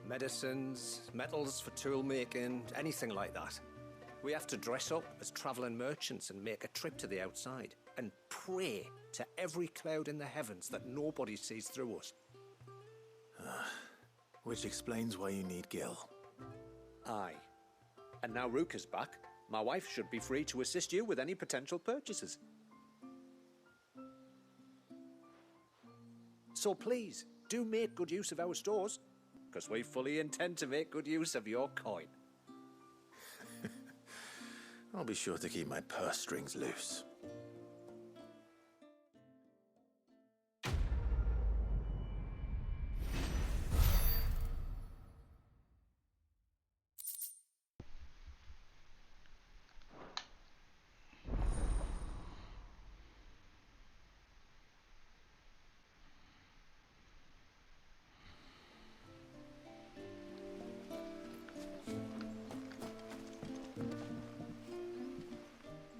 Medicines, metals for tool making, anything like that. We have to dress up as traveling merchants and make a trip to the outside and pray to every cloud in the heavens that nobody sees through us. Which explains why you need Gil. Aye. And now Ruka's back, my wife should be free to assist you with any potential purchases. So please, do make good use of our stores, because we fully intend to make good use of your coin. I'll be sure to keep my purse strings loose.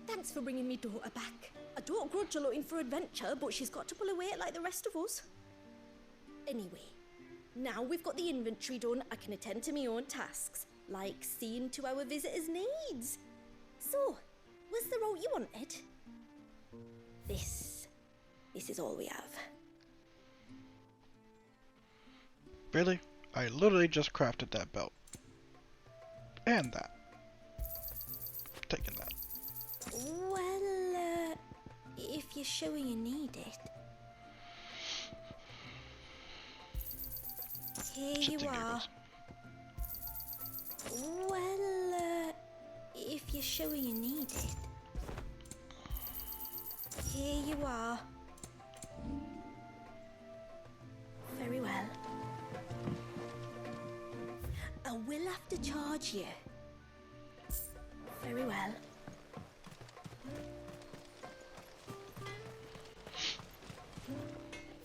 Thanks for bringing me daughter back. I don't grudge her looking for adventure, but she's got to pull her weight like the rest of us. Anyway, now we've got the inventory done, I can attend to my own tasks, like seeing to our visitors' needs. So, was the route you wanted? This is all we have. Really? I literally just crafted that belt. And that. Taking that. Well, if you're sure you need it. Here you are. Well, if you're sure you need it. Here you are. Very well. I will have to charge you. Very well.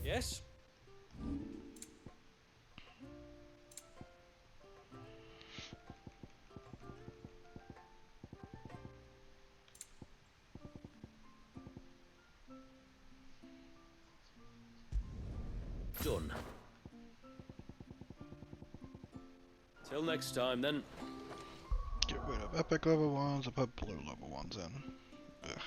Yes? Done. Till next time, then. Get rid of epic level ones and put blue level ones in. Ugh.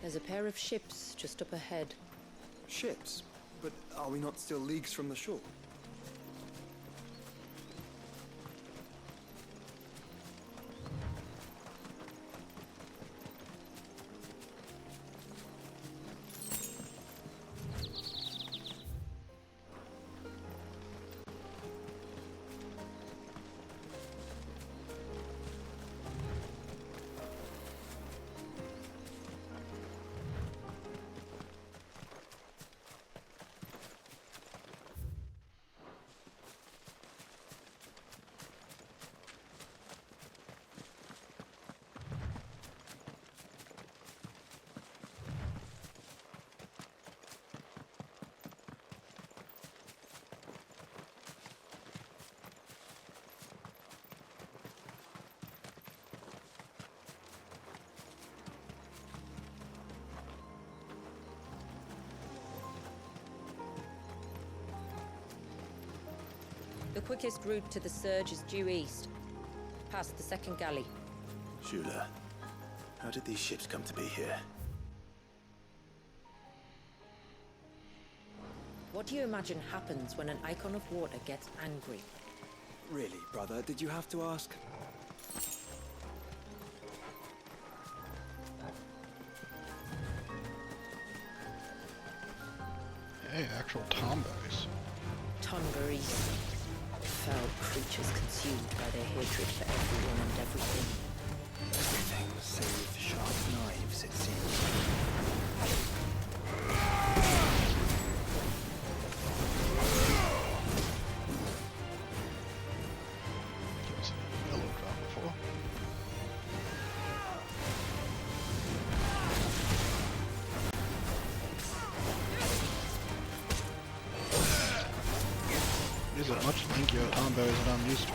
There's a pair of ships just up ahead. Ships? But are we not still leagues from the shore? The quickest route to the surge is due east, past the second galley. Shula, how did these ships come to be here? What do you imagine happens when an icon of water gets angry? Really, brother, did you have to ask? Hey, actual tomboys. Tonberries. Foul creatures consumed by their hatred for everyone and everything. Everything save sharp knives, it seems. These are much linkier combos than I'm used to.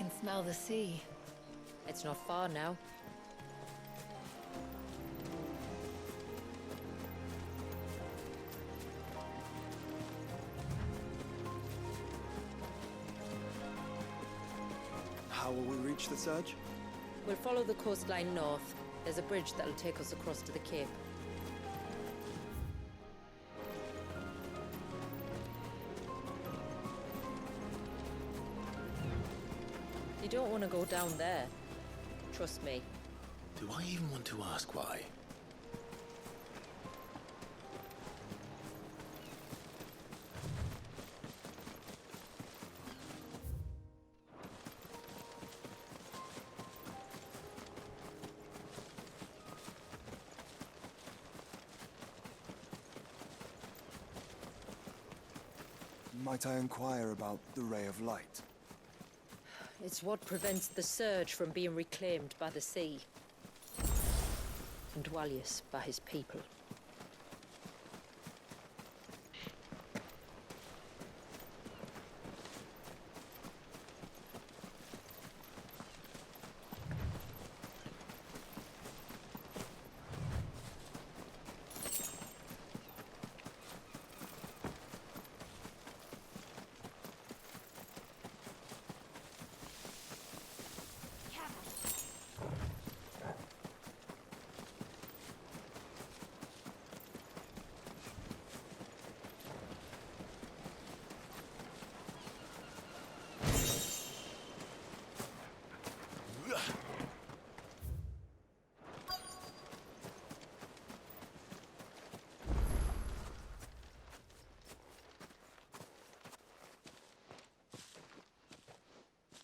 can smell the sea. It's not far now. How will we reach the surge? We'll follow the coastline north. There's a bridge that'll take us across to the cape. You don't want to go down there. Trust me. Do I even want to ask why? Might I inquire about the ray of light? It's what prevents the surge from being reclaimed by the sea. And Dwalius by his people.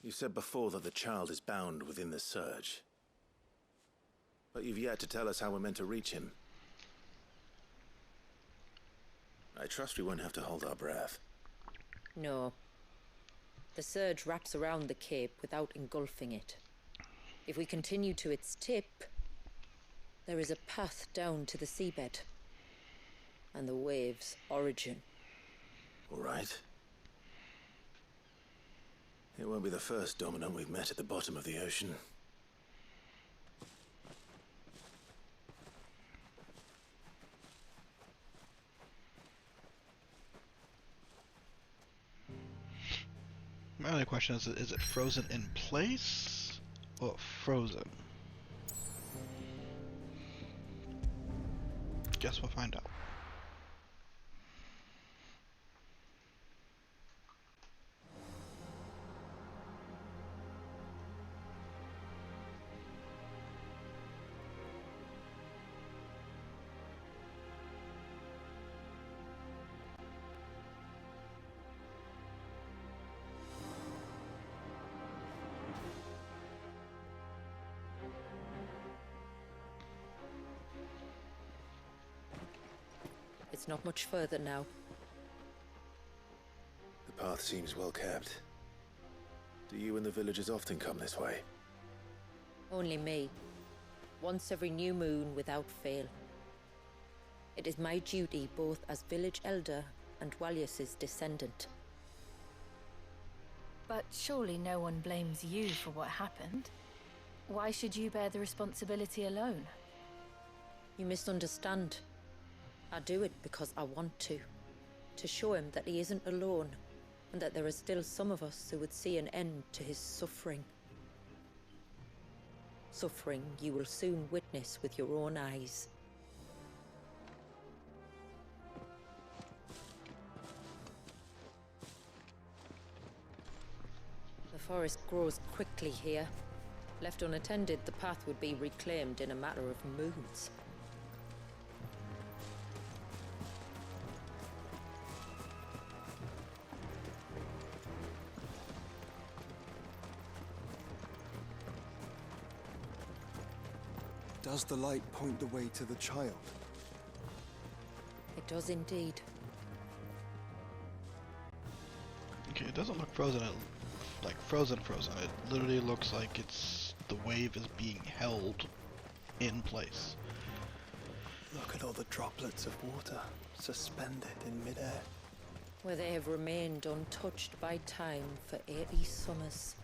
You said before that the child is bound within the surge. But you've yet to tell us how we're meant to reach him. I trust we won't have to hold our breath. No. The surge wraps around the cape without engulfing it. If we continue to its tip, there is a path down to the seabed. And the wave's origin. All right. It won't be the first dominant we've met at the bottom of the ocean. My only question is it frozen in place or frozen? Guess we'll find out. It's not much further now. The path seems well kept. Do you and the villagers often come this way? Only me. Once every new moon without fail. It is my duty both as village elder and Dwalius's descendant. But surely no one blames you for what happened. Why should you bear the responsibility alone? You misunderstand. I do it because I want to. To show him that he isn't alone, and that there are still some of us who would see an end to his suffering. Suffering you will soon witness with your own eyes. The forest grows quickly here. Left unattended, the path would be reclaimed in a matter of moons. Does the light point the way to the child? It does indeed. Okay, it doesn't look frozen, like frozen. It literally looks like the wave is being held in place. Look at all the droplets of water suspended in midair. Where they have remained untouched by time for 80 summers.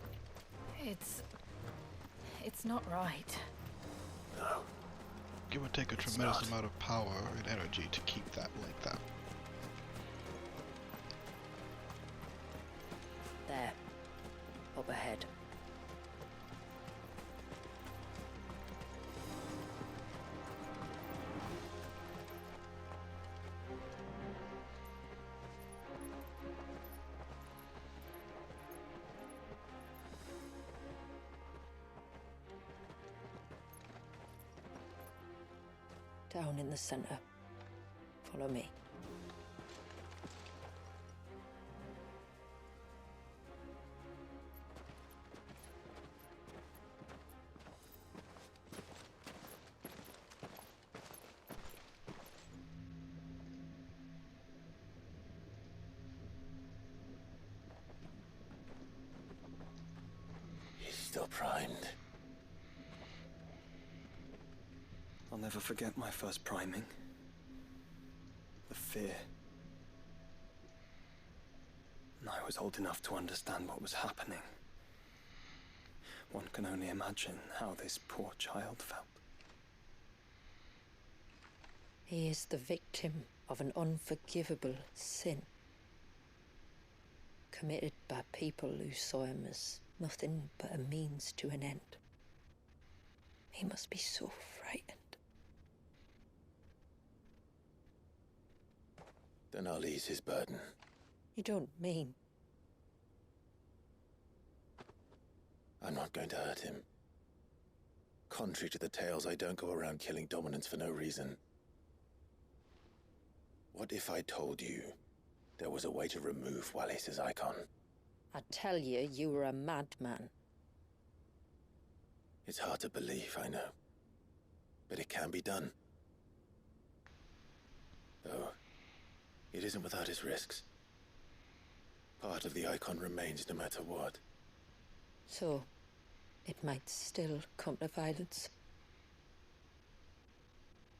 It's not right. No. It would take a tremendous amount of power and energy to keep that like that. There. Up ahead. Down in the center. Follow me. He's still primed. I'll never forget my first priming. The fear. And I was old enough to understand what was happening. One can only imagine how this poor child felt. He is the victim of an unforgivable sin. Committed by people who saw him as nothing but a means to an end. He must be so frightened. Then I'll ease his burden. You don't mean? I'm not going to hurt him. Contrary to the tales, I don't go around killing dominants for no reason. What if I told you there was a way to remove Wallis's icon? I tell you, you were a madman. It's hard to believe, I know. But it can be done. Though, it isn't without its risks. Part of the icon remains no matter what. So, it might still come to violence.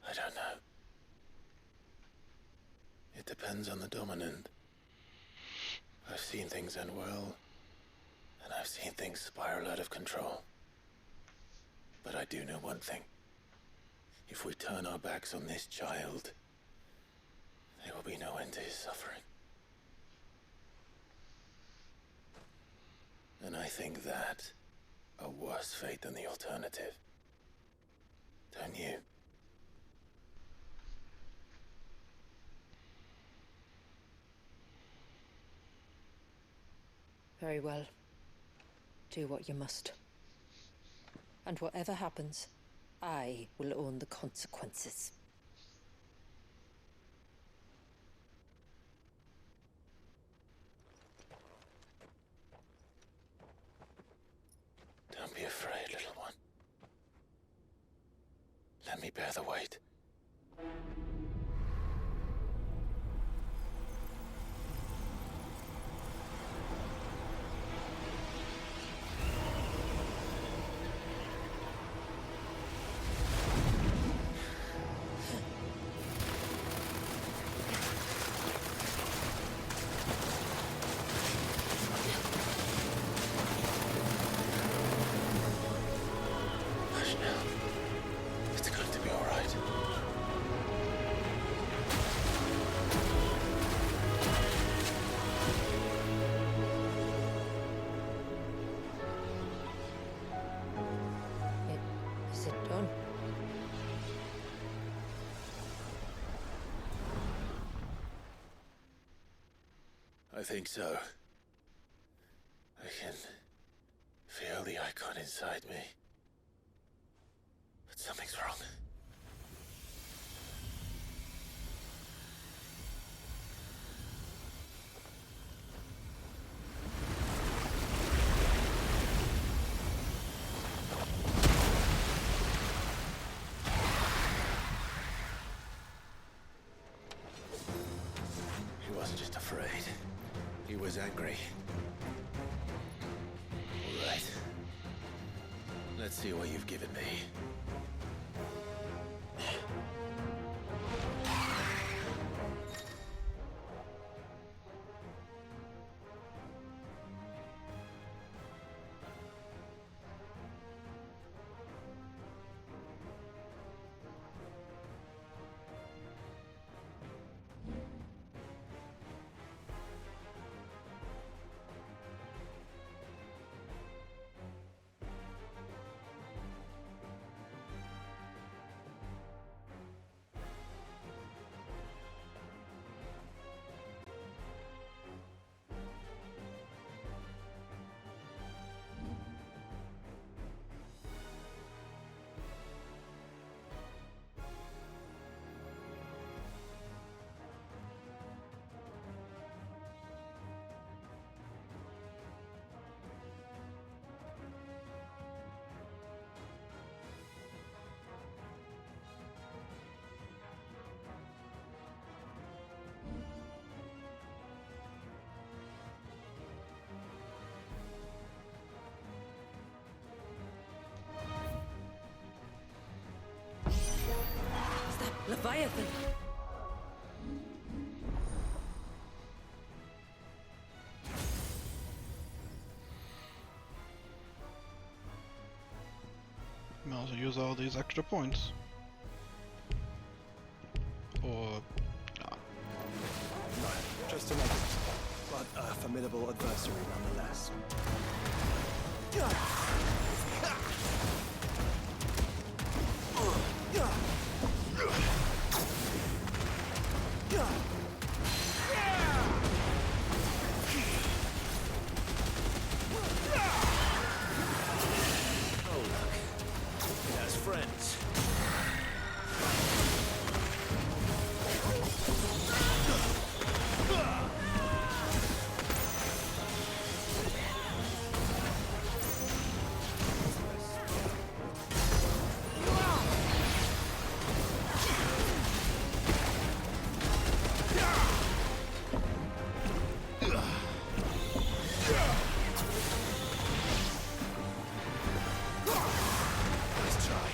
I don't know. It depends on the dominant. I've seen things end well, and I've seen things spiral out of control. But I do know one thing. If we turn our backs on this child, there will be no end to his suffering. And I think that a worse fate than the alternative. Don't you? Very well. Do what you must. And whatever happens, I will own the consequences. Don't be afraid, little one. Let me bear the weight. Hush now. It's going to be all right. Is it done? I think so. I can feel the icon inside me. But something's wrong. He wasn't just afraid. He was angry. All right. Let's see what you've given me. Leviathan! Might as well use all these extra points. Or... No, just a negative, but a formidable adversary nonetheless. Oh, look. It has friends. Nice try.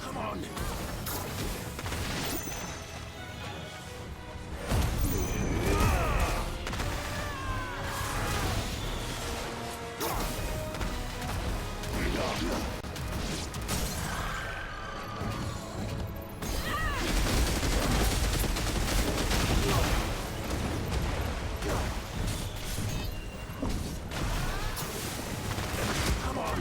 Come on. Come on.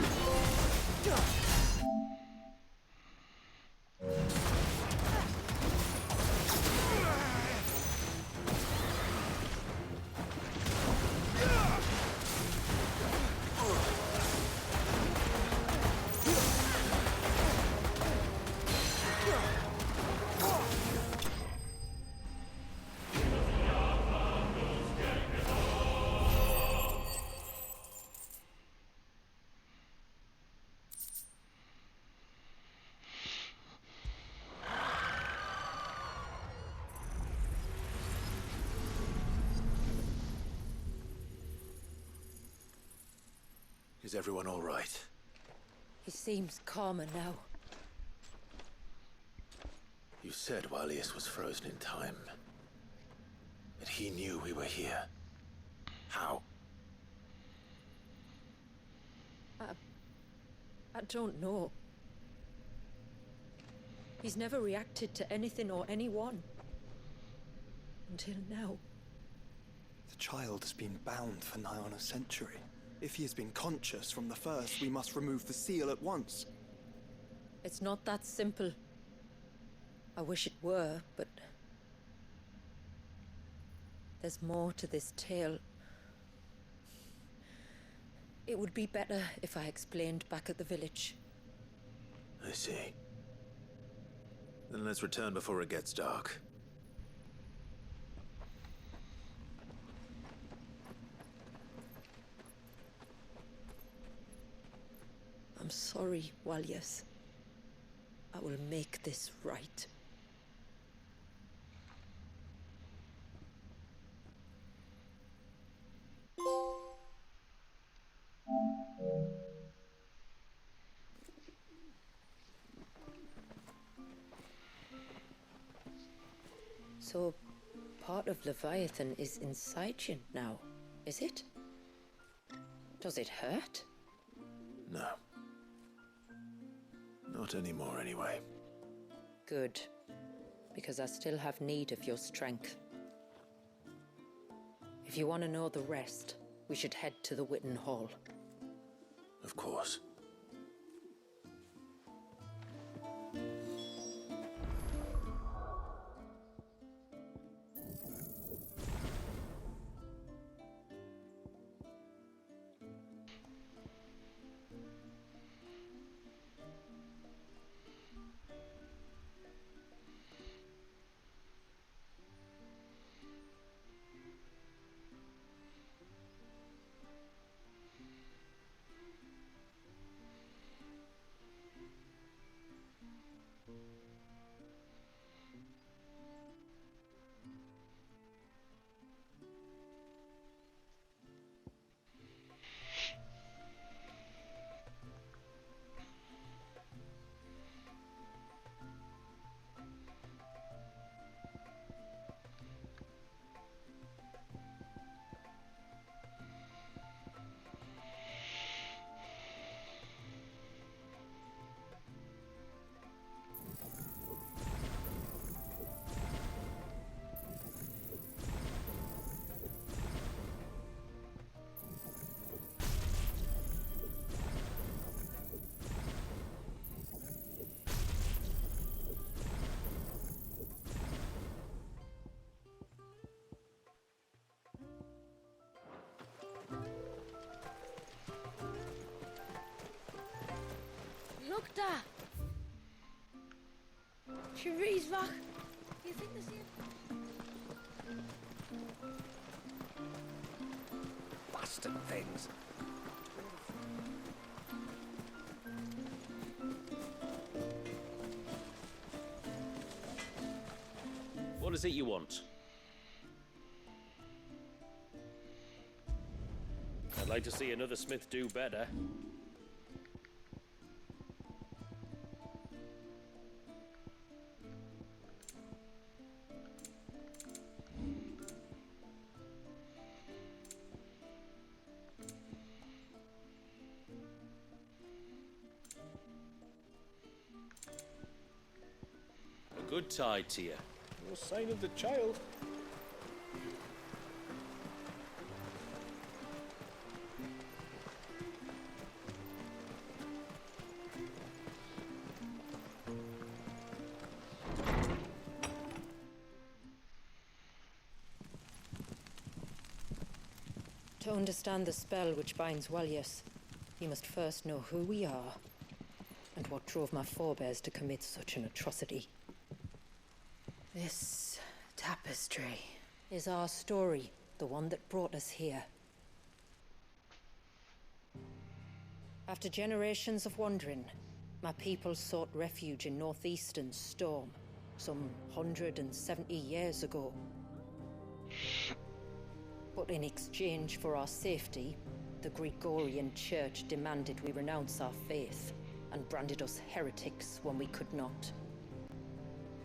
Is everyone all right? He seems calmer now. You said Walius was frozen in time. But he knew we were here. How? I don't know. He's never reacted to anything or anyone. Until now. The child has been bound for nigh on a century. If he has been conscious from the first, we must remove the seal at once. It's not that simple. I wish it were, but... there's more to this tale. It would be better if I explained back at the village. I see. Then let's return before it gets dark. I'm sorry, Walius. I will make this right. So, part of Leviathan is inside you now, is it? Does it hurt? No. Not anymore, anyway. Good. Because I still have need of your strength. If you want to know the rest, we should head to the Witten Hall. Of course. Da! Cherisvach! You think the same? Bastard things. What is it you want? I'd like to see another smith do better. A good tide to you. No sign of the child. To understand the spell which binds Walyas, you must first know who we are, and what drove my forebears to commit such an atrocity. This tapestry is our story, the one that brought us here. After generations of wandering, my people sought refuge in northeastern Storm, some 170 years ago. But in exchange for our safety, the Gregorian Church demanded we renounce our faith and branded us heretics when we could not.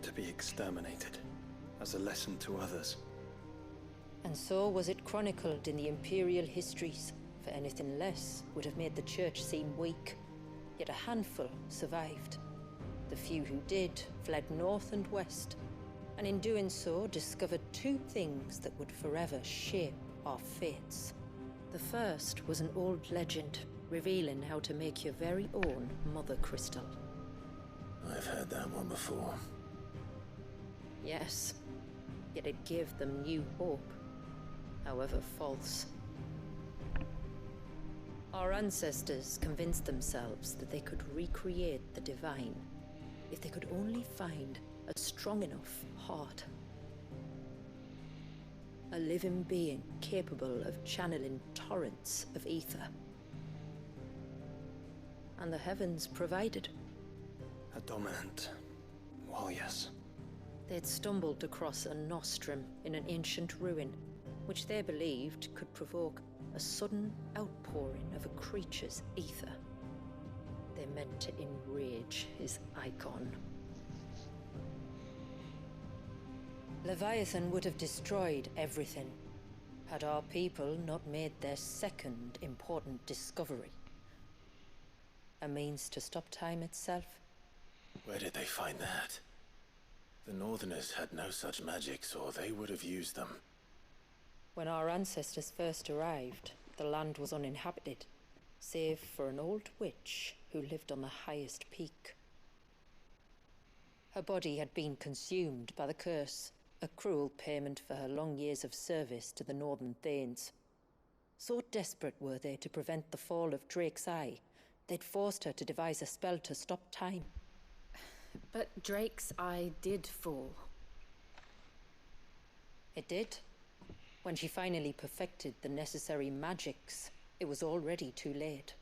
To be exterminated, as a lesson to others. And so was it chronicled in the imperial histories, for anything less would have made the Church seem weak. Yet a handful survived. The few who did fled north and west, and in doing so discovered two things that would forever shape our fates. The first was an old legend, revealing how to make your very own Mother Crystal. I've heard that one before. Yes, yet it gave them new hope, however false. Our ancestors convinced themselves that they could recreate the divine if they could only find a strong enough heart. A living being capable of channeling torrents of ether. And the heavens provided. A dominant Walyas. They'd stumbled across a nostrum in an ancient ruin, which they believed could provoke a sudden outpouring of a creature's ether. They meant to enrage his icon. Leviathan would have destroyed everything, had our people not made their second important discovery. A means to stop time itself. Where did they find that? The Northerners had no such magics, or they would have used them. When our ancestors first arrived, the land was uninhabited, save for an old witch who lived on the highest peak. Her body had been consumed by the curse, a cruel payment for her long years of service to the Northern Thanes. So desperate were they to prevent the fall of Drake's Eye, they'd forced her to devise a spell to stop time. But Drake's Eye did fall. It did. When she finally perfected the necessary magics, it was already too late.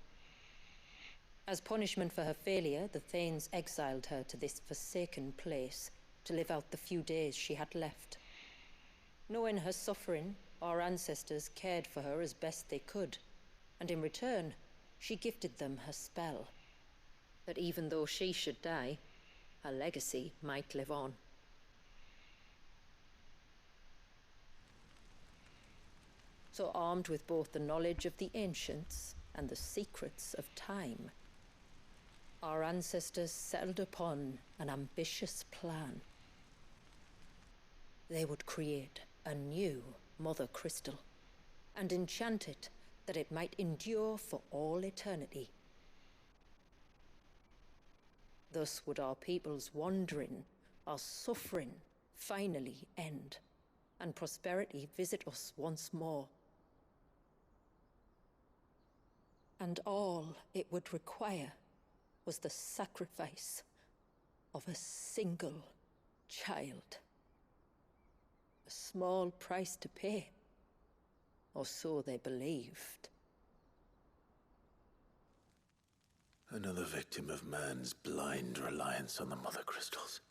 As punishment for her failure, the Thanes exiled her to this forsaken place to live out the few days she had left. Knowing her suffering, our ancestors cared for her as best they could, and in return, she gifted them her spell. That even though she should die, her legacy might live on. So armed with both the knowledge of the ancients and the secrets of time, our ancestors settled upon an ambitious plan. They would create a new Mother Crystal and enchant it that it might endure for all eternity. Thus would our people's wandering, our suffering, finally end, and prosperity visit us once more. And all it would require was the sacrifice of a single child. A small price to pay, or so they believed. Another victim of man's blind reliance on the Mother Crystals.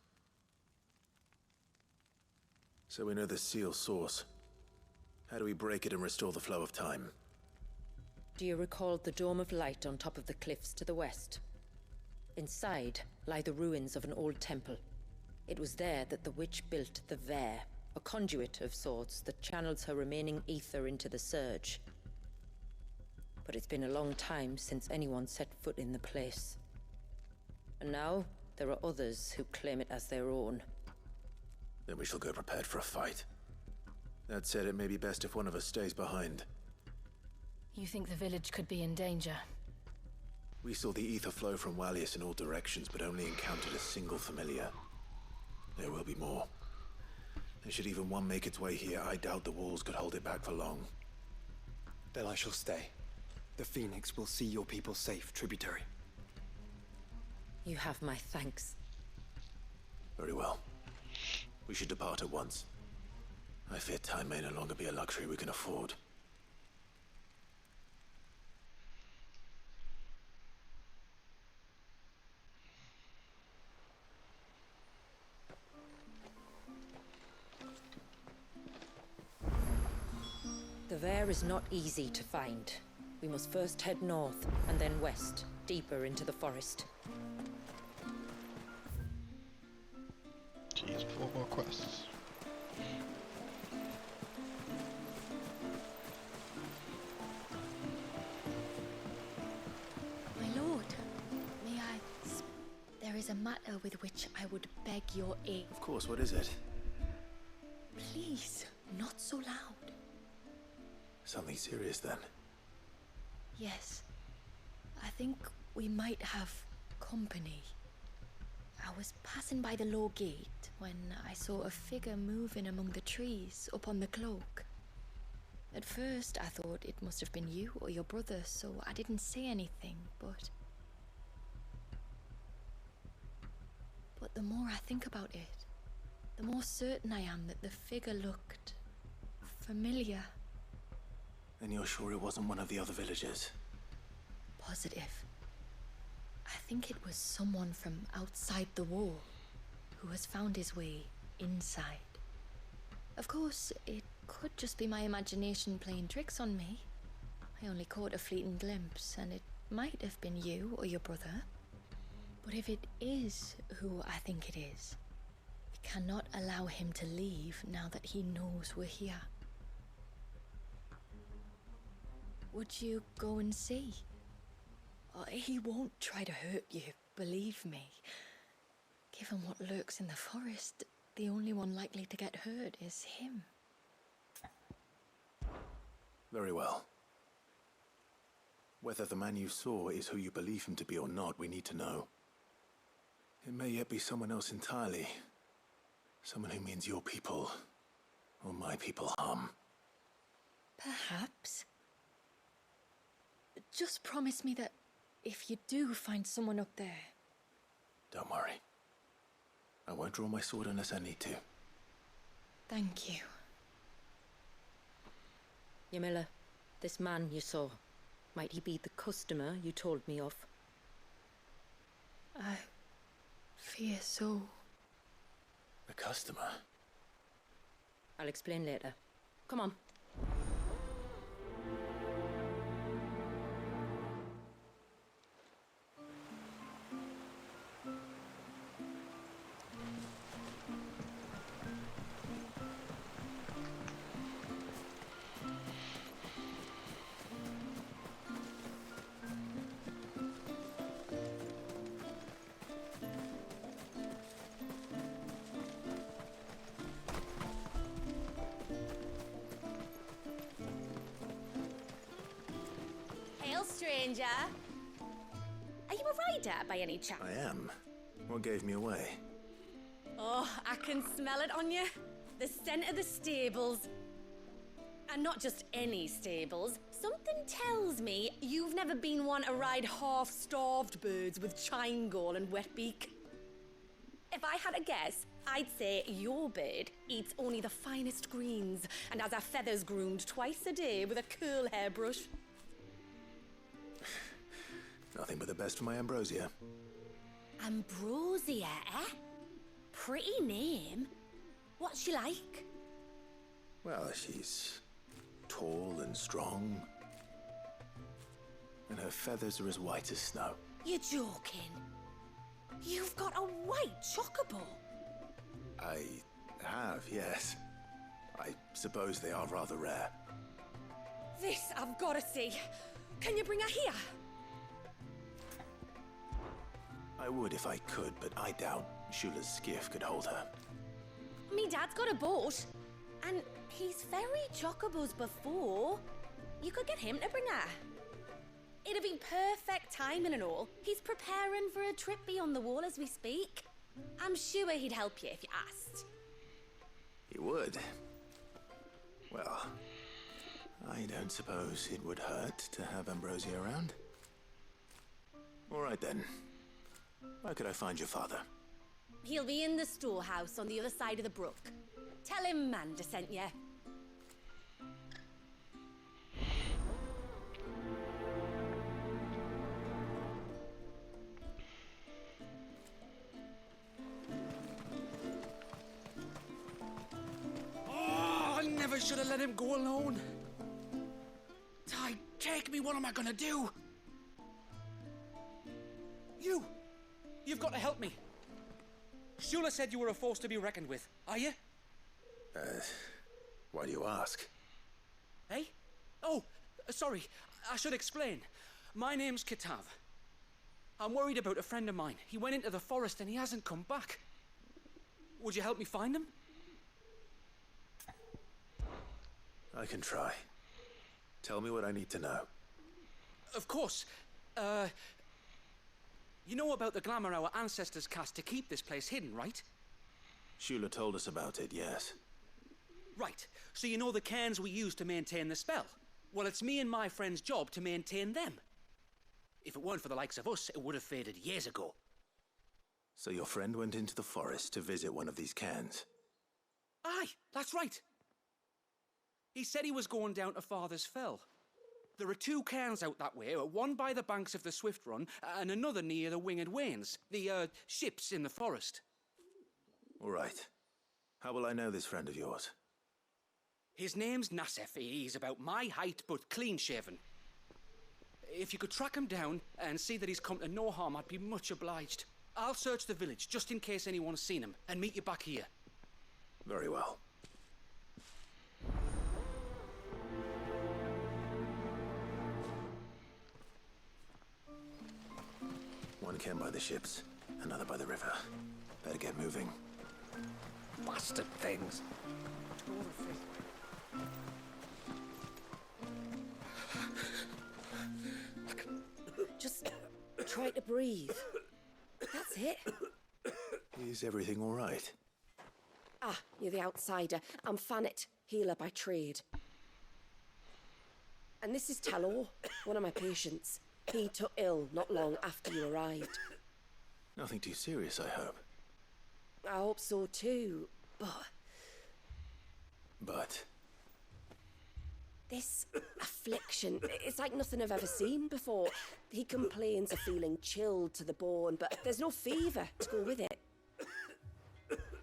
So we know the seal source. How do we break it and restore the flow of time? Do you recall the dome of light on top of the cliffs to the west? Inside lie the ruins of an old temple. It was there that the witch built the Vare, a conduit of sorts that channels her remaining ether into the surge. But it's been a long time since anyone set foot in the place. And now, there are others who claim it as their own. Then we shall go prepared for a fight. That said, it may be best if one of us stays behind. You think the village could be in danger? We saw the ether flow from Wallius in all directions, but only encountered a single familiar. There will be more. And should even one make its way here, I doubt the walls could hold it back for long. Then I shall stay. The Phoenix will see your people safe, tributary. You have my thanks. Very well. We should depart at once. I fear time may no longer be a luxury we can afford. The Vare is not easy to find. We must first head north, and then west, deeper into the forest. Jeez, 4 more quests. My lord, may I... There is a matter with which I would beg your aid. Of course, what is it? Please, not so loud. Something serious, then? Yes. I think we might have company. I was passing by the low gate when I saw a figure moving among the trees up on the cloak. At first, I thought it must have been you or your brother, so I didn't say anything, but the more I think about it, the more certain I am that the figure looked familiar. And you're sure it wasn't one of the other villagers? Positive. I think it was someone from outside the wall who has found his way inside. Of course, it could just be my imagination playing tricks on me. I only caught a fleeting glimpse, and it might have been you or your brother. But if it is who I think it is, we cannot allow him to leave now that he knows we're here. Would you go and see? He won't try to hurt you, believe me. Given what lurks in the forest, the only one likely to get hurt is him. Very well. Whether the man you saw is who you believe him to be or not, we need to know. It may yet be someone else entirely. Someone who means your people, or my people, harm. Perhaps. Just promise me that if you do find someone up there... Don't worry. I won't draw my sword unless I need to. Thank you. Yamila, this man you saw, might he be the customer you told me of? I fear so. The customer? I'll explain later. Come on. Stranger. Are you a rider by any chance? I am. What gave me away? Oh, I can smell it on you. The scent of the stables. And not just any stables, Something tells me you've never been one to ride half-starved birds with chine gall and wet beak. If I had a guess, I'd say your bird eats only the finest greens and has her feathers groomed twice a day with a curl hairbrush. Nothing but the best for my Ambrosia. Ambrosia, eh? Pretty name. What's she like? Well, she's tall and strong. And her feathers are as white as snow. You're joking. You've got a white chocobo. I have, yes. I suppose they are rather rare. This I've got to see. Can you bring her here? I would if I could, but I doubt Shula's skiff could hold her. Me dad's got a boat. And he's ferried chocobos before. You could get him to bring her. It'd be perfect timing and all. He's preparing for a trip beyond the wall as we speak. I'm sure he'd help you if you asked. He would. Well, I don't suppose it would hurt to have Ambrosia around. All right then. Where could I find your father? He'll be in the storehouse on the other side of the brook. Tell him Manda sent you. Oh, I never should have let him go alone. Ty, take me, what am I gonna do? You've got to help me. Shula said you were a force to be reckoned with. Are you? Why do you ask? Hey? Oh, sorry. I should explain. My name's Kitav. I'm worried about a friend of mine. He went into the forest and he hasn't come back. Would you help me find him? I can try. Tell me what I need to know. Of course. You know about the glamour our ancestors cast to keep this place hidden, right? Shula told us about it, yes. Right. So you know the cairns we use to maintain the spell? Well, it's me and my friend's job to maintain them. If it weren't for the likes of us, it would have faded years ago. So your friend went into the forest to visit one of these cairns? Aye, that's right. He said he was going down to Father's Fell. There are two cairns out that way, one by the banks of the Swift Run, and another near the Winged Wains, the, ships in the forest. All right. How will I know this friend of yours? His name's Nassef. He's about my height, but clean-shaven. If you could track him down and see that he's come to no harm, I'd be much obliged. I'll search the village, just in case anyone's seen him, and meet you back here. Very well. One cairn by the ships, another by the river. Better get moving. Bastard things. Just try to breathe. That's it. Is everything all right? Ah, you're the outsider. I'm Fannet, healer by trade. And this is Talor, one of my patients. He took ill not long after you arrived. Nothing too serious, I hope. I hope so too, but... But? This affliction, it's like nothing I've ever seen before. He complains of feeling chilled to the bone, but there's no fever to go with it.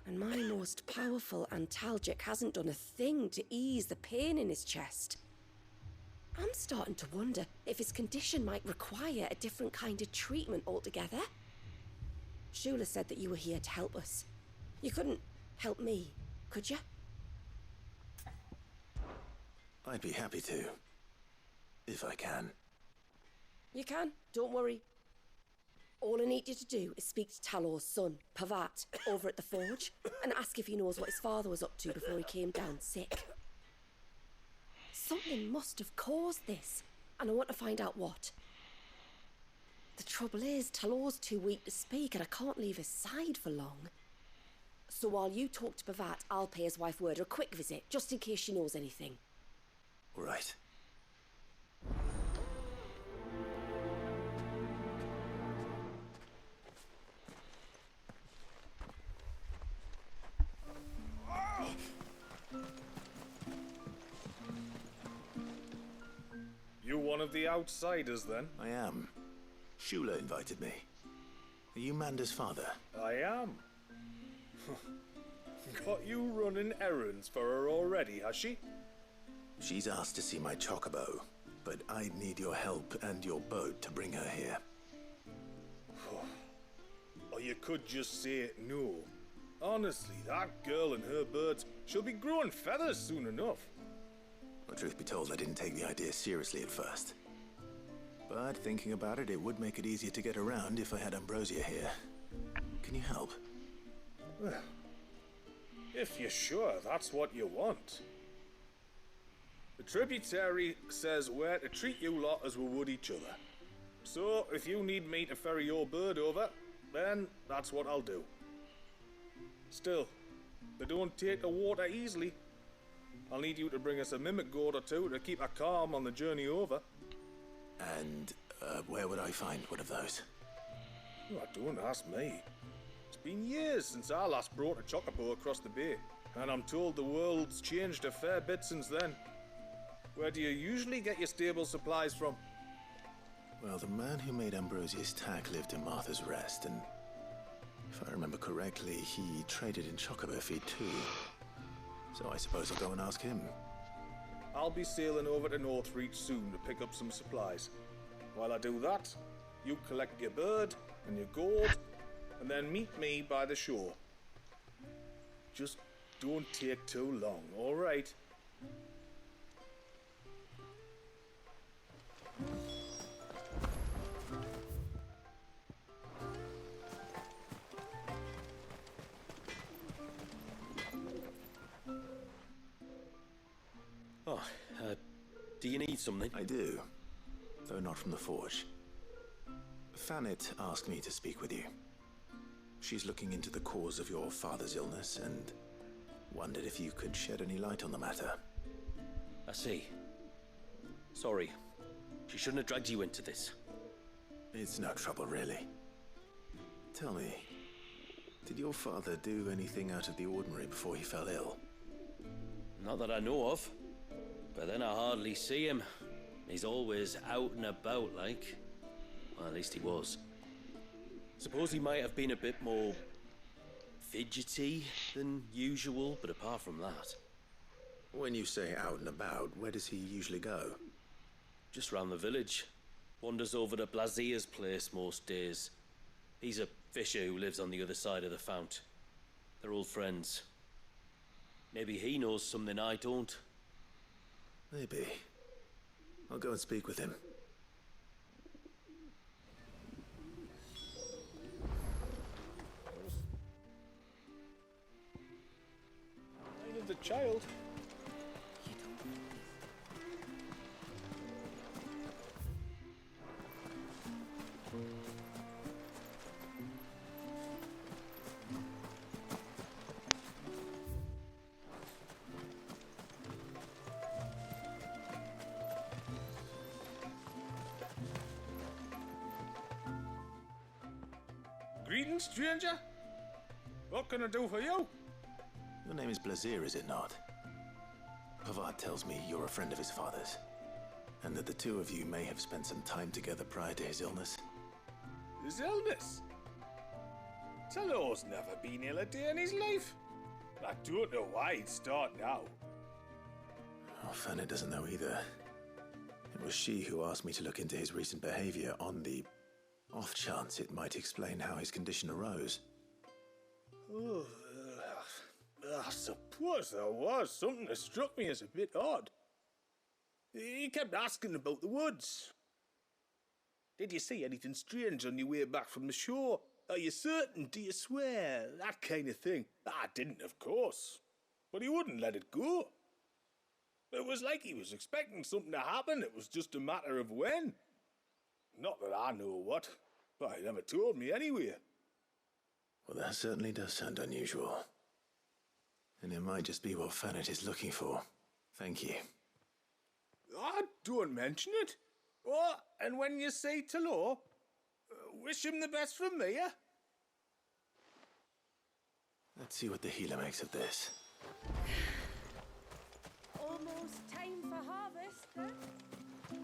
And my most powerful antalgic hasn't done a thing to ease the pain in his chest. I'm starting to wonder if his condition might require a different kind of treatment altogether. Shula said that you were here to help us. You couldn't help me, could you? I'd be happy to. If I can. You can, don't worry. All I need you to do is speak to Talor's son, Pavat, over at the forge, and ask if he knows what his father was up to before he came down sick. Something must have caused this, and I want to find out what. The trouble is, Talor's too weak to speak, and I can't leave his side for long. So while you talk to Pavat, I'll pay his wife word a quick visit, just in case she knows anything. All right. You one of the outsiders, then? I am. Shula invited me. Are you Manda's father? I am. Got you running errands for her already, has she? She's asked to see my chocobo, but I'd need your help and your boat to bring her here. Or you could just say no. Honestly, that girl and her birds, she'll be growing feathers soon enough. Well, truth be told, I didn't take the idea seriously at first. But thinking about it, it would make it easier to get around if I had Ambrosia here. Can you help? Well, if you're sure that's what you want. The tributary says we're to treat you lot as we would each other. So, if you need me to ferry your bird over, then that's what I'll do. Still, they don't take the water easily. I'll need you to bring us a mimic goat or two to keep her calm on the journey over. And where would I find one of those? Oh, don't ask me. It's been years since I last brought a chocobo across the bay, and I'm told the world's changed a fair bit since then. Where do you usually get your stable supplies from? Well, the man who made Ambrosia's tack lived in Martha's Rest, and if I remember correctly, he traded in chocobo feed too. So I suppose I'll go and ask him. I'll be sailing over to Northreach soon to pick up some supplies. While I do that, you collect your bird and your gold, and then meet me by the shore. Just don't take too long, all right? Oh, do you need something? I do, though not from the forge. Fanet asked me to speak with you. She's looking into the cause of your father's illness and wondered if you could shed any light on the matter. I see. Sorry. She shouldn't have dragged you into this. It's no trouble, really. Tell me, did your father do anything out of the ordinary before he fell ill? Not that I know of. But then I hardly see him. He's always out and about, like. Well, at least he was. Suppose he might have been a bit more fidgety than usual, but apart from that. When you say out and about, where does he usually go? Just round the village. Wanders over to Blazier's place most days. He's a fisher who lives on the other side of the fount. They're old friends. Maybe he knows something I don't. Maybe. I'll go and speak with him. Mind of the child. Greetings, stranger. What can I do for you? Your name is Blazier, is it not? Pavad tells me you're a friend of his father's, and that the two of you may have spent some time together prior to his illness. His illness? Talor's never been ill a day in his life. I don't know why he'd start now. Oh, Fanny doesn't know either. It was she who asked me to look into his recent behavior on the off chance it might explain how his condition arose. Oh, I suppose there was something that struck me as a bit odd. He kept asking about the woods. Did you see anything strange on your way back from the shore? Are you certain? Do you swear? That kind of thing. I didn't, of course. But he wouldn't let it go. It was like he was expecting something to happen. It was just a matter of when. Not that I know what, but he never told me anyway. Well, that certainly does sound unusual. And it might just be what Fanet is looking for. Thank you. Don't mention it. Oh, and when you say Talor, wish him the best from me, eh? Let's see what the healer makes of this. Almost time for harvest, huh?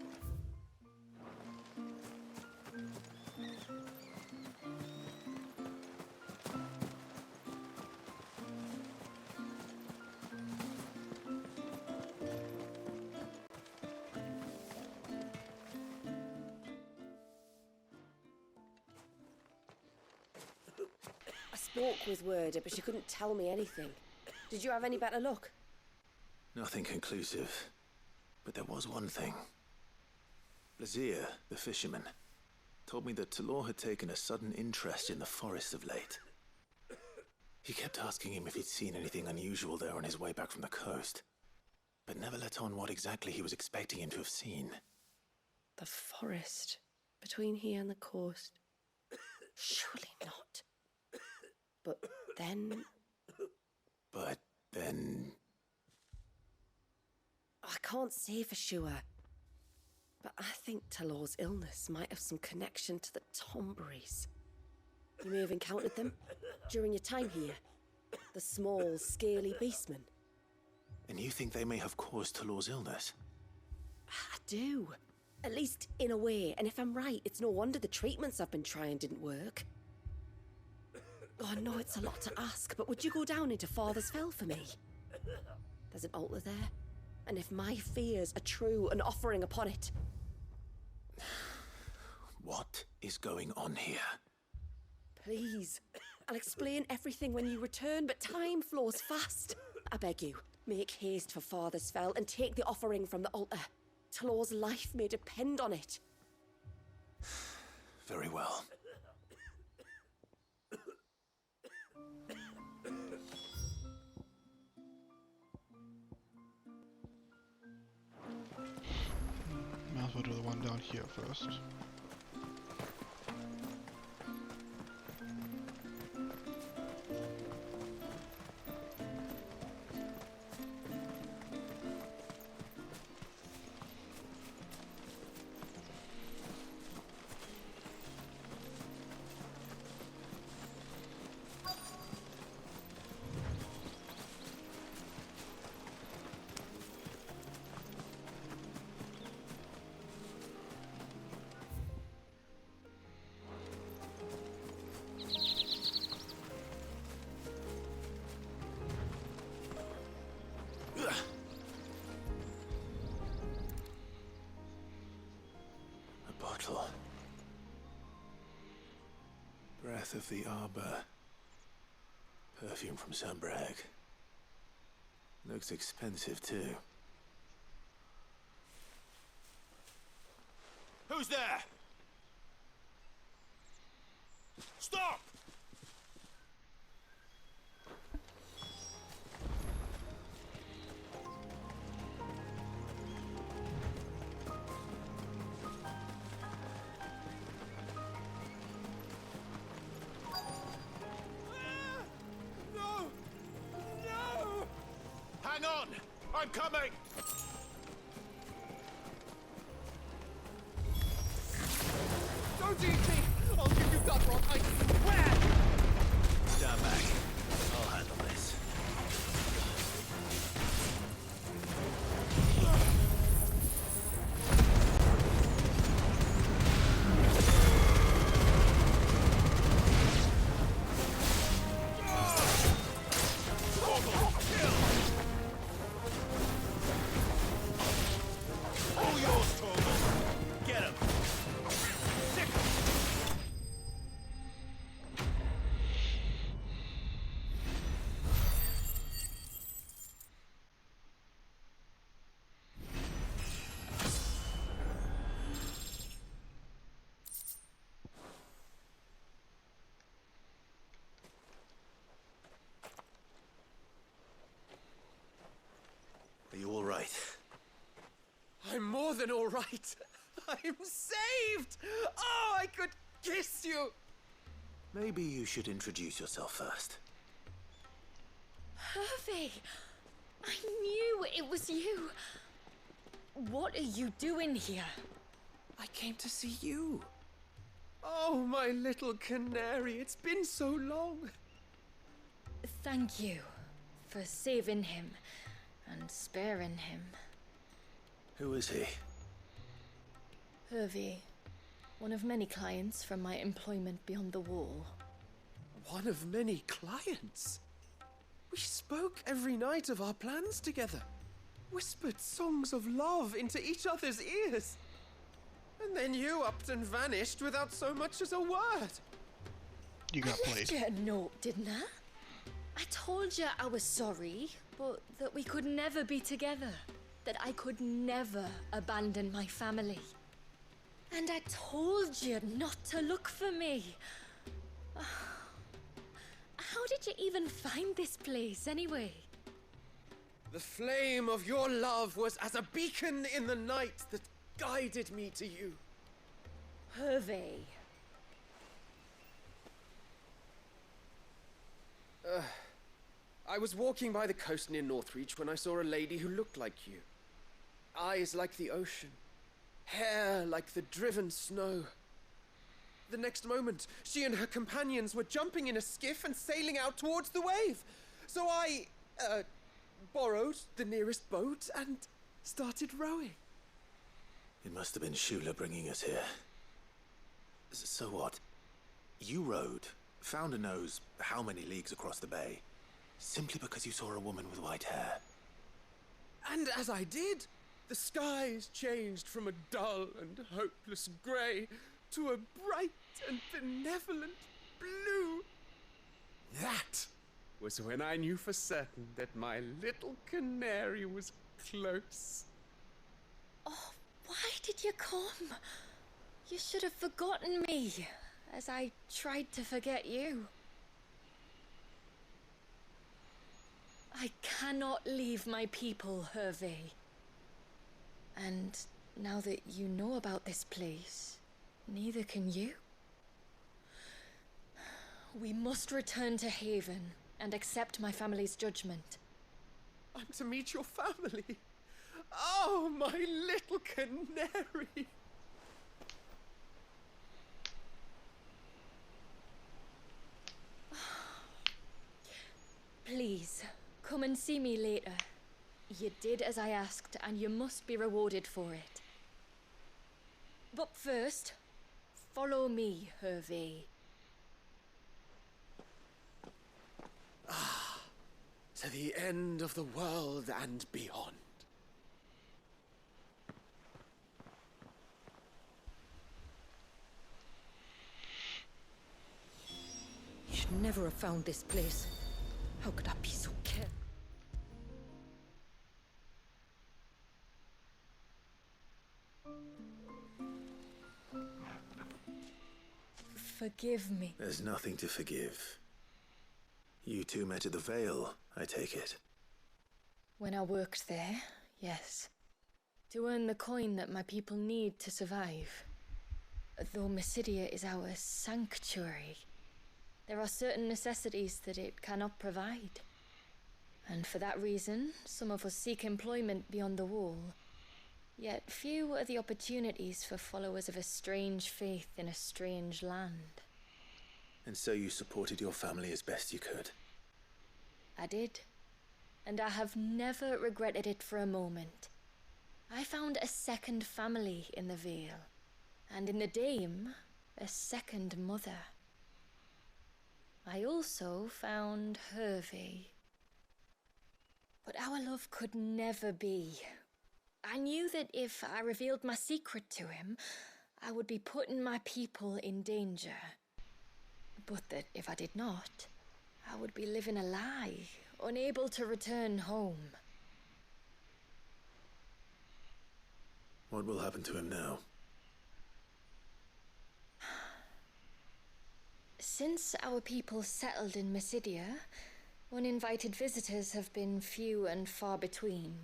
spoke with Werder, but she couldn't tell me anything. Did you have any better luck? Nothing conclusive. But there was one thing. Blazir, the fisherman, told me that Talor had taken a sudden interest in the forest of late. He kept asking him if he'd seen anything unusual there on his way back from the coast, but never let on what exactly he was expecting him to have seen. The forest between here and the coast. Surely not. But then... I can't say for sure. But I think Talor's illness might have some connection to the Tomberries. You may have encountered them during your time here. The small, scaly beastmen. And you think they may have caused Talor's illness? I do. At least in a way. And if I'm right, it's no wonder the treatments I've been trying didn't work. Oh, I know it's a lot to ask, but would you go down into Father's Fell for me? There's an altar there. And if my fears are true, an offering upon it. What is going on here? Please. I'll explain everything when you return, but time flows fast. I beg you, make haste for Father's Fell and take the offering from the altar. Talor's life may depend on it. Very well. Might as well do the one down here first. Breath of the Arbor. Perfume from Sunbrag. Looks expensive too. Who's there? Stop! Hang on! I'm coming! Don't eat me! I'll give you gut rot. I swear! Stand back. I'll handle this. All yours, Torgal! Get him! Are you all right? I'm more than all right. I'm saved! Oh, I could kiss you! Maybe you should introduce yourself first. Hervey! I knew it was you! What are you doing here? I came to see you. Oh, my little canary, it's been so long. Thank you for saving him and sparing him. Who is he? Hervey, one of many clients from my employment beyond the wall. One of many clients? We spoke every night of our plans together. Whispered songs of love into each other's ears. And then you upped and vanished without so much as a word. You got I played. left you a note, didn't I? I told you I was sorry, but that we could never be together. That I could never abandon my family. And I told you not to look for me. How did you even find this place, anyway? The flame of your love was as a beacon in the night that guided me to you. Hervé. I was walking by the coast near Northreach when I saw a lady who looked like you. Eyes like the ocean. Hair like the driven snow. The next moment, she and her companions were jumping in a skiff and sailing out towards the wave. So I, borrowed the nearest boat and started rowing. It must have been Shula bringing us here. So what? You rowed, found a knows how many leagues across the bay, simply because you saw a woman with white hair. And as I did, the skies changed from a dull and hopeless grey to a bright and benevolent blue. That was when I knew for certain that my little canary was close. Oh, why did you come? You should have forgotten me, as I tried to forget you. I cannot leave my people, Hervé. And now that you know about this place, neither can you. We must return to Haven and accept my family's judgment. I'm to meet your family. Oh, my little canary. Please, come and see me later. You did as I asked, and you must be rewarded for it. But first, follow me, Hervé. To the end of the world and beyond. You should never have found this place. How could I be so careless? Forgive me. There's nothing to forgive. You two met at the Vale, I take it. When I worked there, yes. To earn the coin that my people need to survive. Though Mysidia is our sanctuary, there are certain necessities that it cannot provide. And for that reason, some of us seek employment beyond the wall. Yet few are the opportunities for followers of a strange faith in a strange land. And so you supported your family as best you could. I did. And I have never regretted it for a moment. I found a second family in the Vale. And in the Dame, a second mother. I also found Hervé. But our love could never be. I knew that if I revealed my secret to him, I would be putting my people in danger. But that if I did not, I would be living a lie, unable to return home. What will happen to him now? Since our people settled in Mysidia, uninvited visitors have been few and far between,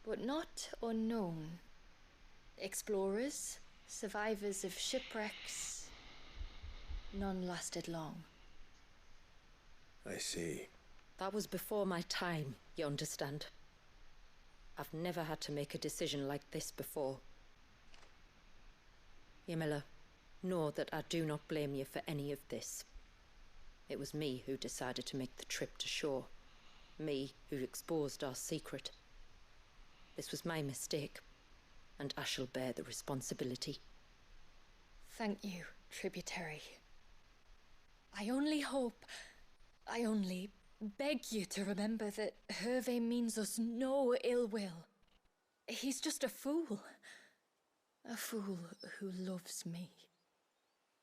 but not unknown. Explorers, survivors of shipwrecks, none lasted long. I see. That was before my time, you understand? I've never had to make a decision like this before. Yamila, know that I do not blame you for any of this. It was me who decided to make the trip to shore. Me who exposed our secret. This was my mistake, and I shall bear the responsibility. Thank you, tributary. I only beg you to remember that Hervé means us no ill will. He's just a fool. A fool who loves me.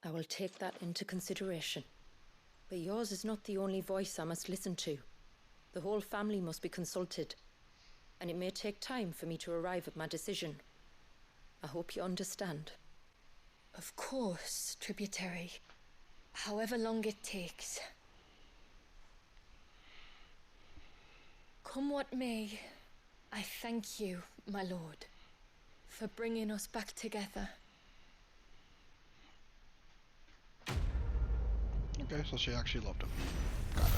I will take that into consideration. But yours is not the only voice I must listen to. The whole family must be consulted, and it may take time for me to arrive at my decision. I hope you understand. Of course, tributary. However long it takes. Come what may, I thank you, my lord, for bringing us back together. Okay, so she actually loved him. Got it.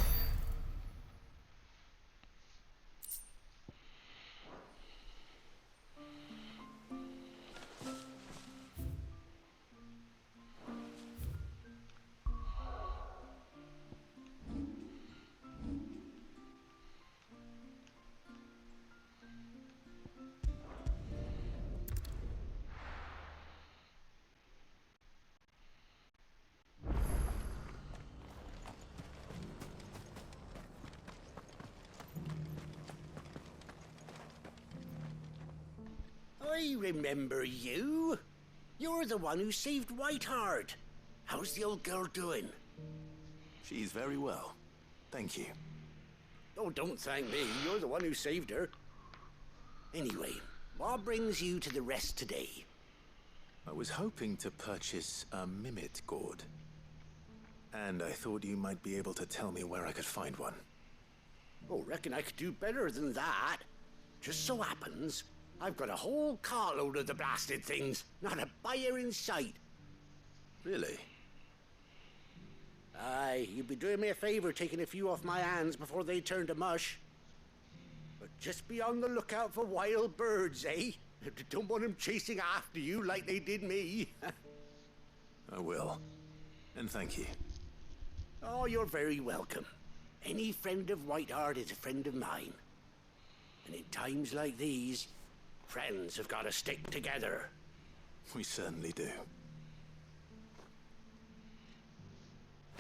I remember you. You're the one who saved Whiteheart. How's the old girl doing? She's very well. Thank you. Oh, don't thank me. You're the one who saved her. Anyway, what brings you to the rest today? I was hoping to purchase a Mimit gourd. And I thought you might be able to tell me where I could find one. Oh, reckon I could do better than that. Just so happens, I've got a whole carload of the blasted things. Not a buyer in sight. Really? Aye, you'd be doing me a favor taking a few off my hands before they turn to mush. But just be on the lookout for wild birds, eh? Don't want them chasing after you like they did me. I will. And thank you. Oh, you're very welcome. Any friend of Whiteheart is a friend of mine. And in times like these, friends have got to stick together. We certainly do.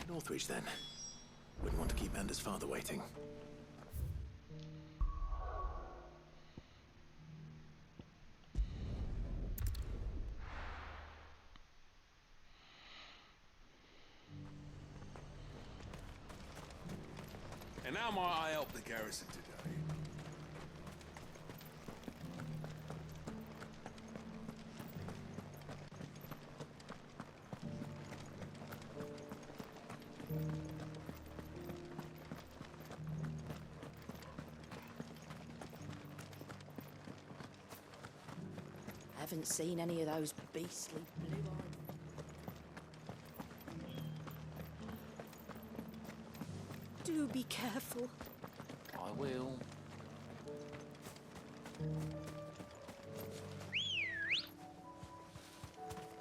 Northreach, then. Wouldn't want to keep Anders' father waiting. And how might I help the garrison today? Haven't seen any of those beastly blue-eyed... Do be careful. I will.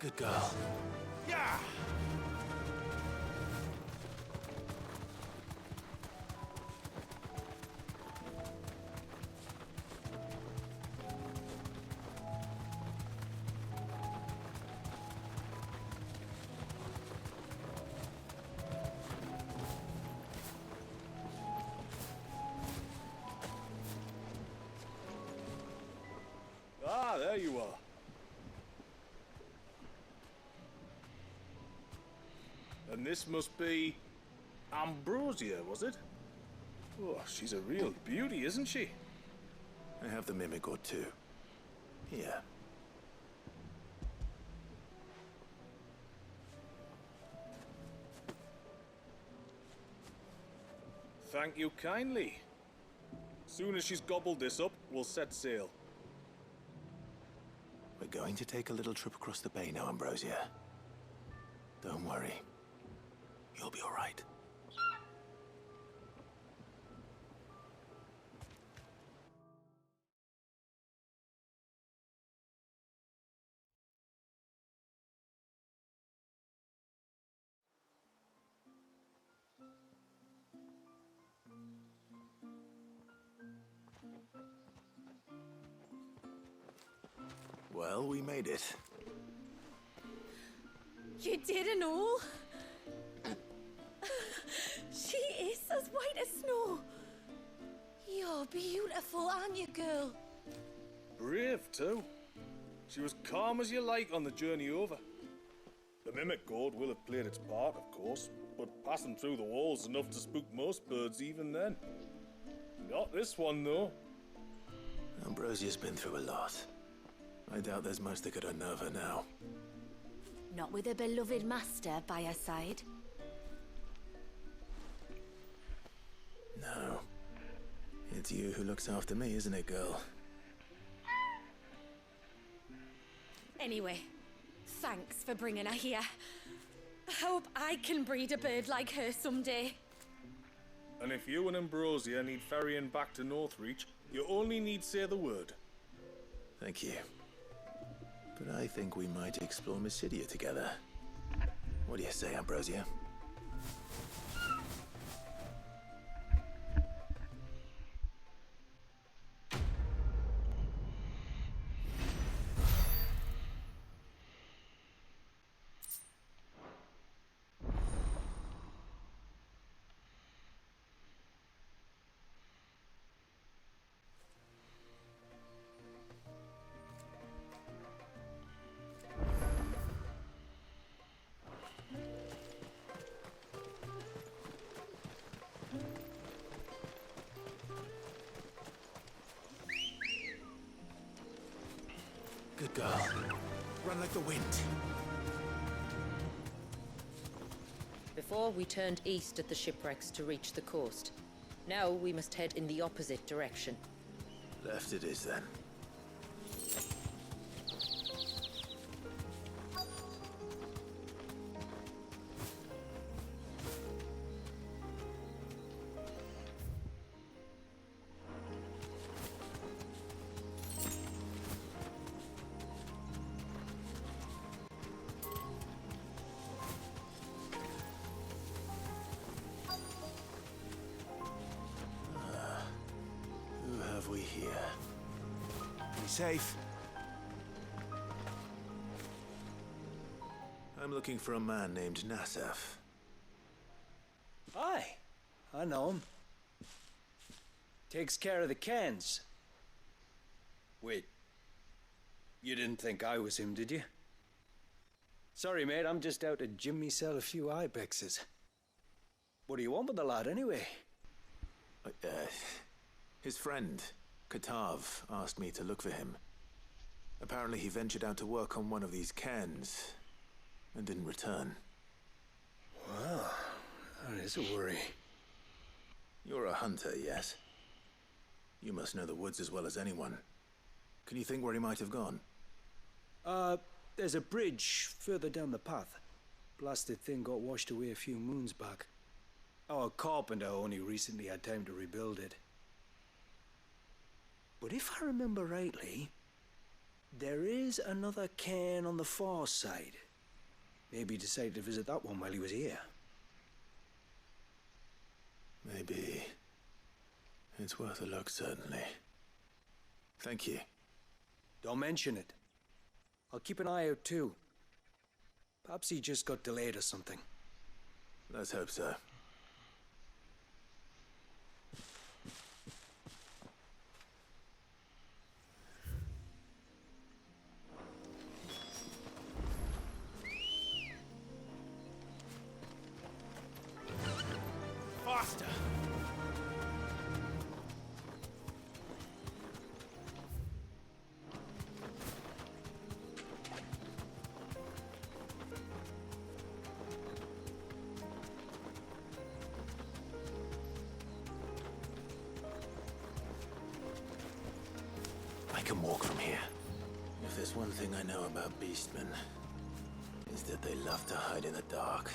Good girl. Yeah! Ah, there you are. And this must be Ambrosia, was it? Oh, she's a real beauty, isn't she? I have the Mimic gourd too. Here. Thank you kindly. Soon as she's gobbled this up, we'll set sail. We're going to take a little trip across the bay now, Ambrosia. Don't worry. You'll be all right. Well, we made it. You didn't all? She is as white as snow. You're beautiful, aren't you, girl? Brave, too. She was calm as you like on the journey over. The Mimic gourd will have played its part, of course, but passing through the walls enough to spook most birds even then. Not this one, though. Ambrosia's been through a lot. I doubt there's much that could unnerve her now. Not with a beloved master by her side. No. It's you who looks after me, isn't it, girl? Anyway, thanks for bringing her here. I hope I can breed a bird like her someday. And if you and Ambrosia need ferrying back to Northreach, you only need say the word. Thank you. But I think we might explore Mysidia together. What do you say, Ambrosia? Good girl. Run like the wind. Before, we turned east at the shipwrecks to reach the coast. Now we must head in the opposite direction. Left it is, then. Who have we here? Be safe. I'm looking for a man named Nassaf. Aye, I know him. Takes care of the cans. Wait, you didn't think I was him, did you? Sorry, mate, I'm just out to gym myself a few ibexes. What do you want with the lad, anyway? His friend, Katav, asked me to look for him. Apparently he ventured out to work on one of these cans and didn't return. Well, that is a worry. You're a hunter, yes? You must know the woods as well as anyone. Can you think where he might have gone? There's a bridge further down the path. Blasted thing got washed away a few moons back. Our carpenter only recently had time to rebuild it. But if I remember rightly, there is another cairn on the far side. Maybe he decided to visit that one while he was here. Maybe. It's worth a look, certainly. Thank you. Don't mention it. I'll keep an eye out too. Perhaps he just got delayed or something. Let's hope so. Faster! I can walk from here. If there's one thing I know about beastmen, is that they love to hide in the dark.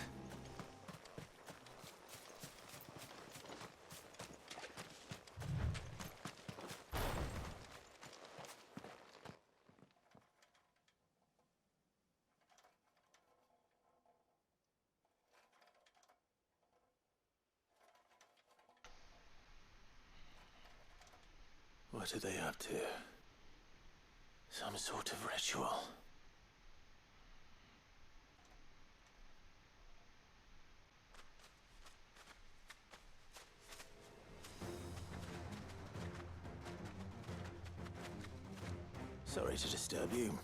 What are they up to? Some sort of ritual. Sorry to disturb you.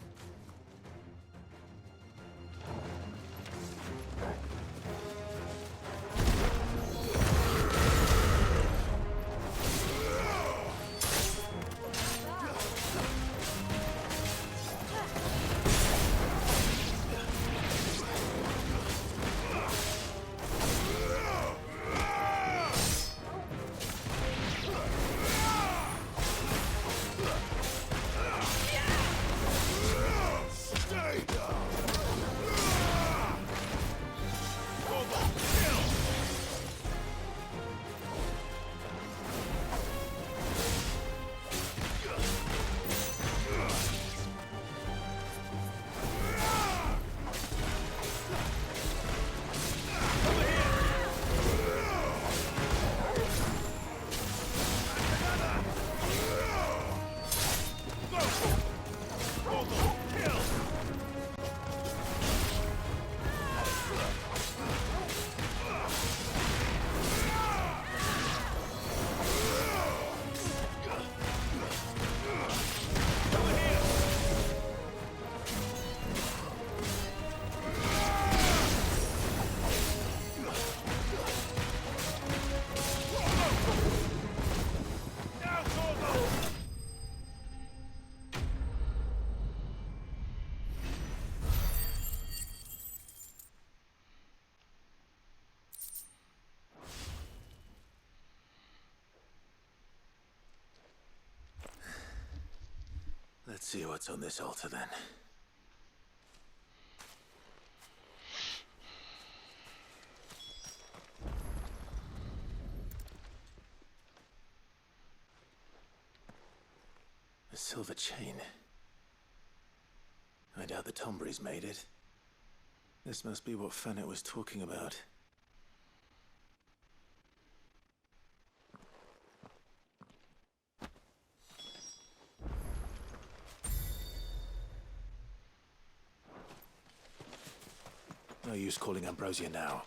Let's see what's on this altar then. A silver chain. I doubt the Tombries made it. This must be what Fennec was talking about. No use calling Ambrosia now.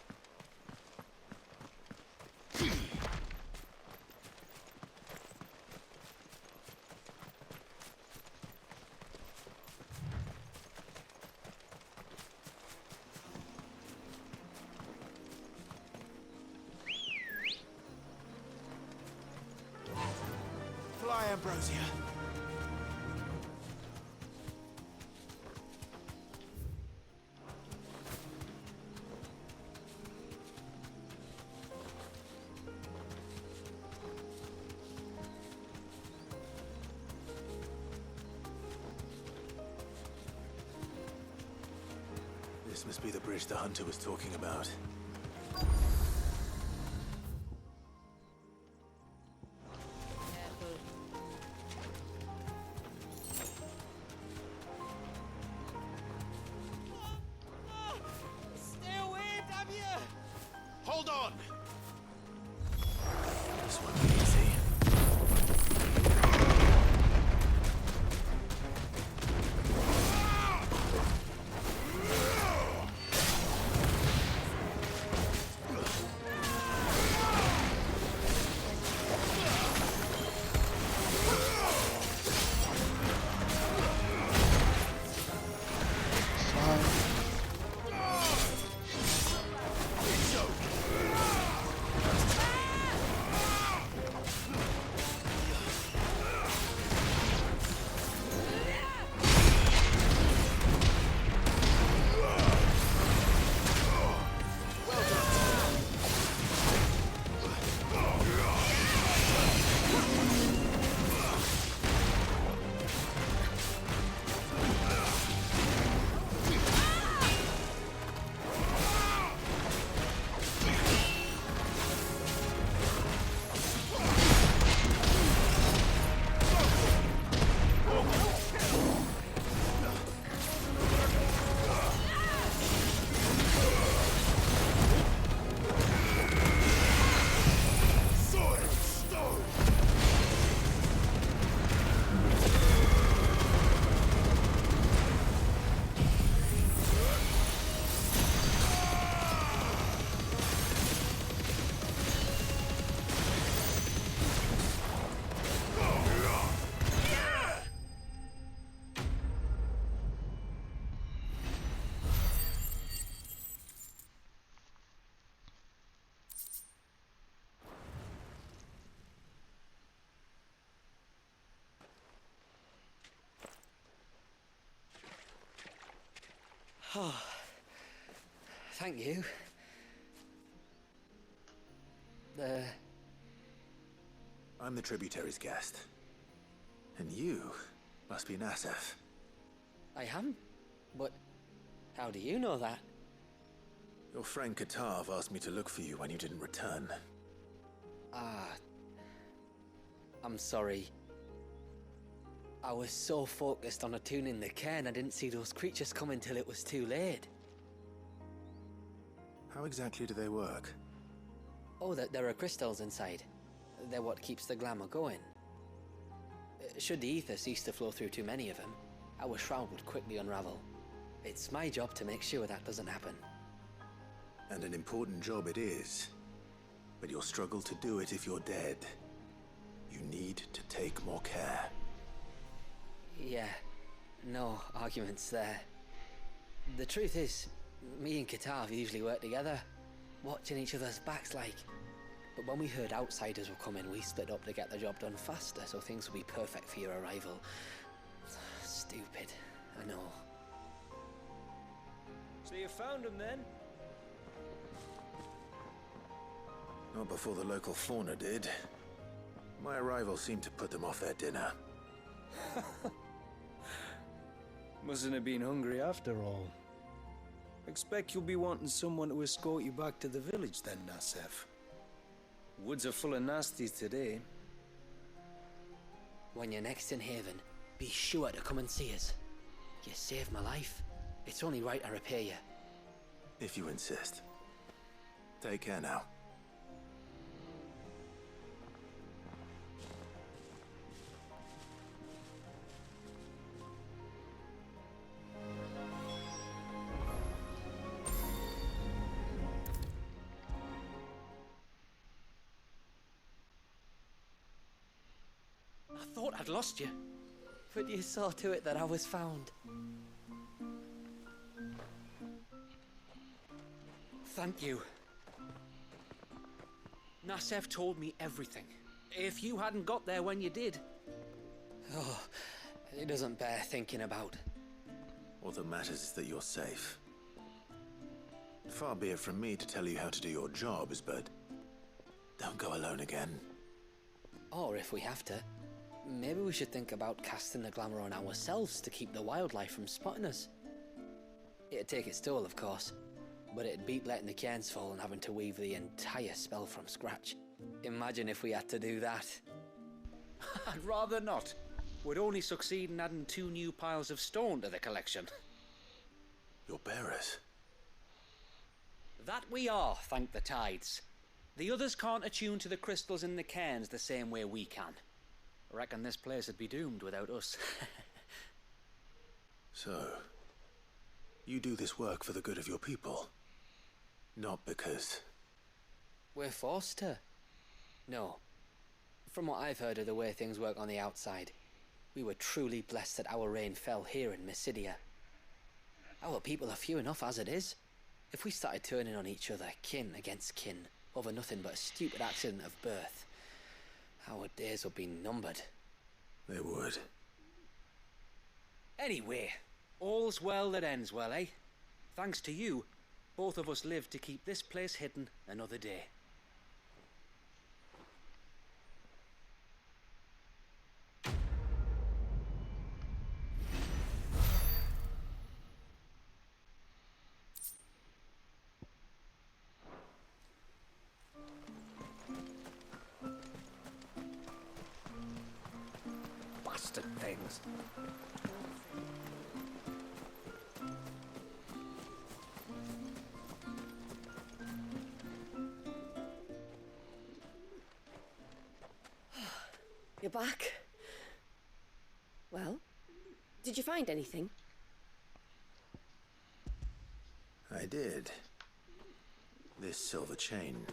Fly, Ambrosia. This must be the bridge the hunter was talking about. Stay away, damn you! Hold on! This won't be easy. Oh, thank you. I'm the tributary's guest. And you must be Nassef. I am? But how do you know that? Your friend Katav asked me to look for you when you didn't return. Ah, I'm sorry. I was so focused on attuning the cairn, I didn't see those creatures come until it was too late. How exactly do they work? Oh, there are crystals inside. They're what keeps the glamour going. Should the ether cease to flow through too many of them, our shroud would quickly unravel. It's my job to make sure that doesn't happen. And an important job it is. But you'll struggle to do it if you're dead. You need to take more care. Yeah, no arguments there. The truth is, me and Katav usually work together, watching each other's backs like. But when we heard outsiders were coming, we split up to get the job done faster so things would be perfect for your arrival. Stupid, I know. So you found him then? Not before the local fauna did. My arrival seemed to put them off their dinner. Mustn't have been hungry after all. Expect you'll be wanting someone to escort you back to the village then, Nasef. Woods are full of nasties today. When you're next in Haven, be sure to come and see us. You saved my life. It's only right I repay you. If you insist. Take care now. I thought I'd lost you. But you saw to it that I was found. Thank you. Nasef told me everything. If you hadn't got there when you did... Oh, it doesn't bear thinking about. All that matters is that you're safe. Far be it from me to tell you how to do your jobs, but don't go alone again. Or if we have to, maybe we should think about casting the glamour on ourselves to keep the wildlife from spotting us. It'd take its toll, of course, but it'd beat letting the cairns fall and having to weave the entire spell from scratch. Imagine if we had to do that. I'd rather not. We'd only succeed in adding 2 new piles of stone to the collection. Your bearers? That we are, thank the tides. The others can't attune to the crystals in the cairns the same way we can. I reckon this place would be doomed without us. So, you do this work for the good of your people? Not because... We're forced to. No. From what I've heard of the way things work on the outside, we were truly blessed that our rain fell here in Mysidia. Our people are few enough as it is. If we started turning on each other, kin against kin, over nothing but a stupid accident of birth, our days would be numbered. They would. Anyway, all's well that ends well, eh? Thanks to you, both of us lived to keep this place hidden another day. Bastard things. You're back. Well, did you find anything? I did. This silver chain.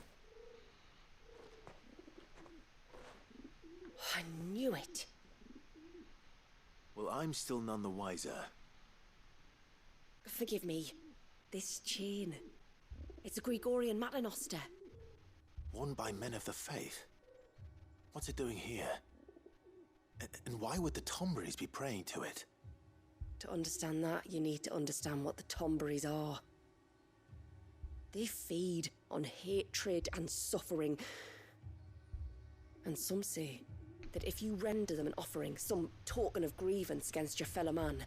I knew it. Well, I'm still none the wiser. Forgive me. This chain. It's a Gregorian Maternoster. Worn by men of the faith. What's it doing here? And why would the Tomberries be praying to it? To understand that, you need to understand what the Tomberries are. They feed on hatred and suffering. And some say that if you render them an offering, some token of grievance against your fellow man,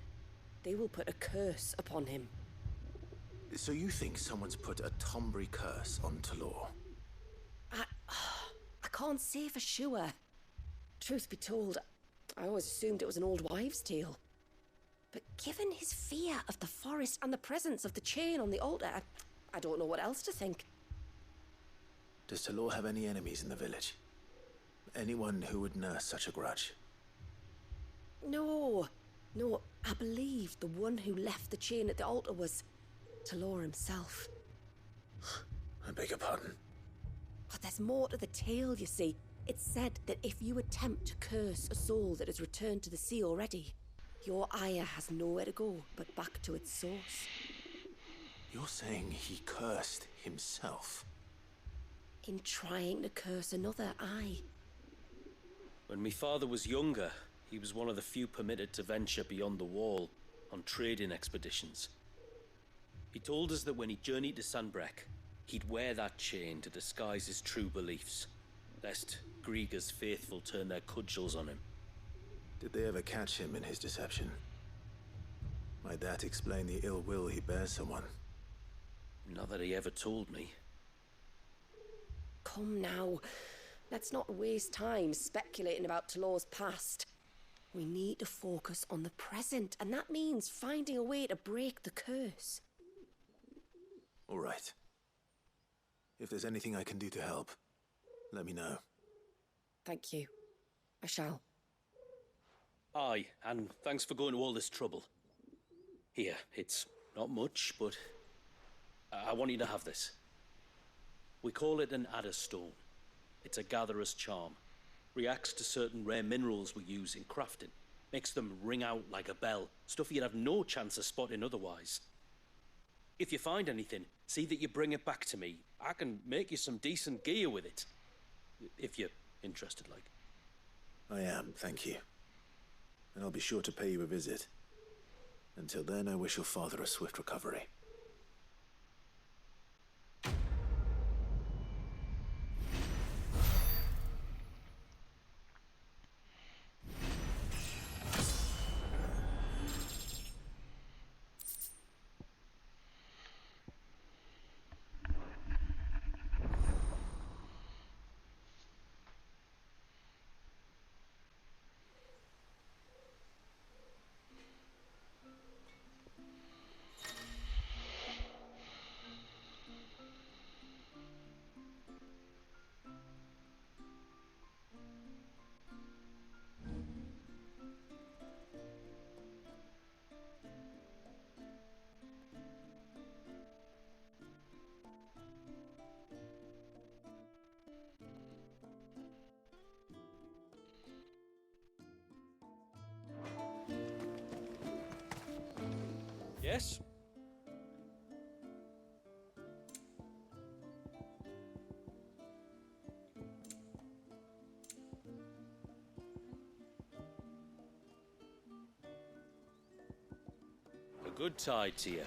they will put a curse upon him. So you think someone's put a Tombury curse on Talor? I can't say for sure. Truth be told, I always assumed it was an old wives' tale. But given his fear of the forest and the presence of the chain on the altar, I don't know what else to think. Does Talor have any enemies in the village? Anyone who would nurse such a grudge? No. No, I believe the one who left the chain at the altar was Talor himself. I beg your pardon. But there's more to the tale, you see. It's said that if you attempt to curse a soul that has returned to the sea already, your ire has nowhere to go but back to its source. You're saying he cursed himself? In trying to curse another, aye. When my father was younger, he was one of the few permitted to venture beyond the wall on trading expeditions. He told us that when he journeyed to Sanbreque, he'd wear that chain to disguise his true beliefs, lest Grieger's faithful turn their cudgels on him. Did they ever catch him in his deception? Might that explain the ill will he bears someone? Not that he ever told me. Come now. Let's not waste time speculating about Talor's past. We need to focus on the present, and that means finding a way to break the curse. All right. If there's anything I can do to help, let me know. Thank you. I shall. Aye, and thanks for going to all this trouble. Here, it's not much, but I want you to have this. We call it an adder stone. It's a gatherer's charm. Reacts to certain rare minerals we use in crafting. Makes them ring out like a bell. Stuff you'd have no chance of spotting otherwise. If you find anything, see that you bring it back to me. I can make you some decent gear with it. If you're interested, like. I am, thank you. And I'll be sure to pay you a visit. Until then, I wish your father a swift recovery. Yes? A good tide to you.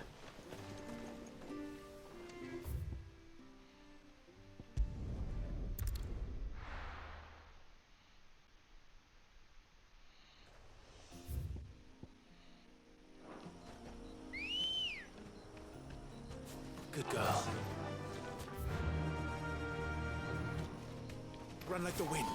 Good girl. Run like the wind.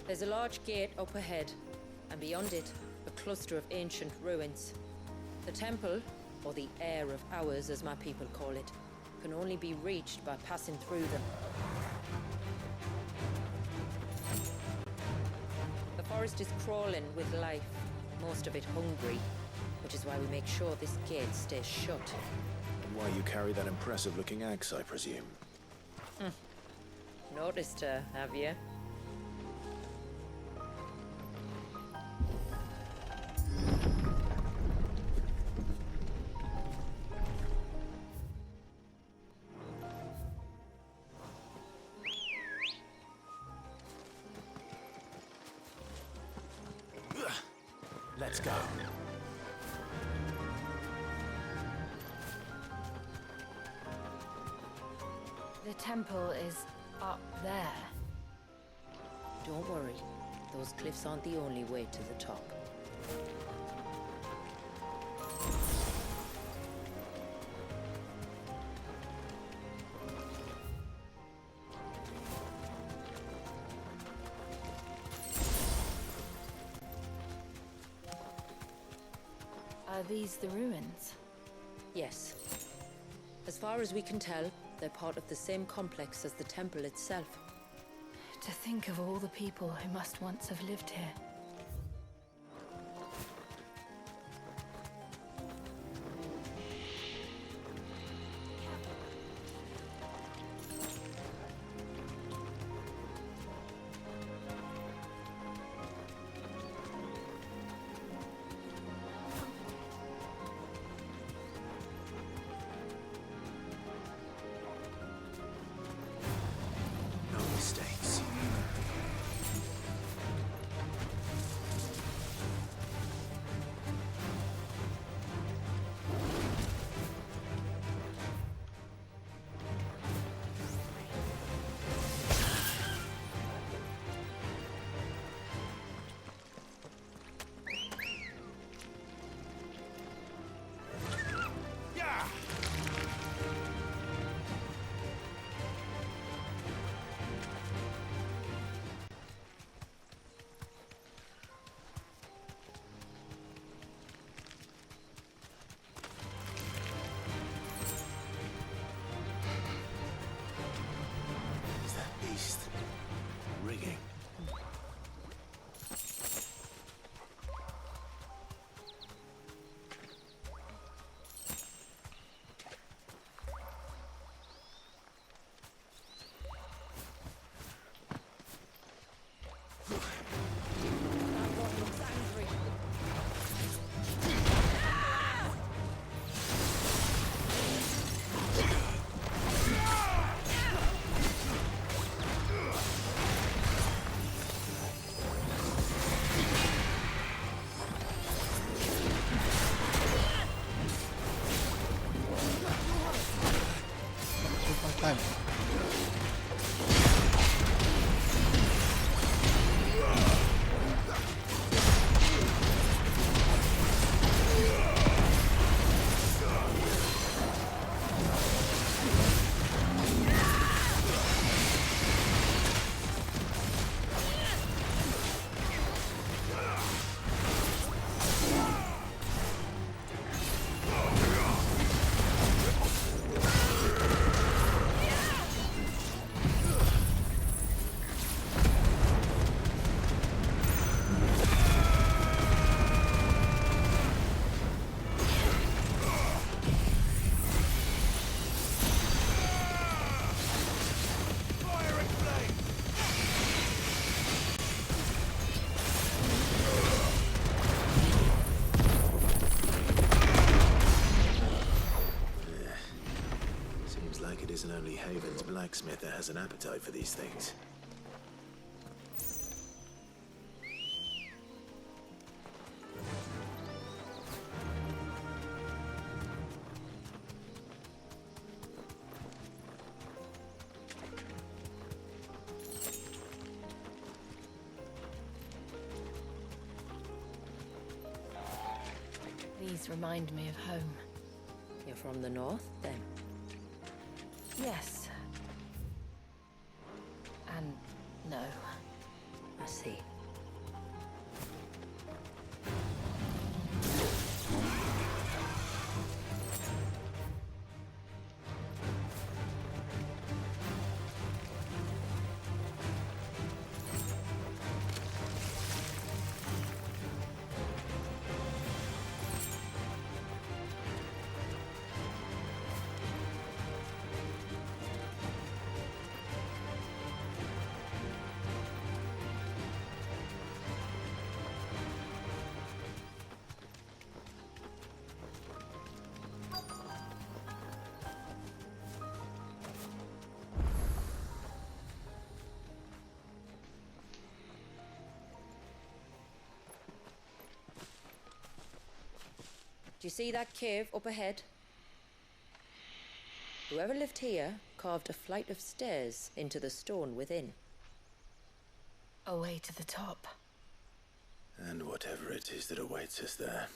There's a large gate up ahead, and beyond it, a cluster of ancient ruins. The temple, or the Heir of Hours as my people call it, can only be reached by passing through them. The forest is crawling with life, most of it hungry, which is why we make sure this gate stays shut. And why you carry that impressive-looking axe, I presume. Noticed her, have you? Let's go. The temple is up there. Don't worry, those cliffs aren't the only way to the top. Are these the ruins? Yes. As far as we can tell, they're part of the same complex as the temple itself. To think of all the people who must once have lived here. No mistakes. Is that beast rigging? Take my time. Seems like it isn't only Haven's blacksmith that has an appetite for these things. These remind me of home. You're from the north, then? Yes. And no. I see. Do you see that cave up ahead? Whoever lived here carved a flight of stairs into the stone within. A way to the top. And whatever it is that awaits us there.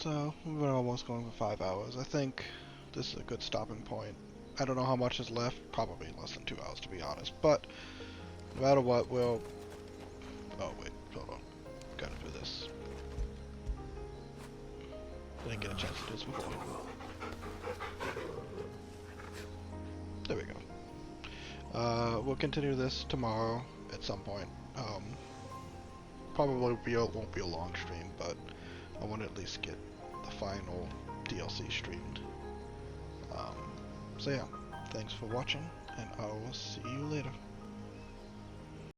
So, we've been almost going for 5 hours. I think this is a good stopping point. I don't know how much is left, probably less than 2 hours to be honest, but no matter what, we'll... Oh wait, hold on. Gotta do this. I didn't get a chance to do this before. There we go. We'll continue this tomorrow at some point. Probably won't be a long stream, but I want to at least get the final DLC streamed. So yeah, thanks for watching, and I will see you later.